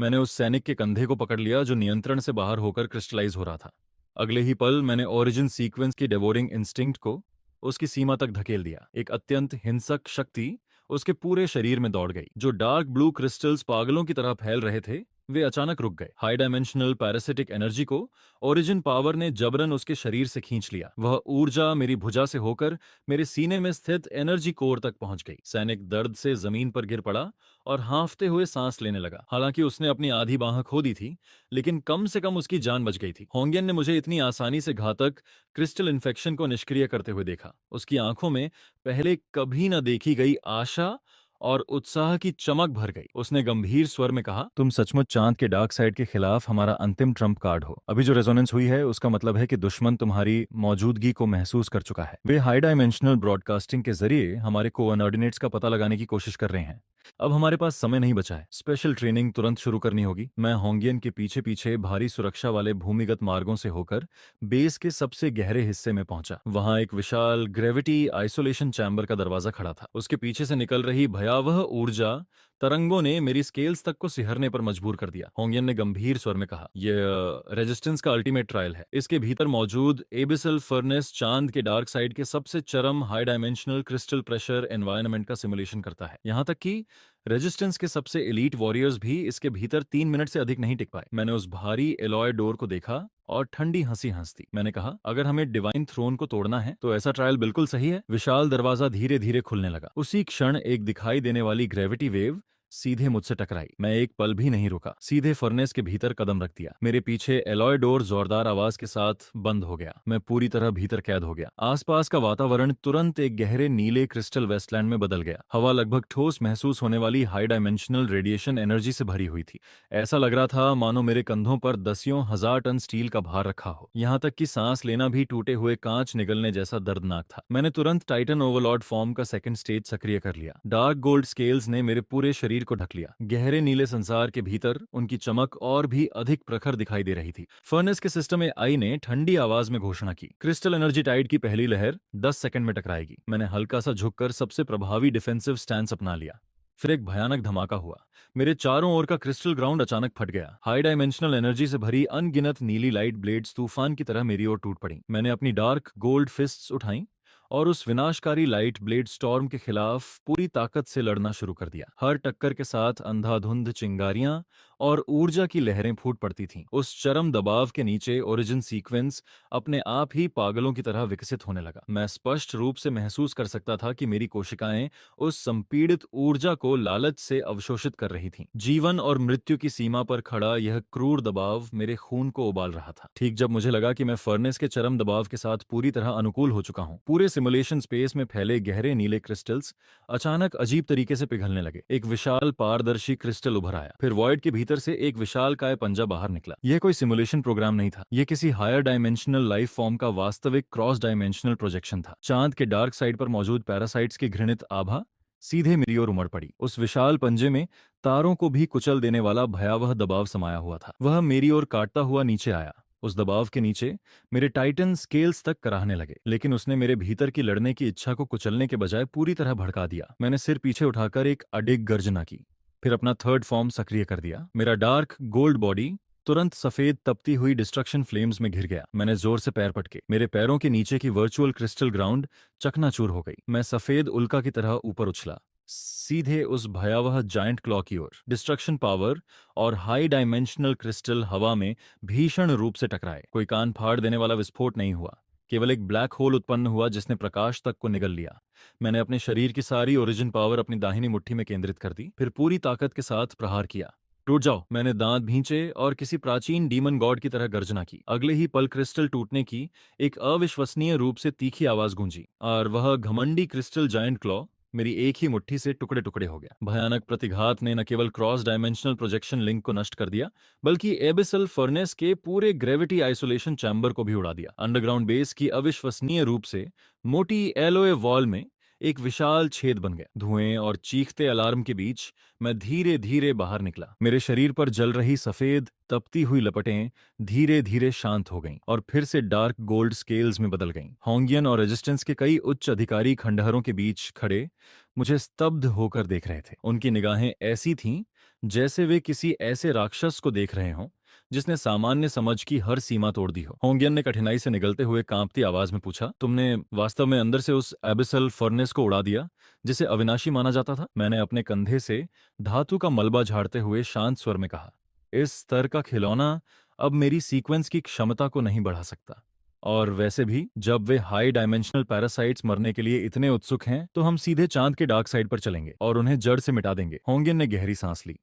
मैंने उस सैनिक के कंधे को पकड़ लिया जो नियंत्रण से बाहर होकर क्रिस्टलाइज हो रहा था। अगले ही पल मैंने ओरिजिन सीक्वेंस की डेवोरिंग इंस्टिंक्ट को उसकी सीमा तक धकेल दिया। एक अत्यंत हिंसक शक्ति उसके पूरे शरीर में दौड़ गई। जो डार्क ब्लू क्रिस्टल्स पागलों की तरह फैल रहे थे, वे अचानक रुक गए। हाई डायमेंशनल पैरासिटिक एनर्जी को ओरिजिन पावर ने जबरन उसके शरीर से खींच लिया। वह ऊर्जा मेरी भुजा से होकर मेरे सीने में स्थित एनर्जी कोर तक पहुंच गई। सैनिक दर्द से जमीन पर गिर पड़ा और हांफते हुए सांस लेने लगा। हालांकि उसने अपनी आधी बांह खो दी थी, लेकिन कम से कम उसकी जान बच गई थी। होंगियन ने मुझे इतनी आसानी से घातक क्रिस्टल इन्फेक्शन को निष्क्रिय करते हुए देखा। उसकी आंखों में पहले कभी न देखी गई आशा और उत्साह की चमक भर गई। उसने गंभीर स्वर में कहा, तुम सचमुच चांद के डार्क साइड के खिलाफ हमारा अंतिम ट्रम्प कार्ड हो। अभी जो रेजोनेंस हुई है उसका मतलब है कि दुश्मन तुम्हारी मौजूदगी को महसूस कर चुका है। वे हाई डायमेंशनल ब्रॉडकास्टिंग के जरिए हमारे कोऑर्डिनेट्स का पता लगाने की कोशिश कर रहे हैं। अब हमारे पास समय नहीं बचा है। स्पेशल ट्रेनिंग तुरंत शुरू करनी होगी। मैं होंगियन के पीछे पीछे भारी सुरक्षा वाले भूमिगत मार्गों से होकर बेस के सबसे गहरे हिस्से में पहुंचा। वहां एक विशाल ग्रेविटी आइसोलेशन चैम्बर का दरवाजा खड़ा था। उसके पीछे से निकल रही भयावह ऊर्जा तरंगों ने मेरी स्केल्स तक को सिहरने पर मजबूर कर दिया। होंगियन ने गंभीर स्वर में कहा, यह रेजिस्टेंस का अल्टीमेट ट्रायल है। इसके भीतर मौजूद एबिसल फर्नेस चांद के डार्क साइड के सबसे चरम high dimensional crystal pressure environment का सिमुलेशन करता है। यहां तक कि रेजिस्टेंस के सबसे एलीट वॉरियर्स भी इसके भीतर 3 मिनट से अधिक नहीं टिक पाए। मैंने उस भारी एलॉय डोर को देखा और ठंडी हंसी हंसती। मैंने कहा, अगर हमें डिवाइन थ्रोन को तोड़ना है तो ऐसा ट्रायल बिल्कुल सही है। विशाल दरवाजा धीरे धीरे खुलने लगा। उसी क्षण एक दिखाई देने वाली ग्रेविटी वेव सीधे मुझसे टकराई। मैं एक पल भी नहीं रुका, सीधे फर्नेस के भीतर कदम रख दिया। मेरे पीछे एलॉय डोर जोरदार आवाज के साथ बंद हो गया। मैं पूरी तरह भीतर कैद हो गया। आसपास का वातावरण तुरंत एक गहरे नीले क्रिस्टल वेस्टलैंड में बदल गया। हवा लगभग ठोस महसूस होने वाली हाई डायमेंशनल रेडिएशन एनर्जी से भरी हुई थी। ऐसा लग रहा था मानो मेरे कंधों पर दसियों हजार टन स्टील का भार रखा हो। यहाँ तक कि सांस लेना भी टूटे हुए कांच निगलने जैसा दर्दनाक था। मैंने तुरंत टाइटन ओवरलॉर्ड फॉर्म का सेकंड स्टेज सक्रिय कर लिया। डार्क गोल्ड स्केल्स ने मेरे पूरे शरीर को ढक लिया। गहरे नीले संसार के भीतर उनकी चमक और भी अधिक प्रखर दिखाई दे रही थी। फर्नेस के सिस्टम में आई ने ठंडी आवाज में घोषणा की, क्रिस्टल एनर्जी टाइड की पहली लहर 10 सेकंड में टकराएगी। मैंने हल्का सा झुककर सबसे प्रभावी डिफेंसिव स्टैंस अपना लिया। फिर एक भयानक धमाका हुआ। मेरे चारों ओर का क्रिस्टल ग्राउंड अचानक फट गया। हाई डायमेंशनल एनर्जी से भरी अनगिनत नीली लाइट ब्लेड्स तूफान की तरह मेरी ओर टूट पड़ी। मैंने अपनी डार्क गोल्ड फिस्ट्स उठाई और उस विनाशकारी लाइट ब्लेड स्टॉर्म के खिलाफ पूरी ताकत से लड़ना शुरू कर दिया। हर टक्कर के साथ अंधाधुंध चिंगारियां और ऊर्जा की लहरें फूट पड़ती थीं। उस चरम दबाव के नीचे ओरिजिन सीक्वेंस अपने आप ही पागलों की तरह विकसित होने लगा। मैं स्पष्ट रूप से महसूस कर सकता था कि मेरी कोशिकाएं उस संपीड़ित ऊर्जा को लालच से अवशोषित कर रही थीं। जीवन और मृत्यु की सीमा पर खड़ा यह क्रूर दबाव मेरे खून को उबाल रहा था। ठीक जब मुझे लगा कि मैं फर्नेस के चरम दबाव के साथ पूरी तरह अनुकूल हो चुका हूं, पूरे सिमुलेशन स्पेस में फैले गहरे नीले क्रिस्टल्स अचानक अजीब तरीके से पिघलने लगे। एक विशाल पारदर्शी क्रिस्टल उभर आया। फिर वॉइड के भीतर से एक विशाल काय पंजा बाहर निकला। यह कोई सिमुलेशन प्रोग्राम नहीं था, यह किसी हायर डायमेंशनल लाइफ फॉर्म का वास्तविक क्रॉस डायमेंशनल प्रोजेक्शन था। चांद के डार्क साइड पर मौजूद पैरासाइट्स की घृणित आभा सीधे मेरी ओर उमड़ पड़ी। उस विशाल पंजे में तारों को भी कुचल देने वाला भयावह दबाव समाया हुआ था। वह मेरी ओर काटता हुआ नीचे आया। उस दबाव के नीचे मेरे टाइटन स्केल्स तक कराहने लगे, लेकिन उसने मेरे भीतर की लड़ने की इच्छा को कुचलने के बजाय पूरी तरह भड़का दिया। मैंने सिर पीछे उठाकर एक अडिग गर्जना की, फिर अपना थर्ड फॉर्म सक्रिय कर दिया। मेरा डार्क गोल्ड बॉडी तुरंत सफेद तपती हुई डिस्ट्रक्शन फ्लेम्स में घिर गया। मैंने जोर से पैर पटके। मेरे पैरों के नीचे की वर्चुअल क्रिस्टल ग्राउंड चकनाचूर हो गई। मैं सफेद उल्का की तरह ऊपर उछला, सीधे उस भयावह जायंट क्लॉ की ओर। डिस्ट्रक्शन पावर और हाई डायमेंशनल क्रिस्टल हवा में भीषण रूप से टकराए। कोई कान फाड़ देने वाला विस्फोट नहीं हुआ, केवल एक ब्लैक होल उत्पन्न हुआ जिसने प्रकाश तक को निगल लिया। मैंने अपने शरीर की सारी ओरिजिन पावर अपनी दाहिनी मुट्ठी में केंद्रित कर दी, फिर पूरी ताकत के साथ प्रहार किया। टूट जाओ, मैंने दांत भींचे और किसी प्राचीन डीमन गॉड की तरह गर्जना की। अगले ही पल क्रिस्टल टूटने की एक अविश्वसनीय रूप से तीखी आवाज गूंजी और वह घमंडी क्रिस्टल जायंट क्लॉ मेरी एक ही मुट्ठी से टुकड़े टुकड़े हो गया। भयानक प्रतिघात ने न केवल क्रॉस डायमेंशनल प्रोजेक्शन लिंक को नष्ट कर दिया, बल्कि एबिसल फर्नेस के पूरे ग्रेविटी आइसोलेशन चैम्बर को भी उड़ा दिया। अंडरग्राउंड बेस की अविश्वसनीय रूप से मोटी एलोए वॉल में एक विशाल छेद बन गया। धुएं और चीखते अलार्म के बीच मैं धीरे धीरे बाहर निकला। मेरे शरीर पर जल रही सफेद तपती हुई लपटें धीरे धीरे शांत हो गईं और फिर से डार्क गोल्ड स्केल्स में बदल गईं। होंगियन और रेजिस्टेंस के कई उच्च अधिकारी खंडहरों के बीच खड़े मुझे स्तब्ध होकर देख रहे थे। उनकी निगाहें ऐसी थीं जैसे वे किसी ऐसे राक्षस को देख रहे हों जिसने सामान्य समझ की हर सीमा तोड़ दी हो। होंगियन ने कठिनाई से निगलते हुए कांपती आवाज में पूछा, तुमने वास्तव में अंदर से उस एबिसल फर्नेस को उड़ा दिया जिसे अविनाशी माना जाता था? मैंने अपने कंधे से धातु का मलबा झाड़ते हुए शांत स्वर में कहा, इस स्तर का खिलौना अब मेरी सीक्वेंस की क्षमता को नहीं बढ़ा सकता। और वैसे भी जब वे हाई डायमेंशनल पैरासाइट्स मरने के लिए इतने उत्सुक हैं तो हम सीधे चांद के डार्क साइड पर चलेंगे और उन्हें जड़ से मिटा देंगे। होंगियन ने गहरी सांस ली।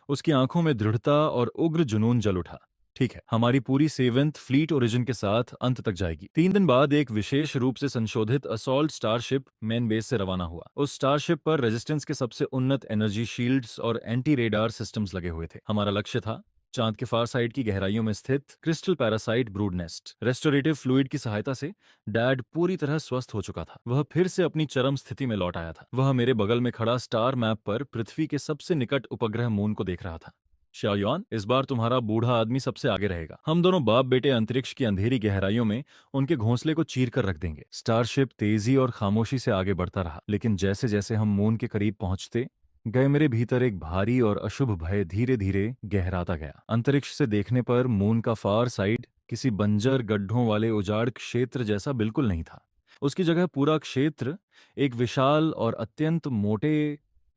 उसकी आंखों में दृढ़ता और उग्र जुनून जल उठा। ठीक है, हमारी पूरी 7th फ्लीट ओरिजिन के साथ अंत तक जाएगी। 3 दिन बाद एक विशेष रूप से संशोधित असॉल्ट स्टारशिप मेन बेस से रवाना हुआ। उस स्टारशिप पर रेजिस्टेंस के सबसे उन्नत एनर्जी शील्ड्स और एंटी रेडार सिस्टम्स लगे हुए थे। हमारा लक्ष्य था चांद के फार साइड की गहराइयों में स्थित crystal parasite brood nest. Restorative fluid की सहायता से डैड पूरी तरह स्वस्थ हो चुका था। वह फिर से अपनी चरम स्थिति में लौट आया था। वह मेरे बगल में खड़ा स्टार मैप पर पृथ्वी के सबसे निकट उपग्रह मून को देख रहा था। शाओयान, इस बार तुम्हारा बूढ़ा आदमी सबसे आगे रहेगा। हम दोनों बाप बेटे अंतरिक्ष की अंधेरी गहराइयों में उनके घोंसले को चीर कर रख देंगे। स्टारशिप तेजी और खामोशी से आगे बढ़ता रहा, लेकिन जैसे जैसे हम मून के करीब पहुंचते गए मेरे भीतर एक भारी और अशुभ भय धीरे धीरे गहराता गया। अंतरिक्ष से देखने पर मून का फार साइड किसी बंजर गड्ढों वाले उजाड़ क्षेत्र जैसा बिल्कुल नहीं था। उसकी जगह पूरा क्षेत्र एक विशाल और अत्यंत मोटे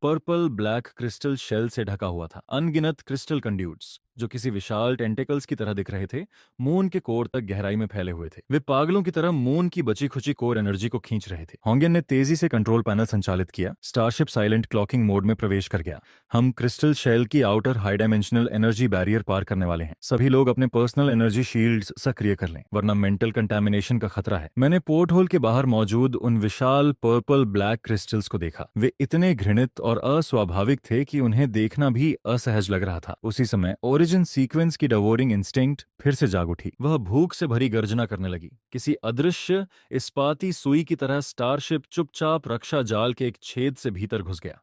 पर्पल ब्लैक क्रिस्टल शेल से ढका हुआ था। अनगिनत क्रिस्टल कंड्यूट्स जो किसी विशाल टेंटिकल्स की तरह दिख रहे थे, मून के कोर तक गहराई में फैले हुए थे। वे पागलों की तरह मून की बची खुची कोर एनर्जी को खींच रहे थे। होंगियन ने तेजी से कंट्रोल पैनल संचालित किया। स्टारशिप साइलेंट क्लॉकिंग मोड में प्रवेश कर गया। हम क्रिस्टल शेल की outer high dimensional energy barrier पार करने वाले हैं। सभी लोग अपने पर्सनल एनर्जी शील्ड्स सक्रिय कर लें, वरना मेंटल कंटामिनेशन का खतरा है। मैंने पोर्ट होल के बाहर मौजूद उन विशाल पर्पल ब्लैक क्रिस्टल्स को देखा। वे इतने घृणित और अस्वाभाविक थे कि उन्हें देखना भी असहज लग रहा था। उसी समय ओरिजिन सीक्वेंस की डवोरिंग इंस्टिंक्ट फिर से जाग उठी। वह भूख से भरी गर्जना करने लगी। किसी अदृश्य इस्पाती सुई की तरह स्टारशिप चुपचाप रक्षा जाल के एक छेद से भीतर घुस गया।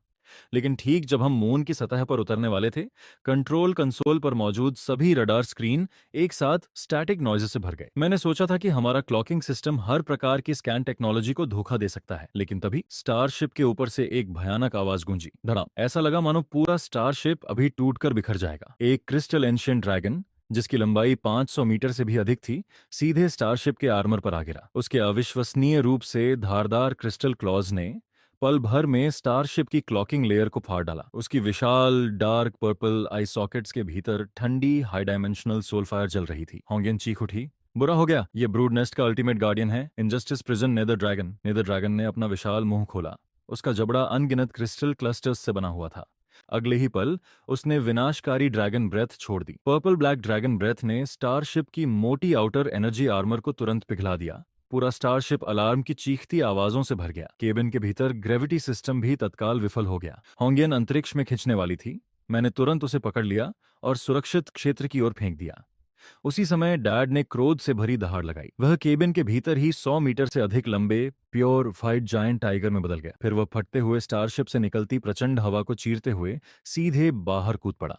लेकिन ठीक जब हम मून की सतह पर उतरने वाले थे, कंट्रोल कंसोल पर मौजूद सभी रडार स्क्रीन एक साथ स्टैटिक नॉइज़ से भर गए। मैंने सोचा था कि हमारा क्लॉकिंग सिस्टम हर प्रकार की स्कैन टेक्नोलॉजी को धोखा दे सकता है, लेकिन तभी स्टारशिप के ऊपर से एक भयानक आवाज गूंजी। धड़ाम, ऐसा लगा मानो पूरा स्टारशिप अभी टूटकर बिखर जाएगा। एक क्रिस्टल एंशिएंट ड्रैगन जिसकी लंबाई 500 मीटर से भी अधिक थी, सीधे स्टारशिप के आर्मर पर आ गिरा। उसके अविश्वसनीय रूप से धारदार क्रिस्टल क्लॉज ने पल भर में स्टारशिप की क्लॉकिंग लेयर को फाड़ डाला। उसकी विशाल डार्क पर्पल आई सॉकेट्स के भीतर ठंडी हाई डायमेंशनल सोलफायर जल रही थी। होंगियन चीख उठी, बुरा हो गया, ये ब्रूड नेस्ट का अल्टीमेट गार्डियन है, injustice prison nether dragon. Nether dragon ने अपना विशाल मुंह खोला। उसका जबड़ा अनगिनत क्रिस्टल क्लस्टर्स से बना हुआ था। अगले ही पल उसने विनाशकारी ड्रैगन ब्रेथ छोड़ दी। पर्पल ब्लैक ड्रैगन ब्रेथ ने स्टारशिप की मोटी आउटर एनर्जी आर्मर को तुरंत पिघला दिया पूरा स्टारशिप अलार्म की चीखती आवाजों से भर गया। केबिन के भीतर ग्रेविटी सिस्टम भी तत्काल विफल हो गया। होंगियन अंतरिक्ष में खिंचने वाली थी। मैंने तुरंत उसे पकड़ लिया और सुरक्षित क्षेत्र की ओर फेंक दिया। उसी समय डैड ने क्रोध से भरी दहाड़ लगाई। वह केबिन के भीतर ही 100 मीटर से अधिक लंबे प्योर व्हाइट जायंट टाइगर में बदल गया। फिर वह फटते हुए स्टारशिप से निकलती प्रचंड हवा को चीरते हुए सीधे बाहर कूद पड़ा,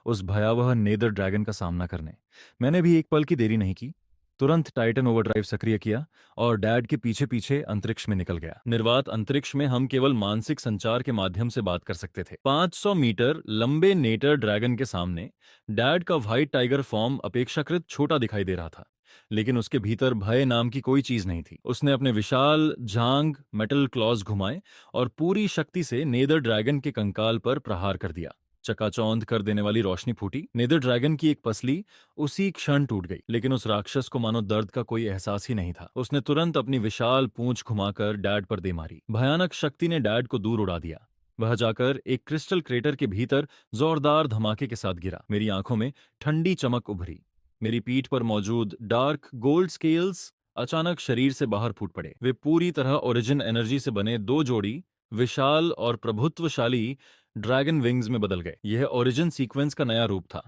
उस भयावह नेदर ड्रैगन का सामना करने। मैंने भी एक पल की देरी नहीं की। तुरंत टाइटन ओवरड्राइव सक्रिय किया और डैड के पीछे पीछे अंतरिक्ष में निकल गया। निर्वात अंतरिक्ष में हम केवल मानसिक संचार के माध्यम से बात कर सकते थे। 500 मीटर लंबे नेटर ड्रैगन के सामने डैड का व्हाइट टाइगर फॉर्म अपेक्षाकृत छोटा दिखाई दे रहा था, लेकिन उसके भीतर भय नाम की कोई चीज नहीं थी। उसने अपने विशाल जांग मेटल क्लॉज घुमाए और पूरी शक्ति से नेदर ड्रैगन के कंकाल पर प्रहार कर दिया। चकाचौंध कर देने वाली रोशनी फूटी। नेदर ड्रैगन की एक पसली उसी क्षण टूट गई, लेकिन उस राक्षस को मानो दर्द का कोई एहसास ही नहीं था। उसने तुरंत अपनी विशाल पूंछ घुमाकर डैड पर दे मारी। भयानक शक्ति ने डैड को दूर उड़ा दिया। वह जाकर एक क्रिस्टल क्रेटर के भीतर जोरदार धमाके के साथ गिरा। मेरी आंखों में ठंडी चमक उभरी। मेरी पीठ पर मौजूद डार्क गोल्ड स्केल्स अचानक शरीर से बाहर फूट पड़े। वे पूरी तरह ओरिजिन एनर्जी से बने दो जोड़ी विशाल और प्रभुत्वशाली ड्रैगन विंग्स में बदल गए। यह ओरिजिन सीक्वेंस का नया रूप था,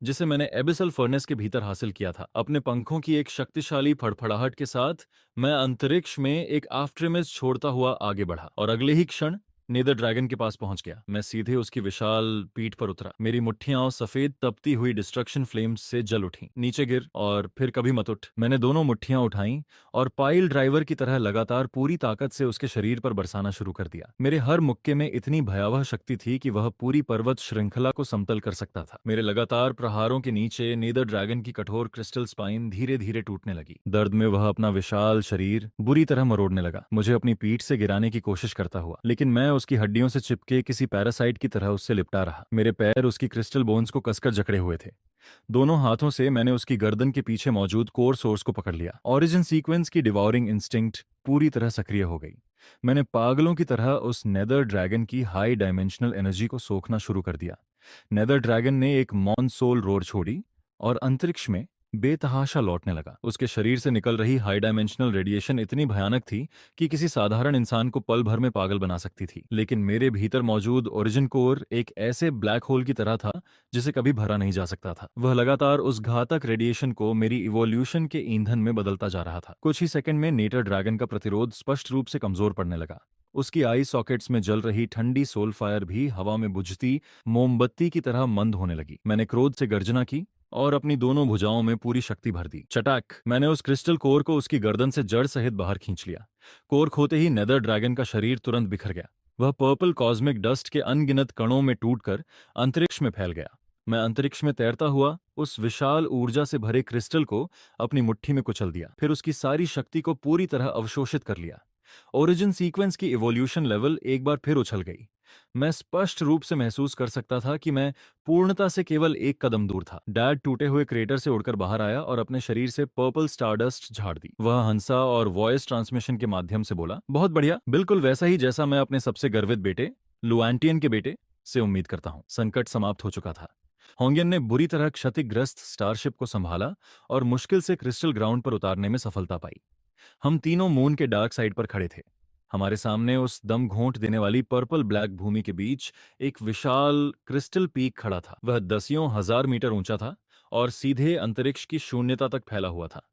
जिसे मैंने एबिसल फर्नेस के भीतर हासिल किया था। अपने पंखों की एक शक्तिशाली फड़फड़ाहट के साथ मैं अंतरिक्ष में एक आफ्टरइमेज छोड़ता हुआ आगे बढ़ा और अगले ही क्षण नेदर ड्रैगन के पास पहुंच गया। मैं सीधे उसकी विशाल पीठ पर उतरा। मेरी मुट्ठियां सफेद तपती हुई डिस्ट्रक्शन फ्लेम्स से जल उठी। नीचे गिर और फिर कभी मत उठ। मैंने दोनों मुट्ठियां उठाईं और पाइल ड्राइवर की तरह लगातार पूरी ताकत से उसके शरीर पर बरसाना शुरू कर दिया। मेरे हर मुक्के में इतनी भयावह शक्ति थी कि वह पूरी पर्वत श्रृंखला को समतल कर सकता था। मेरे लगातार प्रहारों के नीचे नेदर ड्रैगन की कठोर क्रिस्टल स्पाइन धीरे धीरे टूटने लगी। दर्द में वह अपना विशाल शरीर बुरी तरह मरोड़ने लगा, मुझे अपनी पीठ से गिराने की कोशिश करता हुआ, लेकिन मैं उसकी हड्डियों से चिपके किसी पैरासाइट की तरह उससे लिपटा रहा। मेरे पैर उसकी क्रिस्टल बोन्स को कसकर जकड़े हुए थे। दोनों हाथों से मैंने उसकी गर्दन के पीछे मौजूद कोर सोर्स को पकड़ लिया। ओरिजिन सीक्वेंस की डिवॉरिंग इंस्टिंक्ट पूरी तरह सक्रिय हो गई। मैंने पागलों की तरह उस नेदर ड्रैगन की हाई डायमेंशनल एनर्जी को सोखना शुरू कर दिया। नेदर ड्रैगन ने एक मॉनसोल रोर छोड़ी और अंतरिक्ष में बेतहाशा लौटने लगा। उसके शरीर से निकल रही हाई डायमेंशनल रेडिएशन इतनी भयानक थी कि किसी साधारण इंसान को पल भर में पागल बना सकती थी, लेकिन मेरे भीतर मौजूद ओरिजिन कोर एक ऐसे ब्लैक होल की तरह था जिसे कभी भरा नहीं जा सकता था। वह लगातार उस घातक रेडिएशन को मेरी इवोल्यूशन के ईंधन में बदलता जा रहा था। कुछ ही सेकंड में नेटर ड्रैगन का प्रतिरोध स्पष्ट रूप से कमजोर पड़ने लगा। उसकी आई सॉकेट्स में जल रही ठंडी सोल फायर भी हवा में बुझती मोमबत्ती की तरह मंद होने लगी। मैंने क्रोध से गर्जना की और अपनी दोनों भुजाओं में पूरी शक्ति भर दी। चटाक! मैंने उस क्रिस्टल कोर को उसकी गर्दन से जड़ सहित बाहर खींच लिया। कोर खोते ही नेदर ड्रैगन का शरीर तुरंत बिखर गया। वह पर्पल कॉस्मिक डस्ट के अनगिनत कणों में टूटकर अंतरिक्ष में फैल गया। मैं अंतरिक्ष में तैरता हुआ उस विशाल ऊर्जा से भरे क्रिस्टल को अपनी मुट्ठी में कुचल दिया, फिर उसकी सारी शक्ति को पूरी तरह अवशोषित कर लिया। ओरिजिन सीक्वेंस की इवोल्यूशन लेवल एक बार फिर उछल गई। मैं स्पष्ट रूप से महसूस कर सकता था कि मैं पूर्णता से केवल एक कदम दूर था। डैड टूटे हुए क्रेटर से उड़कर बाहर आया और अपने शरीर से पर्पल स्टारडस्ट झाड़ दी। वह हंसा और वॉइस ट्रांसमिशन के माध्यम से बोला, बहुत बढ़िया, बिल्कुल वैसा ही जैसा मैं अपने सबसे गर्वित बेटे लुआंटियन के बेटे से उम्मीद करता हूं। संकट समाप्त हो चुका था। होंगियन ने बुरी तरह क्षतिग्रस्त स्टारशिप को संभाला और मुश्किल से क्रिस्टल ग्राउंड पर उतारने में सफलता पाई। हम तीनों मून के डार्क साइड पर खड़े थे। हमारे सामने उस दम घोंट देने वाली पर्पल ब्लैक भूमि के बीच एक विशाल क्रिस्टल पीक खड़ा था। वह दसियों हजार मीटर ऊंचा था और सीधे अंतरिक्ष की शून्यता तक फैला हुआ था।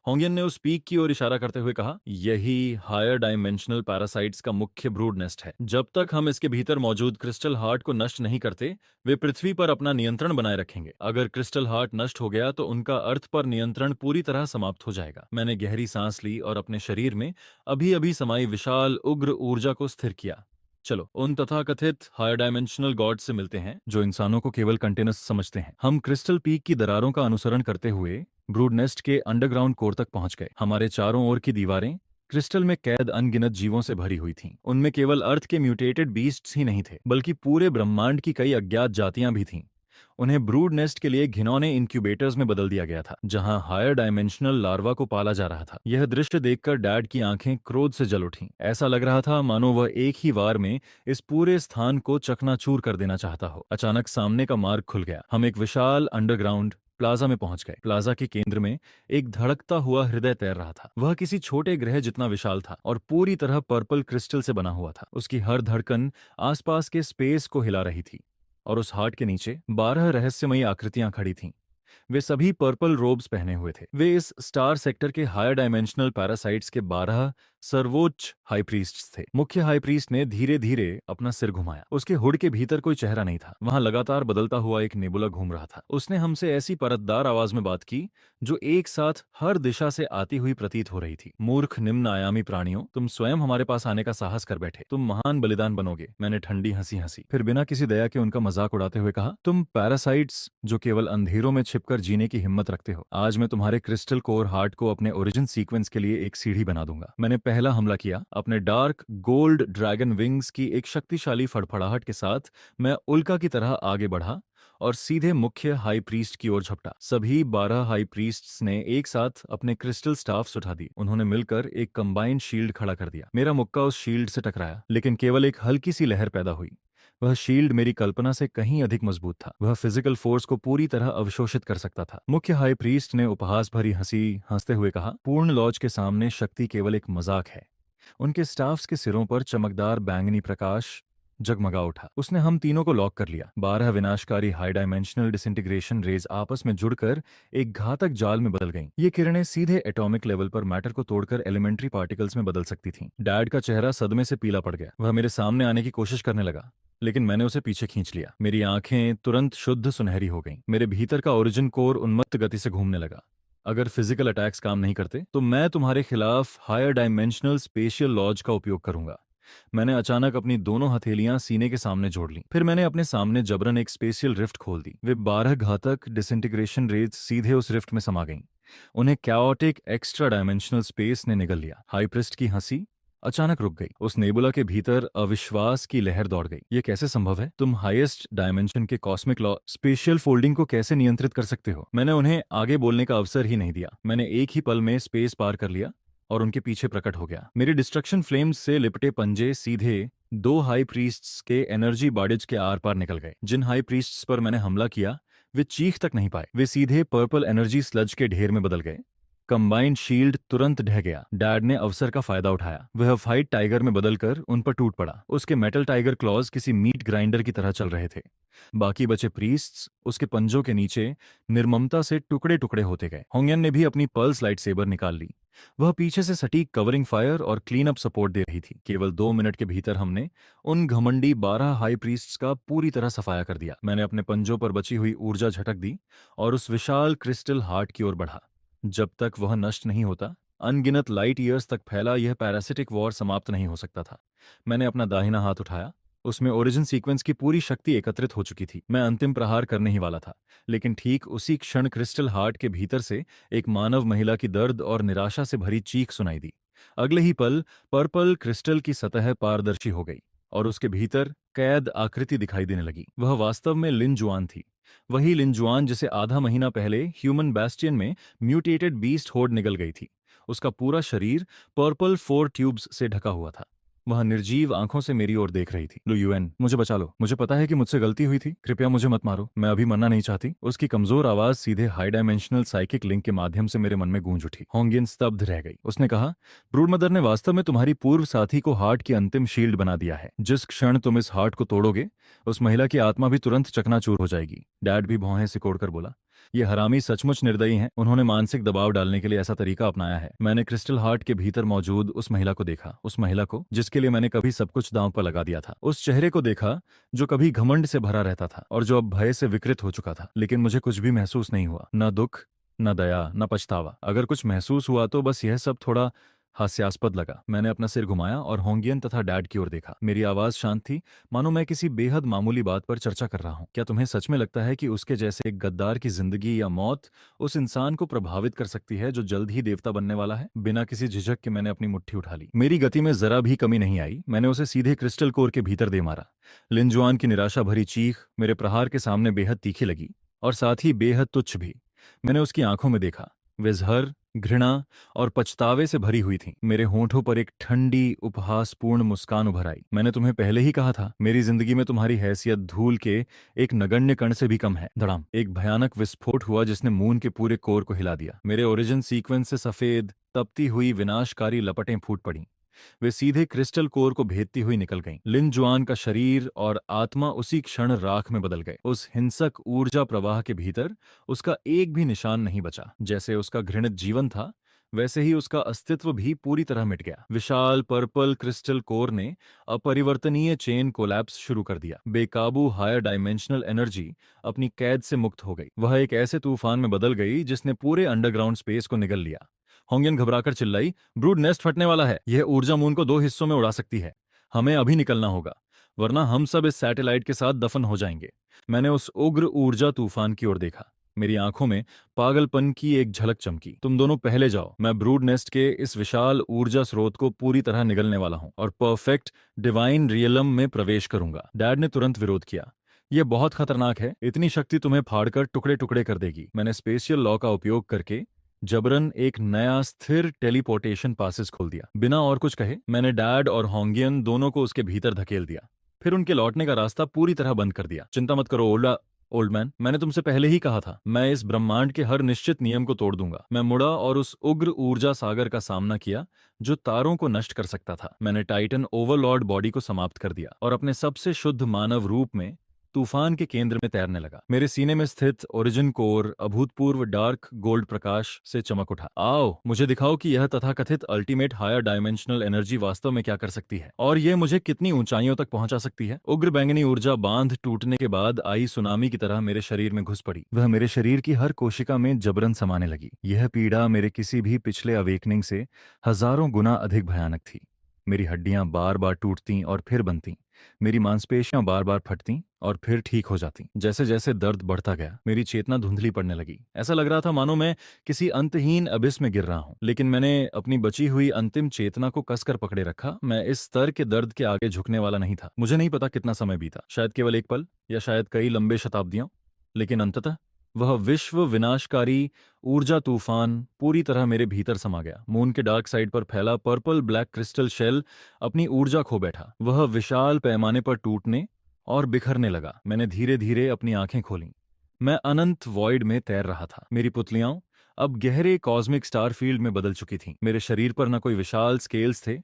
होंगियन ने उस पीक की ओर इशारा करते हुए कहा, यही हायर डायमेंशनल पैरासाइट्स का मुख्य ब्रूड नेस्ट है। जब तक हम इसके भीतर मौजूद क्रिस्टल हार्ट को नष्ट नहीं करते, वे पृथ्वी पर अपना नियंत्रण बनाए रखेंगे। अगर क्रिस्टल हार्ट नष्ट हो गया तो उनका अर्थ पर नियंत्रण पूरी तरह समाप्त हो जाएगा। मैंने गहरी सांस ली और अपने शरीर में अभी अभी समाई विशाल उग्र ऊर्जा को स्थिर किया। चलो उन तथाकथित हायर डायमेंशनल गॉड से मिलते हैं जो इंसानों को केवल कंटेनर्स समझते हैं। हम क्रिस्टल पीक की दरारों का अनुसरण करते हुए ब्रूड नेस्ट के अंडरग्राउंड कोर तक पहुंच गए। हमारे चारों ओर की दीवारें क्रिस्टल में कैद अनगिनत जीवों से भरी हुई थीं। उनमें केवल अर्थ के म्यूटेटेड बीस्ट्स ही नहीं थे, बल्कि पूरे ब्रह्मांड की कई अज्ञात जातियां भी थीं। उन्हें ब्रूड नेस्ट के लिए घिनौने इंक्यूबेटर्स में बदल दिया गया था, जहां हायर डायमेंशनल लार्वा को पाला जा रहा था। यह दृश्य देखकर डैड की आंखें क्रोध से जल उठीं। ऐसा लग रहा था मानो वह एक ही वार में इस पूरे स्थान को चकनाचूर कर देना चाहता हो। अचानक सामने का मार्ग खुल गया। हम एक विशाल अंडरग्राउंड प्लाजा में पहुंच गए। प्लाजा के केंद्र में एक धड़कता हुआ हृदय तैर रहा था। वह किसी छोटे ग्रह जितना विशाल था और पूरी तरह पर्पल क्रिस्टल से बना हुआ था। उसकी हर धड़कन आसपास के स्पेस को हिला रही थी और उस हार्ट के नीचे 12 रहस्यमयी आकृतियां खड़ी थीं। वे सभी पर्पल रोब्स पहने हुए थे। वे इस स्टार सेक्टर के हायर डायमेंशनल पैरासाइट्स के 12 सर्वोच्च हाई प्रीस्ट्स थे। मुख्य हाई प्रीस्ट ने धीरे धीरे अपना सिर घुमाया। उसके हुड के भीतर कोई चेहरा नहीं था। वहां लगातार बदलता हुआ एक नेबुला घूम रहा था। उसने हमसे ऐसी परतदार आवाज में बात की जो एक साथ हर दिशा से आती हुई प्रतीत हो रही थी। मूर्ख निम्न आयामी प्राणियों, तुम स्वयं हमारे पास आने का साहस कर बैठे। तुम महान बलिदान बनोगे। मैंने ठंडी हंसी हंसी, फिर बिना किसी दया के उनका मजाक उड़ाते हुए कहा, तुम पैरासाइट्स जो केवल अंधेरों में छिपकर जीने की हिम्मत रखते हो, आज मैं तुम्हारे क्रिस्टल कोर हार्ट को अपने ओरिजिन सीक्वेंस के लिए एक सीढ़ी बना दूंगा। मैंने पहला हमला किया। अपने डार्क गोल्ड ड्रैगन विंग्स की एक शक्तिशाली फड़फड़ाहट के साथ मैं उल्का की तरह आगे बढ़ा और सीधे मुख्य हाई प्रीस्ट की ओर झपटा। सभी 12 हाई प्रीस्ट्स ने एक साथ अपने क्रिस्टल स्टाफ्स उठा दी। उन्होंने मिलकर एक कंबाइंड शील्ड खड़ा कर दिया। मेरा मुक्का उस शील्ड से टकराया, लेकिन केवल एक हल्की सी लहर पैदा हुई। वह शील्ड मेरी कल्पना से कहीं अधिक मजबूत था। वह फिजिकल फोर्स को पूरी तरह अवशोषित कर सकता था। मुख्य हाई प्रीस्ट ने उपहास भरी हंसी हंसते हुए कहा, पूर्ण लॉज के सामने शक्ति केवल एक मजाक है। उनके स्टाफ्स के सिरों पर चमकदार बैंगनी प्रकाश जगमगा उठा। उसने हम तीनों को लॉक कर लिया। 12 विनाशकारी हाई डायमेंशनल डिसइंटीग्रेशन रेज आपस में जुड़कर एक घातक जाल में बदल गईं। ये किरणें सीधे एटॉमिक लेवल पर मैटर को तोड़कर एलिमेंट्री पार्टिकल्स में बदल सकती थीं। डैड का चेहरा सदमे से पीला पड़ गया। वह मेरे सामने आने की कोशिश करने लगा, लेकिन मैंने उसे पीछे खींच लिया। मेरी आंखें तुरंत शुद्ध सुनहरी हो गईं। मेरे भीतर का ओरिजिन कोर उन्मत्त गति से घूमने लगा। अगर फिजिकल अटैक्स काम नहीं करते तो मैं तुम्हारे खिलाफ हायर डायमेंशनल स्पेशियल लॉज का उपयोग करूंगा। मैंने अचानक अपनी दोनों हथेलियां सीने के सामने जोड़ लीं। फिर मैंने अपने सामने जबरन एक स्पेशियल रिफ्ट खोल दी। वे 12 घातक डिसइंटीग्रेशन रेज सीधे उस रिफ्ट में समा गईं। उन्हें कैओटिक एक्स्ट्रा डायमेंशनल स्पेस ने निगल लिया। हाई प्रिस्ट की हंसी अचानक रुक गई। उस नेबुला के भीतर अविश्वास की लहर दौड़ गई। ये कैसे संभव है? तुम हाईएस्ट डायमेंशन के कॉस्मिक लॉ स्पेशियल फोल्डिंग को कैसे नियंत्रित कर सकते हो? मैंने उन्हें आगे बोलने का अवसर ही नहीं दिया। मैंने एक ही पल में स्पेस पार कर लिया और उनके पीछे प्रकट हो गया। मेरी डिस्ट्रक्शन फ्लेम्स से लिपटे पंजे सीधे 2 हाई प्रीस्ट्स के एनर्जी बाडिज के आर पार निकल गए। जिन हाई प्रीस्ट्स पर मैंने हमला किया वे चीख तक नहीं पाए। वे सीधे पर्पल एनर्जी स्लज के ढेर में बदल गए। कंबाइंड शील्ड तुरंत ढह गया। डैड ने अवसर का फायदा उठाया। वह फाइट टाइगर में बदलकर उन पर टूट पड़ा। उसके मेटल टाइगर क्लॉज किसी मीट ग्राइंडर की तरह चल रहे थे। बाकी बचे प्रीस्ट्स उसके पंजों के नीचे निर्ममता से टुकड़े टुकड़े होते गए। होंगयन ने भी अपनी पर्ल्स लाइट सेबर निकाल ली। वह पीछे से सटीक कवरिंग फायर और क्लीन अप सपोर्ट दे रही थी। केवल 2 मिनट के भीतर हमने उन घमंडी 12 हाई प्रीस्ट्स का पूरी तरह सफाया कर दिया। मैंने अपने पंजों पर बची हुई ऊर्जा झटक दी और उस विशाल क्रिस्टल हार्ट की ओर बढ़ा। जब तक वह नष्ट नहीं होता, अनगिनत लाइट ईयर्स तक फैला यह पैरासिटिक वॉर समाप्त नहीं हो सकता था। मैंने अपना दाहिना हाथ उठाया। उसमें ओरिजिन सीक्वेंस की पूरी शक्ति एकत्रित हो चुकी थी। मैं अंतिम प्रहार करने ही वाला था, लेकिन ठीक उसी क्षण क्रिस्टल हार्ट के भीतर से एक मानव महिला की दर्द और निराशा से भरी चीख सुनाई दी। अगले ही पल पर्पल क्रिस्टल की सतह पारदर्शी हो गई और उसके भीतर कैद आकृति दिखाई देने लगी। वह वास्तव में लिन जुआन थी। वही लिन जुआन जिसे आधा महीना पहले ह्यूमन बैस्टियन में म्यूटेटेड बीस्ट होड निगल गई थी। उसका पूरा शरीर पर्पल 4 ट्यूब्स से ढका हुआ था। वह निर्जीव आंखों से मेरी ओर देख रही थी। लो यूएन, मुझे बचा लो। मुझे पता है कि मुझसे गलती हुई थी। कृपया मुझे मत मारो। मैं अभी मरना नहीं चाहती। उसकी कमजोर आवाज सीधे हाई डायमेंशनल साइकिक लिंक के माध्यम से मेरे मन में गूंज उठी। होंगियन स्तब्ध रह गई। उसने कहा, ब्रूड मदर ने वास्तव में तुम्हारी पूर्व साथी को हार्ट की अंतिम शील्ड बना दिया है। जिस क्षण तुम इस हार्ट को तोड़ोगे, उस महिला की आत्मा भी तुरंत चकनाचूर हो जाएगी। डैड भी भौहें सिकोड़कर बोला, ये हरामी सचमुच निर्दयी हैं। उन्होंने मानसिक दबाव डालने के लिए ऐसा तरीका अपनाया है। मैंने क्रिस्टल हार्ट के भीतर मौजूद उस महिला को देखा। उस महिला को जिसके लिए मैंने कभी सब कुछ दांव पर लगा दिया था। उस चेहरे को देखा जो कभी घमंड से भरा रहता था और जो अब भय से विकृत हो चुका था। लेकिन मुझे कुछ भी महसूस नहीं हुआ। न दुख, न दया, न पछतावा। अगर कुछ महसूस हुआ तो बस यह सब थोड़ा हास्यास्पद लगा। मैंने अपना सिर घुमाया और होंगियन तथा डैड की ओर देखा। मेरी आवाज शांत थी, मानो मैं किसी बेहद मामूली बात पर चर्चा कर रहा हूं। क्या तुम्हें सच में लगता है कि उसके जैसे एक गद्दार की जिंदगी या मौत उस इंसान को प्रभावित कर सकती है जो जल्द ही देवता बनने वाला है? बिना किसी झिझक के मैंने अपनी मुट्ठी उठा ली। मेरी गति में जरा भी कमी नहीं आई। मैंने उसे सीधे क्रिस्टल कोर के भीतर दे मारा। लिनजुआन की निराशा भरी चीख मेरे प्रहार के सामने बेहद तीखी लगी और साथ ही बेहद तुच्छ भी। मैंने उसकी आंखों में देखा। वे जहर, घृणा और पछतावे से भरी हुई थी। मेरे होंठों पर एक ठंडी उपहासपूर्ण मुस्कान उभर आई। मैंने तुम्हें पहले ही कहा था, मेरी जिंदगी में तुम्हारी हैसियत धूल के एक नगण्य कण से भी कम है। धड़ाम, एक भयानक विस्फोट हुआ जिसने मून के पूरे कोर को हिला दिया। मेरे ओरिजिन सीक्वेंस से सफेद तपती हुई विनाशकारी लपटें फूट पड़ी। वे सीधे क्रिस्टल कोर को भेदती हुई निकल गईं। लिन जुआन का शरीर और आत्मा उसी क्षण राख में बदल गए। उस हिंसक ऊर्जा प्रवाह के भीतर उसका एक भी निशान नहीं बचा। जैसे उसका घृणित जीवन था, वैसे ही उसका अस्तित्व भी पूरी तरह मिट गया। विशाल पर्पल क्रिस्टल कोर ने अपरिवर्तनीय चेन कोलैप्स शुरू कर दिया। बेकाबू हायर डायमेंशनल एनर्जी अपनी कैद से मुक्त हो गई। वह एक ऐसे तूफान में बदल गई जिसने पूरे अंडरग्राउंड स्पेस को निगल लिया। होंगियन घबराकर चिल्लाई, ब्रूड नेस्ट फटने वाला है। यह ऊर्जा मून को 2 हिस्सों में उड़ा सकती है। हमें अभी निकलना होगा, वरना हम सब इस सैटेलाइट के साथ दफन हो जाएंगे। मैंने उस उग्र ऊर्जा तूफान की ओर देखा। मेरी आंखों में पागलपन की एक झलक चमकी। तुम दोनों पहले जाओ, मैं ब्रूड नेस्ट के इस विशाल ऊर्जा स्रोत को पूरी तरह निगलने वाला हूं और परफेक्ट डिवाइन रियलम में प्रवेश करूंगा। डैड ने तुरंत विरोध किया। यह बहुत खतरनाक है, इतनी शक्ति तुम्हें फाड़कर टुकड़े टुकड़े कर देगी। मैंने स्पेशियल लॉ का उपयोग करके जबरन एक नया स्थिर टेलीपोर्टेशन पासेस खोल दिया। बिना और कुछ कहे मैंने डैड और होंगियन दोनों को उसके भीतर धकेल दिया, फिर उनके लौटने का रास्ता पूरी तरह बंद कर दिया। चिंता मत करो ओल्ड मैन, मैंने तुमसे पहले ही कहा था, मैं इस ब्रह्मांड के हर निश्चित नियम को तोड़ दूंगा। मैं मुड़ा और उस उग्र ऊर्जा सागर का सामना किया जो तारों को नष्ट कर सकता था। मैंने टाइटन ओवरलॉर्ड बॉडी को समाप्त कर दिया और अपने सबसे शुद्ध मानव रूप में तूफान के केंद्र में तैरने लगा। मेरे सीने में स्थित ओरिजिन कोर अभूतपूर्व डार्क गोल्ड प्रकाश से चमक उठा। आओ, मुझे दिखाओ कि यह तथाकथित अल्टीमेट हायर डायमेंशनल एनर्जी वास्तव में क्या कर सकती है और यह मुझे कितनी ऊंचाइयों तक पहुंचा सकती है। उग्र बैंगनी ऊर्जा बांध टूटने के बाद आई सुनामी की तरह मेरे शरीर में घुस पड़ी। वह मेरे शरीर की हर कोशिका में जबरन समाने लगी। यह पीड़ा मेरे किसी भी पिछले अवेकनिंग से हजारों गुना अधिक भयानक थी। मेरी हड्डियां बार बार टूटती और फिर बनती। मेरी मांसपेशियां बार बार फटती और फिर ठीक हो जाती। जैसे जैसे दर्द बढ़ता गया, मेरी चेतना धुंधली पड़ने लगी। ऐसा लग रहा था मानो मैं किसी अंतहीन अबिस में गिर रहा हूं। लेकिन मैंने अपनी बची हुई अंतिम चेतना को कसकर पकड़े रखा। मैं इस स्तर के दर्द के आगे झुकने वाला नहीं था। मुझे नहीं पता कितना समय बीता, शायद केवल एक पल या शायद कई लंबे शताब्दियों, लेकिन अंततः वह विश्व विनाशकारी ऊर्जा तूफान पूरी तरह मेरे भीतर समा गया। मून के डार्क साइड पर फैला पर्पल ब्लैक क्रिस्टल शेल अपनी ऊर्जा खो बैठा। वह विशाल पैमाने पर टूटने और बिखरने लगा। मैंने धीरे धीरे अपनी आंखें खोलीं। मैं अनंत वॉइड में तैर रहा था। मेरी पुतलियां अब गहरे कॉस्मिक स्टार फील्ड में बदल चुकी थीं। मेरे शरीर पर न कोई विशाल स्केल्स थे,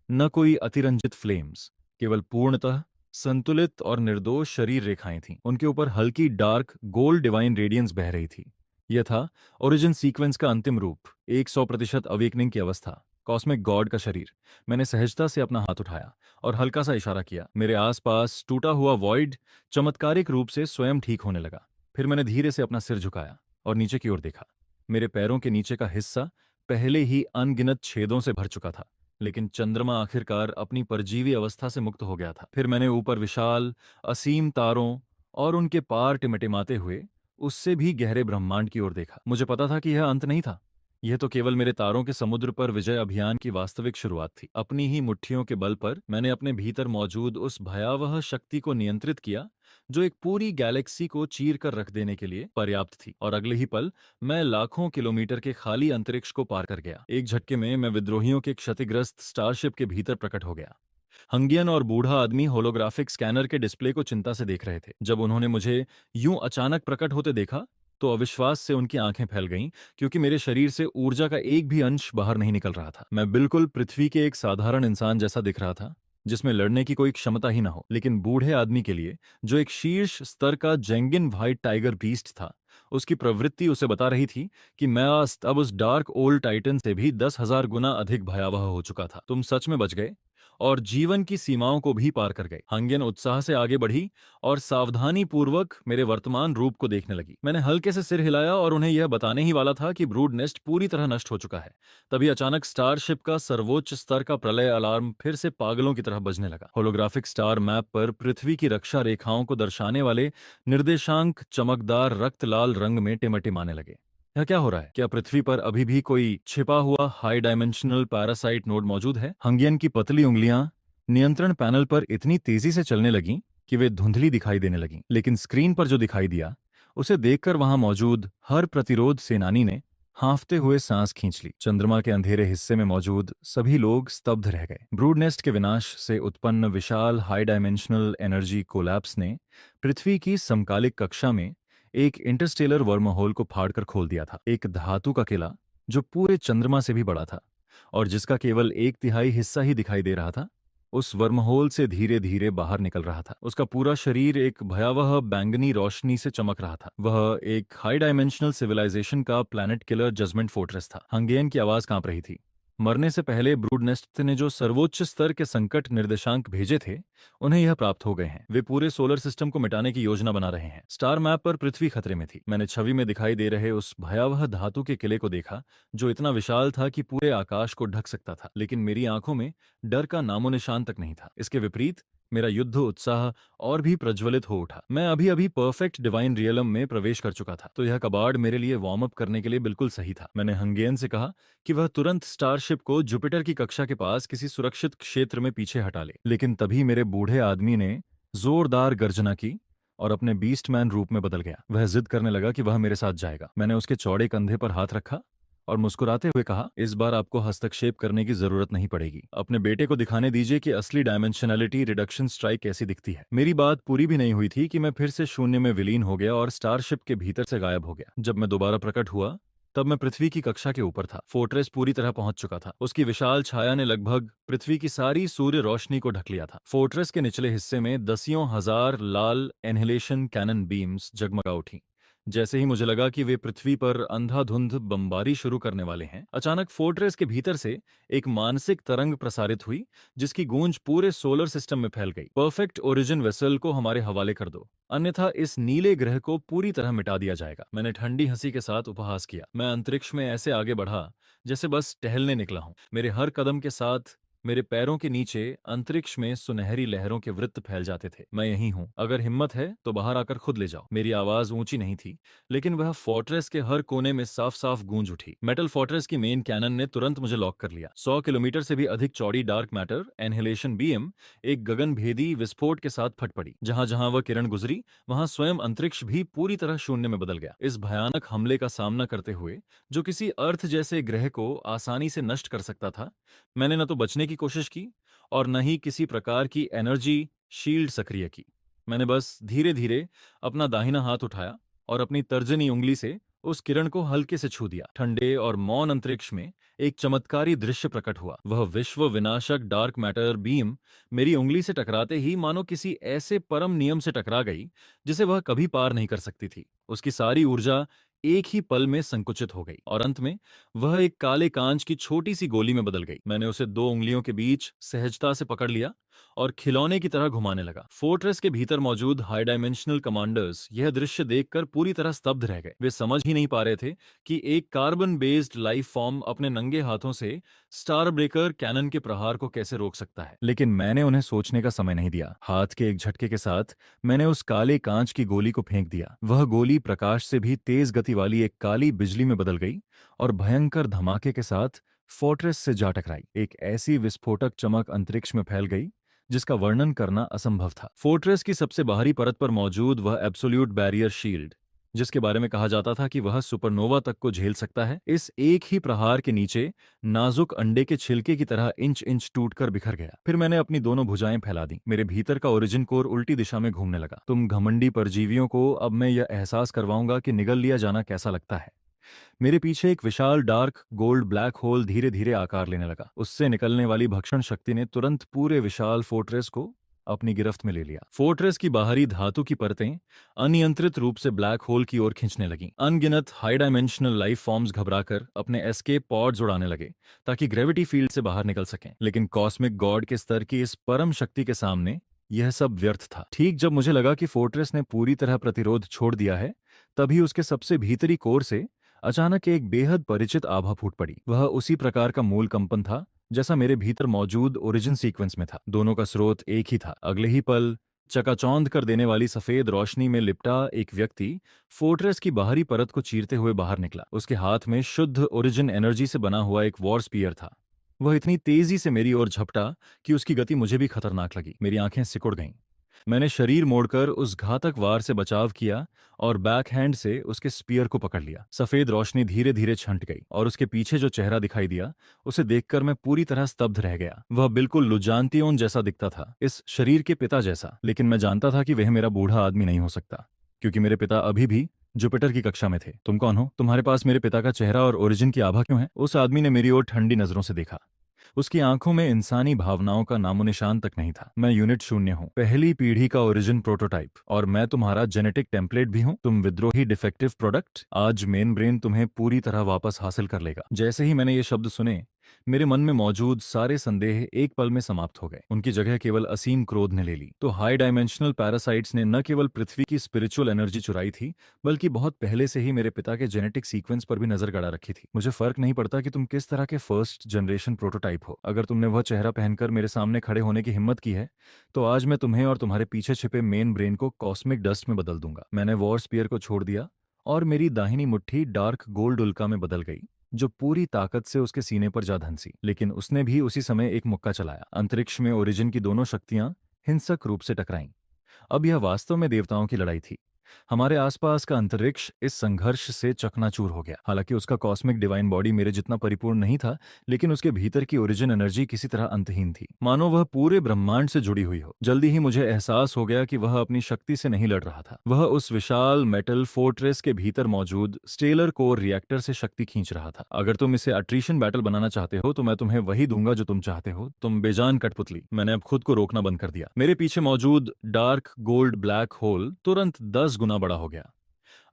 न कोई अतिरंजित फ्लेम्स, केवल पूर्णतः संतुलित और निर्दोष शरीर रेखाएं थीं। उनके ऊपर हल्की डार्क गोल्ड डिवाइन रेडियंस बह रही थी। यह था ओरिजिन सीक्वेंस का अंतिम रूप, 100% अवेकनिंग की अवस्था, कॉस्मिक गॉड का शरीर। मैंने सहजता से अपना हाथ उठाया और हल्का सा इशारा किया। मेरे आसपास टूटा हुआ वॉइड चमत्कारिक रूप से स्वयं ठीक होने लगा। फिर मैंने धीरे से अपना सिर झुकाया और नीचे की ओर देखा। मेरे पैरों के नीचे का हिस्सा पहले ही अनगिनत छेदों से भर चुका था, लेकिन चंद्रमा आखिरकार अपनी परजीवी अवस्था से मुक्त हो गया था। फिर मैंने ऊपर विशाल असीम तारों और उनके पार टिमटिमाते हुए उससे भी गहरे ब्रह्मांड की ओर देखा। मुझे पता था कि यह अंत नहीं था, यह तो केवल मेरे तारों के समुद्र पर विजय अभियान की वास्तविक शुरुआत थी। अपनी ही मुट्ठियों के बल पर मैंने अपने भीतर मौजूद उस भयावह शक्ति को नियंत्रित किया जो एक पूरी गैलेक्सी को चीर कर रख देने के लिए पर्याप्त थी। और अगले ही पल मैं लाखों किलोमीटर के खाली अंतरिक्ष को पार कर गया। एक झटके में मैं विद्रोहियों के क्षतिग्रस्त स्टारशिप के भीतर प्रकट हो गया। हंगियन और बूढ़ा आदमी होलोग्राफिक स्कैनर के डिस्प्ले को चिंता से देख रहे थे। जब उन्होंने मुझे यूं अचानक प्रकट होते देखा तो अविश्वास से उनकी आंखें फैल गईं, क्योंकि मेरे शरीर से ऊर्जा का एक भी अंश बाहर नहीं निकल रहा था। मैं बिल्कुल पृथ्वी के एक साधारण इंसान जैसा दिख रहा था, जिसमें लड़ने की कोई क्षमता ही ना हो। लेकिन बूढ़े आदमी के लिए, जो एक शीर्ष स्तर का जेंगिन व्हाइट टाइगर बीस्ट था, उसकी प्रवृत्ति उसे बता रही थी कि मैं अब उस डार्क ओल्ड टाइटन से भी 10,000 गुना अधिक भयावह हो चुका था। तुम सच में बच गए और जीवन की सीमाओं को भी पार कर गए। हंगियन उत्साह से आगे बढ़ी और सावधानी पूर्वक मेरे वर्तमान रूप को देखने लगी। मैंने हल्के से सिर हिलाया और उन्हें यह बताने ही वाला था कि ब्रूड नेस्ट पूरी तरह नष्ट हो चुका है। तभी अचानक स्टारशिप का सर्वोच्च स्तर का प्रलय अलार्म फिर से पागलों की तरह बजने लगा। होलोग्राफिक स्टार मैप पर पृथ्वी की रक्षा रेखाओं को दर्शाने वाले निर्देशांक चमकदार रक्त लाल रंग में टिमटिमाने लगे। यह क्या हो रहा है? क्या पृथ्वी पर अभी भी कोई छिपा हुआ हाई डायमेंशनल पैरासाइट नोड मौजूद है? हंगियन की पतली उंगलियां नियंत्रण पैनल पर इतनी तेजी से चलने लगीं कि वे धुंधली दिखाई देने लगीं। लेकिन स्क्रीन पर जो दिखाई दिया, उसे देखकर वहां मौजूद हर प्रतिरोध सेनानी ने हाँफते हुए सांस खींच ली। चंद्रमा के अंधेरे हिस्से में मौजूद सभी लोग स्तब्ध रह गए। ब्रूड नेस्ट के विनाश से उत्पन्न विशाल हाई डायमेंशनल एनर्जी कोलैप्स ने पृथ्वी की समकालिक कक्षा में एक इंटरस्टेलर वर्महोल को फाड़कर खोल दिया था। एक धातु का किला जो पूरे चंद्रमा से भी बड़ा था और जिसका केवल एक तिहाई हिस्सा ही दिखाई दे रहा था, उस वर्महोल से धीरे धीरे बाहर निकल रहा था। उसका पूरा शरीर एक भयावह बैंगनी रोशनी से चमक रहा था। वह एक हाई डायमेंशनल सिविलाइजेशन का प्लैनेट किलर जजमेंट फोर्ट्रेस था। हंगेन की आवाज कांप रही थी। मरने से पहले ब्रूडनेस्ट ने जो सर्वोच्च स्तर के संकट निर्देशांक भेजे थे, उन्हें यह प्राप्त हो गए हैं। वे पूरे सोलर सिस्टम को मिटाने की योजना बना रहे हैं। स्टार मैप पर पृथ्वी खतरे में थी। मैंने छवि में दिखाई दे रहे उस भयावह धातु के किले को देखा जो इतना विशाल था कि पूरे आकाश को ढक सकता था, लेकिन मेरी आंखों में डर का नामो निशान तक नहीं था। इसके विपरीत मेरा युद्ध उत्साह और भी प्रज्वलित हो उठा। मैं अभी अभी परफेक्ट डिवाइन रियलम में प्रवेश कर चुका था, तो यह कबाड़ मेरे लिए वार्म अप करने के लिए बिल्कुल सही था। मैंने हंगेन से कहा कि वह तुरंत स्टारशिप को जुपिटर की कक्षा के पास किसी सुरक्षित क्षेत्र में पीछे हटा ले, लेकिन तभी मेरे बूढ़े आदमी ने जोरदार गर्जना की और अपने बीस्टमैन रूप में बदल गया। वह जिद करने लगा कि वह मेरे साथ जाएगा। मैंने उसके चौड़े कंधे पर हाथ रखा और मुस्कुराते हुए कहा, इस बार आपको हस्तक्षेप करने की जरूरत नहीं पड़ेगी। अपने बेटे को दिखाने दीजिए कि असली डायमेंशनैलिटी रिडक्शन स्ट्राइक कैसी दिखती है। मेरी बात पूरी भी नहीं हुई थी कि मैं फिर से शून्य में विलीन हो गया और स्टारशिप के भीतर से गायब हो गया। जब मैं दोबारा प्रकट हुआ तब मैं पृथ्वी की कक्षा के ऊपर था। फोर्ट्रेस पूरी तरह पहुंच चुका था। उसकी विशाल छाया ने लगभग पृथ्वी की सारी सूर्य रोशनी को ढक लिया था। फोर्ट्रेस के निचले हिस्से में दसियों हजार लाल एनहिलेशन कैनन बीम्स जगमगा उठी। जैसे ही मुझे लगा कि वे पृथ्वी पर अंधाधुंध बमबारी शुरू करने वाले हैं, अचानक फोर्ट्रेस के भीतर से एक मानसिक तरंग प्रसारित हुई जिसकी गूंज पूरे सोलर सिस्टम में फैल गई। परफेक्ट ओरिजिन वेसल को हमारे हवाले कर दो, अन्यथा इस नीले ग्रह को पूरी तरह मिटा दिया जाएगा। मैंने ठंडी हंसी के साथ उपहास किया। मैं अंतरिक्ष में ऐसे आगे बढ़ा जैसे बस टहलने निकला हूं। मेरे हर कदम के साथ मेरे पैरों के नीचे अंतरिक्ष में सुनहरी लहरों के वृत्त फैल जाते थे। मैं यहीं हूं, अगर हिम्मत है तो बाहर आकर खुद ले जाओ। मेरी आवाज ऊंची नहीं थी, लेकिन वह फोर्ट्रेस के हर कोने में साफ साफ गूंज उठी। मेटल फोर्ट्रेस की मेन कैनन ने तुरंत मुझे लॉक कर लिया। 100 किलोमीटर से भी अधिक चौड़ी डार्क मैटर एनहिलेशन बीएम एक गगनभेदी विस्फोट के साथ फट पड़ी। जहां जहां वह किरण गुजरी, वहां स्वयं अंतरिक्ष भी पूरी तरह शून्य में बदल गया। इस भयानक हमले का सामना करते हुए, जो किसी अर्थ जैसे ग्रह को आसानी से नष्ट कर सकता था, मैंने न तो बचने की कोशिश की और न ही किसी प्रकार की एनर्जी शील्ड सक्रिय की। मैंने बस धीरे धीरे अपना दाहिना हाथ उठाया और अपनी तर्जनी उंगली से उस किरण को हल्के से छू दिया। ठंडे और मौन अंतरिक्ष में एक चमत्कारी दृश्य प्रकट हुआ। वह विश्व विनाशक डार्क मैटर बीम मेरी उंगली से टकराते ही मानो किसी ऐसे परम नियम से टकरा गई जिसे वह कभी पार नहीं कर सकती थी। उसकी सारी ऊर्जा एक ही पल में संकुचित हो गई और अंत में वह एक काले कांच की छोटी सी गोली में बदल गई। मैंने उसे दो उंगलियों के बीच सहजता से पकड़ लिया और खिलौने की तरह घुमाने लगा। फोर्ट्रेस के भीतर मौजूद हाई डायमेंशनल कमांडर्स यह दृश्य देखकर पूरी तरह स्तब्ध रह गए। वे समझ ही नहीं पा रहे थे कि एक कार्बन बेस्ड लाइफ फॉर्म अपने नंगे हाथों से स्टार ब्रेकर कैनन के प्रहार को कैसे रोक सकता है। लेकिन मैंने उन्हें सोचने का समय नहीं दिया। हाथ के एक झटके के साथ मैंने उस काले कांच की गोली को फेंक दिया। वह गोली प्रकाश से भी तेज गति वाली एक काली बिजली में बदल गई और भयंकर धमाके के साथ फोर्ट्रेस से जा टकराई। एक ऐसी विस्फोटक चमक अंतरिक्ष में फैल गई जिसका वर्णन करना असंभव था। फोर्ट्रेस की सबसे बाहरी परत पर मौजूद वह एब्सोल्यूट बैरियर शील्ड, जिसके बारे में कहा जाता था कि वह सुपरनोवा तक को झेल सकता है, इस एक ही प्रहार के नीचे नाजुक अंडे के छिलके की तरह इंच इंच टूटकर बिखर गया। फिर मैंने अपनी दोनों भुजाएं फैला दी। मेरे भीतर का ओरिजिन कोर उल्टी दिशा में घूमने लगा। तुम घमंडी परजीवियों को अब मैं यह एहसास करवाऊंगा कि निगल लिया जाना कैसा लगता है। मेरे पीछे एक विशाल डार्क गोल्ड ब्लैक होल धीरे धीरे आकार लेने लगा। उससे निकलने वाली भक्षण शक्ति ने तुरंत पूरे विशाल फोर्ट्रेस को अपनी गिरफ्त में ले लिया। फोर्ट्रेस की बाहरी धातु की परतें अनियंत्रित रूप से ब्लैक होल की ओर खींचने लगीं। अनगिनत हाई डायमेंशनल लाइफ फॉर्म्स घबराकर अपने एस्केप पॉड्स उड़ाने लगे ताकि ग्रेविटी फील्ड से बाहर निकल सकें। लेकिन कॉस्मिक गॉड के स्तर की इस परम शक्ति के सामने यह सब व्यर्थ था। ठीक जब मुझे लगा कि फोर्ट्रेस ने पूरी तरह प्रतिरोध छोड़ दिया है, तभी उसके सबसे भीतरी कोर से अचानक एक बेहद परिचित आभा फूट पड़ी। वह उसी प्रकार का मूल कंपन था जैसा मेरे भीतर मौजूद ओरिजिन सीक्वेंस में था। दोनों का स्रोत एक ही था। अगले ही पल चकाचौंध कर देने वाली सफेद रोशनी में लिपटा एक व्यक्ति फोर्ट्रेस की बाहरी परत को चीरते हुए बाहर निकला। उसके हाथ में शुद्ध ओरिजिन एनर्जी से बना हुआ एक वॉर स्पीयर था। वह इतनी तेजी से मेरी ओर झपटा कि उसकी गति मुझे भी खतरनाक लगी। मेरी आंखें सिकुड़ गईं। मैंने शरीर मोड़कर उस घातक वार से बचाव किया और बैकहैंड से उसके स्पीयर को पकड़ लिया। सफेद रोशनी धीरे धीरे छंट गई और उसके पीछे जो चेहरा दिखाई दिया उसे देखकर मैं पूरी तरह स्तब्ध रह गया। वह बिल्कुल लुजानतियोन जैसा दिखता था, इस शरीर के पिता जैसा। लेकिन मैं जानता था कि वह मेरा बूढ़ा आदमी नहीं हो सकता, क्योंकि मेरे पिता अभी भी जुपिटर की कक्षा में थे। तुम कौन हो? तुम्हारे पास मेरे पिता का चेहरा और ओरिजिन की आभा क्यों है? उस आदमी ने मेरी ओर ठंडी नजरों से देखा। उसकी आंखों में इंसानी भावनाओं का नामोनिशान तक नहीं था। मैं यूनिट 0 हूँ, पहली पीढ़ी का ओरिजिन प्रोटोटाइप, और मैं तुम्हारा जेनेटिक टेम्पलेट भी हूँ। तुम विद्रोही डिफेक्टिव प्रोडक्ट। आज मेन ब्रेन तुम्हें पूरी तरह वापस हासिल कर लेगा। जैसे ही मैंने ये शब्द सुने, मेरे मन में मौजूद सारे संदेह एक पल में समाप्त हो गए। उनकी जगह केवल असीम क्रोध ने ले ली। तो हाई डायमेंशनल पैरासाइट्स ने न केवल पृथ्वी की स्पिरिचुअल एनर्जी चुराई थी, बल्कि बहुत पहले से ही मेरे पिता के जेनेटिक सीक्वेंस पर भी नजर गड़ा रखी थी। मुझे फर्क नहीं पड़ता कि तुम किस तरह के फर्स्ट जनरेशन प्रोटोटाइप हो। अगर तुमने वह चेहरा पहनकर मेरे सामने खड़े होने की हिम्मत की है, तो आज मैं तुम्हें और तुम्हारे पीछे छिपे मेन ब्रेन को कॉस्मिक डस्ट में बदल दूंगा। मैंने वॉर स्पीयर को छोड़ दिया और मेरी दाहिनी मुट्ठी डार्क गोल्ड उल्का में बदल गई, जो पूरी ताकत से उसके सीने पर जा धंसी। लेकिन उसने भी उसी समय एक मुक्का चलाया। अंतरिक्ष में ओरिजिन की दोनों शक्तियां हिंसक रूप से टकराईं। अब यह वास्तव में देवताओं की लड़ाई थी। हमारे आसपास का अंतरिक्ष इस संघर्ष से चकनाचूर हो गया। हालांकि उसका कॉस्मिक डिवाइन बॉडी मेरे जितना परिपूर्ण नहीं था, लेकिन उसके भीतर की ओरिजिन एनर्जी किसी तरह अंतहीन थी, मानो वह पूरे ब्रह्मांड से जुड़ी हुई हो। जल्दी ही मुझे एहसास हो गया कि वह अपनी शक्ति से नहीं लड़ रहा था। वह उस विशाल मेटल फोर्ट्रेस के भीतर मौजूद स्टेलर कोर रिएक्टर से शक्ति खींच रहा था। अगर तुम इसे अट्रीशन बैटल बनाना चाहते हो, तो मैं तुम्हें वही दूंगा जो तुम चाहते हो, तुम बेजान कठपुतली। मैंने अब खुद को रोकना बंद कर दिया। मेरे पीछे मौजूद डार्क गोल्ड ब्लैक होल तुरंत 10 गुना बड़ा हो गया।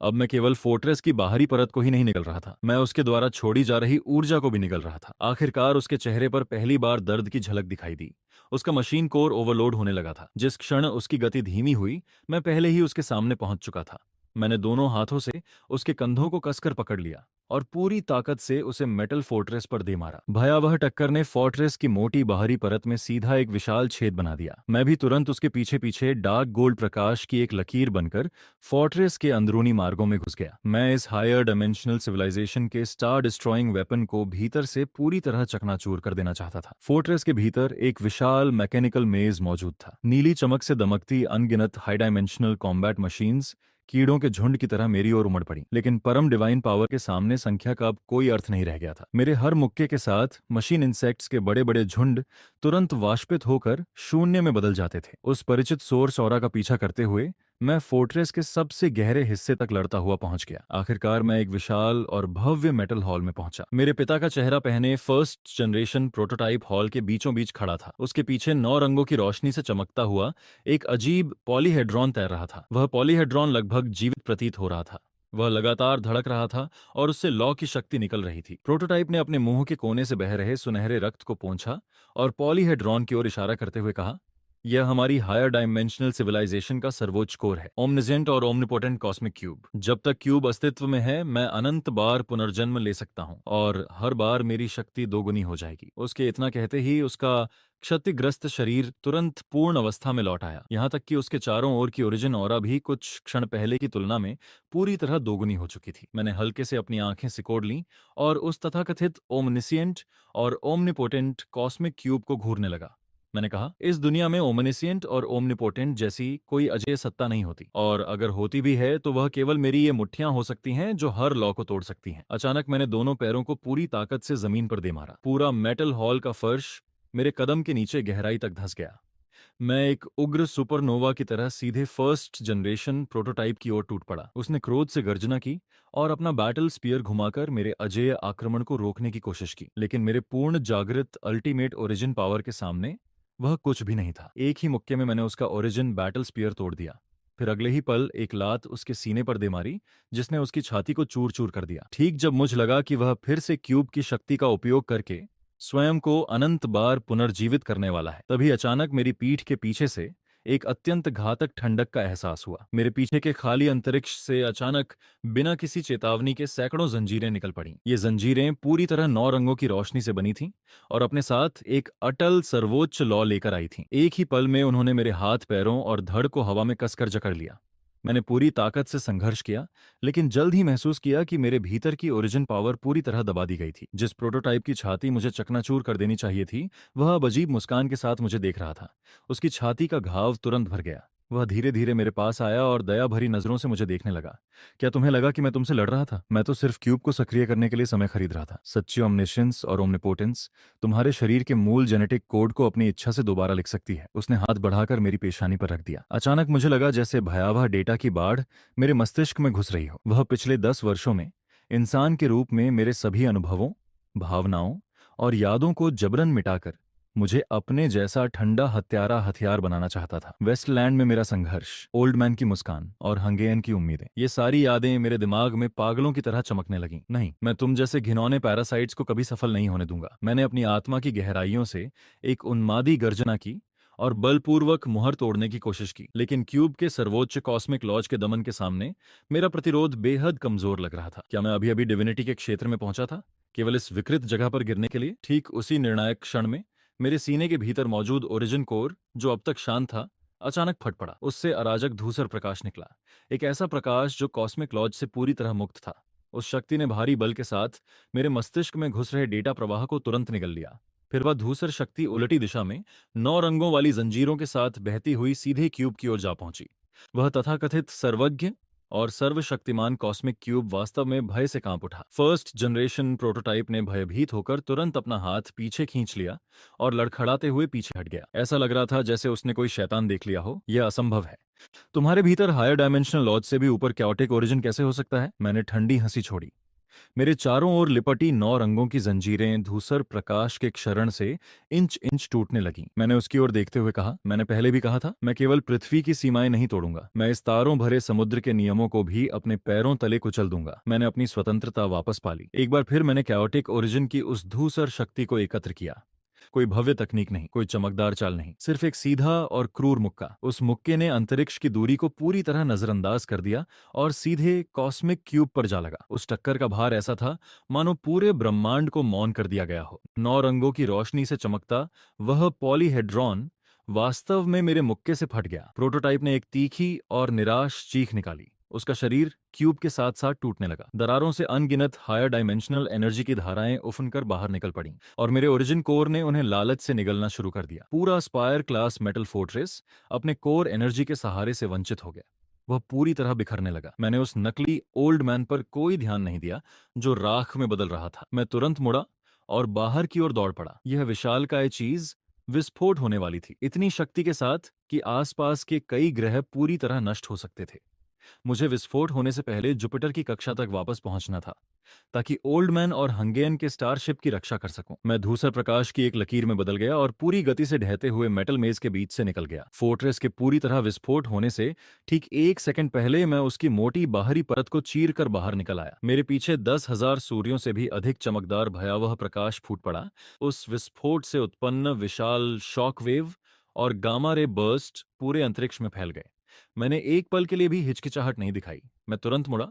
अब मैं केवल फोर्ट्रेस की बाहरी परत को ही नहीं निकल रहा था, मैं उसके द्वारा छोड़ी जा रही ऊर्जा को भी निकल रहा था। आखिरकार उसके चेहरे पर पहली बार दर्द की झलक दिखाई दी। उसका मशीन कोर ओवरलोड होने लगा था। जिस क्षण उसकी गति धीमी हुई, मैं पहले ही उसके सामने पहुंच चुका था। मैंने दोनों हाथों से उसके कंधों को कसकर पकड़ लिया और पूरी ताकत से उसे मेटल फोर्ट्रेस पर दे मारा। भयावह टक्कर ने फोर्ट्रेस की मोटी बाहरी परत में सीधा एक विशाल छेद बना दिया। मैं भी तुरंत उसके पीछे पीछे डार्क गोल्ड प्रकाश की एक लकीर बनकर फोर्ट्रेस के अंदरूनी मार्गों में घुस गया। मैं इस हायर डायमेंशनल सिविलाइजेशन के स्टार डिस्ट्रॉइंग वेपन को भीतर से पूरी तरह चकनाचूर कर देना चाहता था। फोर्ट्रेस के भीतर एक विशाल मैकेनिकल मेज मौजूद था। नीली चमक से दमकती अनगिनत हाई डायमेंशनल कॉम्बैट मशीन्स कीड़ों के झुंड की तरह मेरी ओर उमड़ पड़ी। लेकिन परम डिवाइन पावर के सामने संख्या का अब कोई अर्थ नहीं रह गया था। मेरे हर मुक्के के साथ मशीन इंसेक्ट्स के बड़े बड़े झुंड तुरंत वाष्पित होकर शून्य में बदल जाते थे। उस परिचित सोर्स ऑरा का पीछा करते हुए मैं फोर्ट्रेस के सबसे गहरे हिस्से तक लड़ता हुआ पहुंच गया। आखिरकार मैं एक विशाल और भव्य मेटल हॉल में पहुंचा। मेरे पिता का चेहरा पहने फर्स्ट जनरेशन प्रोटोटाइप हॉल के बीचों बीच खड़ा था। उसके पीछे 9 रंगों की रोशनी से चमकता हुआ एक अजीब पॉलीहेड्रॉन तैर रहा था। वह पॉलीहेड्रॉन लगभग जीवित प्रतीत हो रहा था। वह लगातार धड़क रहा था और उससे लौ की शक्ति निकल रही थी। प्रोटोटाइप ने अपने मुंह के कोने से बह रहे सुनहरे रक्त को पोंछा और पॉलीहेड्रॉन की ओर इशारा करते हुए कहा, यह हमारी हायर डायमेंशनल सिविलाइजेशन का सर्वोच्च कोर है, ओमनिजेंट और ओमनिपोटेंट कॉस्मिक क्यूब। जब तक क्यूब अस्तित्व में है, मैं अनंत बार पुनर्जन्म ले सकता हूँ और हर बार मेरी शक्ति दोगुनी हो जाएगी। उसके इतना कहते ही उसका क्षतिग्रस्त शरीर तुरंत पूर्ण अवस्था में लौट आया। यहाँ तक कि उसके चारों ओर की ओरिजिन ऑरा भी कुछ क्षण पहले की तुलना में पूरी तरह दोगुनी हो चुकी थी। मैंने हल्के से अपनी आंखें सिकोड़ लीं और उस तथाकथित ओमनिसियंट और ओमनिपोटेंट कॉस्मिक क्यूब को घूरने लगा। मैंने कहा, इस दुनिया में ओमनिसियंट और ओमनिपोटेंट जैसी कोई अजेय सत्ता नहीं होती, और अगर होती भी है तो वह केवल मेरी ये मुट्ठियां हो सकती हैं जो हर लॉ को तोड़ सकती हैं। अचानक मैंने दोनों पैरों को पूरी ताकत से जमीन पर दे मारा। पूरा मेटल हॉल का फर्श मेरे कदम के नीचे गहराई तक धंस गया। मैं एक उग्र सुपरनोवा की तरह सीधे फर्स्ट जनरेशन प्रोटोटाइप की ओर टूट पड़ा। उसने क्रोध से गर्जना की और अपना बैटल स्पीयर घुमाकर मेरे अजेय आक्रमण को रोकने की कोशिश की। लेकिन मेरे पूर्ण जागृत अल्टीमेट ओरिजिन पावर के सामने वह कुछ भी नहीं था। एक ही मुक्के में मैंने उसका ओरिजिन बैटल स्पीयर तोड़ दिया। फिर अगले ही पल एक लात उसके सीने पर दे मारी, जिसने उसकी छाती को चूर चूर कर दिया। ठीक जब मुझे लगा कि वह फिर से क्यूब की शक्ति का उपयोग करके स्वयं को अनंत बार पुनर्जीवित करने वाला है, तभी अचानक मेरी पीठ के पीछे से एक अत्यंत घातक ठंडक का एहसास हुआ। मेरे पीछे के खाली अंतरिक्ष से अचानक बिना किसी चेतावनी के सैकड़ों जंजीरें निकल पड़ीं। ये जंजीरें पूरी तरह 9 रंगों की रोशनी से बनी थीं और अपने साथ एक अटल सर्वोच्च लॉ लेकर आई थीं। एक ही पल में उन्होंने मेरे हाथ पैरों और धड़ को हवा में कसकर जकड़ लिया। मैंने पूरी ताकत से संघर्ष किया, लेकिन जल्द ही महसूस किया कि मेरे भीतर की ओरिजिन पावर पूरी तरह दबा दी गई थी। जिस प्रोटोटाइप की छाती मुझे चकनाचूर कर देनी चाहिए थी, वह अब अजीब मुस्कान के साथ मुझे देख रहा था। उसकी छाती का घाव तुरंत भर गया। वह धीरे धीरे मेरे पास आया और दया भरी नजरों से मुझे देखने लगा। क्या तुम्हें लगा कि मैं तुमसे लड़ रहा था? मैं तो सिर्फ क्यूब को सक्रिय करने के लिए समय खरीद रहा था। सच्ची ओमनिशंस और ओमनिपोटेंस तुम्हारे शरीर के मूल जेनेटिक कोड को अपनी इच्छा से दोबारा लिख सकती है। उसने हाथ बढ़ाकर मेरी पेशानी पर रख दिया। अचानक मुझे लगा जैसे भयावह डेटा की बाढ़ मेरे मस्तिष्क में घुस रही हो। वह पिछले 10 वर्षों में इंसान के रूप में मेरे सभी अनुभवों, भावनाओं और यादों को जबरन मिटाकर मुझे अपने जैसा ठंडा हत्यारा हथियार बनाना चाहता था। वेस्टलैंड में मेरा संघर्ष, ओल्ड मैन की मुस्कान और हंगेयन की उम्मीदें, ये सारी यादें मेरे दिमाग में पागलों की तरह चमकने लगीं। नहीं, मैं तुम जैसे घिनौने पैरासाइट्स को कभी सफल नहीं होने दूंगा। मैंने अपनी आत्मा की गहराइयों से एक उन्मादी गर्जना की और बलपूर्वक मुहर तोड़ने की कोशिश की, लेकिन क्यूब के सर्वोच्च कॉस्मिक लॉज के दमन के सामने मेरा प्रतिरोध बेहद कमजोर लग रहा था। क्या मैं अभी अभी डिविनिटी के क्षेत्र में पहुंचा था, केवल इस विकृत जगह पर गिरने के लिए? ठीक उसी निर्णायक क्षण में मेरे सीने के भीतर मौजूद ओरिजिन कोर, जो अब तक शांत था, अचानक फट पड़ा। उससे अराजक धूसर प्रकाश निकला, एक ऐसा प्रकाश जो कॉस्मिक लॉज से पूरी तरह मुक्त था। उस शक्ति ने भारी बल के साथ मेरे मस्तिष्क में घुस रहे डेटा प्रवाह को तुरंत निगल लिया। फिर वह धूसर शक्ति उलटी दिशा में 9 रंगों वाली जंजीरों के साथ बहती हुई सीधे क्यूब की ओर जा पहुंची। वह तथाकथित सर्वज्ञ और सर्वशक्तिमान कॉस्मिक क्यूब वास्तव में भय से कांप उठा। फर्स्ट जनरेशन प्रोटोटाइप ने भयभीत होकर तुरंत अपना हाथ पीछे खींच लिया और लड़खड़ाते हुए पीछे हट गया। ऐसा लग रहा था जैसे उसने कोई शैतान देख लिया हो। यह असंभव है। तुम्हारे भीतर हायर डायमेंशनल लॉज से भी ऊपर कैओटिक ओरिजिन कैसे हो सकता है? मैंने ठंडी हंसी छोड़ी। मेरे चारों ओर लिपटी 9 रंगों की जंजीरें धूसर प्रकाश के क्षरण से इंच इंच टूटने लगीं। मैंने उसकी ओर देखते हुए कहा, मैंने पहले भी कहा था, मैं केवल पृथ्वी की सीमाएं नहीं तोड़ूंगा, मैं इस तारों भरे समुद्र के नियमों को भी अपने पैरों तले कुचल दूंगा। मैंने अपनी स्वतंत्रता वापस पा ली। एक बार फिर मैंने कैओटिक ओरिजिन की उस धूसर शक्ति को एकत्र किया। कोई भव्य तकनीक नहीं, कोई चमकदार चाल नहीं, सिर्फ एक सीधा और क्रूर मुक्का। उस मुक्के ने अंतरिक्ष की दूरी को पूरी तरह नजरअंदाज कर दिया और सीधे कॉस्मिक क्यूब पर जा लगा। उस टक्कर का भार ऐसा था मानो पूरे ब्रह्मांड को मौन कर दिया गया हो। 9 रंगों की रोशनी से चमकता वह पॉलीहेड्रॉन वास्तव में मेरे मुक्के से फट गया। प्रोटोटाइप ने एक तीखी और निराश चीख निकाली। उसका शरीर क्यूब के साथ साथ टूटने लगा। दरारों से अनगिनत हायर डायमेंशनल एनर्जी की धाराएं उफनकर बाहर निकल पड़ीं और मेरे ओरिजिन कोर ने उन्हें लालच से निगलना शुरू कर दिया। पूरा स्पायर क्लास मेटल फोर्ट्रेस अपने कोर एनर्जी के सहारे से वंचित हो गया। वह पूरी तरह बिखरने लगा। मैंने उस नकली ओल्ड मैन पर कोई ध्यान नहीं दिया जो राख में बदल रहा था। मैं तुरंत मुड़ा और बाहर की ओर दौड़ पड़ा। यह विशालकाय चीज विस्फोट होने वाली थी, इतनी शक्ति के साथ कि आसपास के कई ग्रह पूरी तरह नष्ट हो सकते थे। मुझे विस्फोट होने से पहले जुपिटर की कक्षा तक वापस पहुंचना था, ताकि ओल्ड मैन और हंगेन के स्टारशिप की रक्षा कर सकूं। मैं धूसर प्रकाश की एक लकीर में बदल गया और पूरी गति से ढहते हुए मेटल मेज के बीच से निकल गया। फोर्ट्रेस के पूरी तरह विस्फोट होने से ठीक 1 सेकंड पहले मैं उसकी मोटी बाहरी परत को चीर कर बाहर निकल आया। मेरे पीछे 10,000 सूर्यों से भी अधिक चमकदार भयावह प्रकाश फूट पड़ा। उस विस्फोट से उत्पन्न विशाल शॉक वेव और गामा रे बर्स्ट पूरे अंतरिक्ष में फैल गए। मैंने एक पल के लिए भी हिचकिचाहट नहीं दिखाई। मैं तुरंत मुड़ा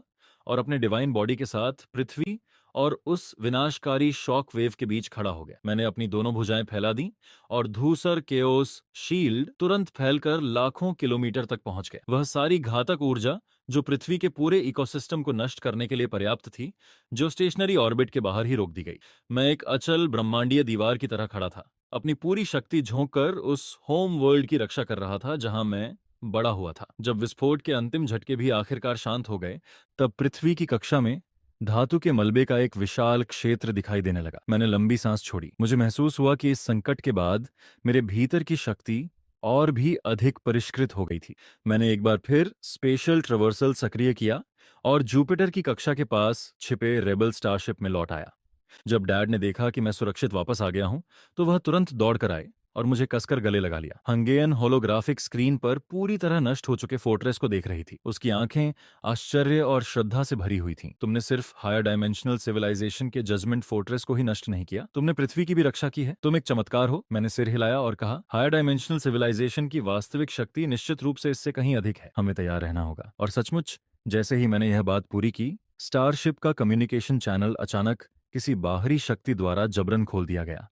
और अपने डिवाइन बॉडी के साथ पृथ्वी और उस विनाशकारी शॉक वेव के बीच खड़ा हो गया। मैंने अपनी दोनों भुजाएं फैला दी और धूसर केओस शील्ड तुरंत फैलकर लाखों किलोमीटर तक पहुंच गए। वह सारी घातक ऊर्जा जो पृथ्वी के पूरे इकोसिस्टम को नष्ट करने के लिए पर्याप्त थी, जो स्टेशनरी ऑर्बिट के बाहर ही रोक दी गई। मैं एक अचल ब्रह्मांडीय दीवार की तरह खड़ा था, अपनी पूरी शक्ति झोंककर उस होम वर्ल्ड की रक्षा कर रहा था जहां मैं बड़ा हुआ था। जब विस्फोट के अंतिम झटके भी आखिरकार शांत हो गए, तब पृथ्वी की कक्षा में धातु के मलबे का एक विशाल क्षेत्र दिखाई देने लगा। मैंने लंबी सांस छोड़ी। मुझे महसूस हुआ कि इस संकट के बाद मेरे भीतर की शक्ति और भी अधिक परिष्कृत हो गई थी। मैंने एक बार फिर स्पेशल ट्रेवर्सल सक्रिय किया और जुपिटर की कक्षा के पास छिपे रेबल स्टारशिप में लौट आया। जब डैड ने देखा कि मैं सुरक्षित वापस आ गया हूं, तो वह तुरंत दौड़ कर आए और मुझे कसकर गले लगा लिया। हंगेयन होलोग्राफिक स्क्रीन पर पूरी तरह नष्ट हो चुके फोर्ट्रेस को देख रही थी। उसकी आंखें आश्चर्य और श्रद्धा से भरी हुई थीं। तुमने सिर्फ हायर डायमेंशनल सिविलाइजेशन के जजमेंट फोर्ट्रेस को ही नष्ट नहीं किया, तुमने पृथ्वी की भी रक्षा की है। तुम एक चमत्कार हो। मैंने सिर हिलाया और कहा, हायर डायमेंशनल सिविलाइजेशन की वास्तविक शक्ति निश्चित रूप से इससे कहीं अधिक है। हमें तैयार रहना होगा। और सचमुच, जैसे ही मैंने यह बात पूरी की, स्टारशिप का कम्युनिकेशन चैनल अचानक किसी बाहरी शक्ति द्वारा जबरन खोल दिया गया।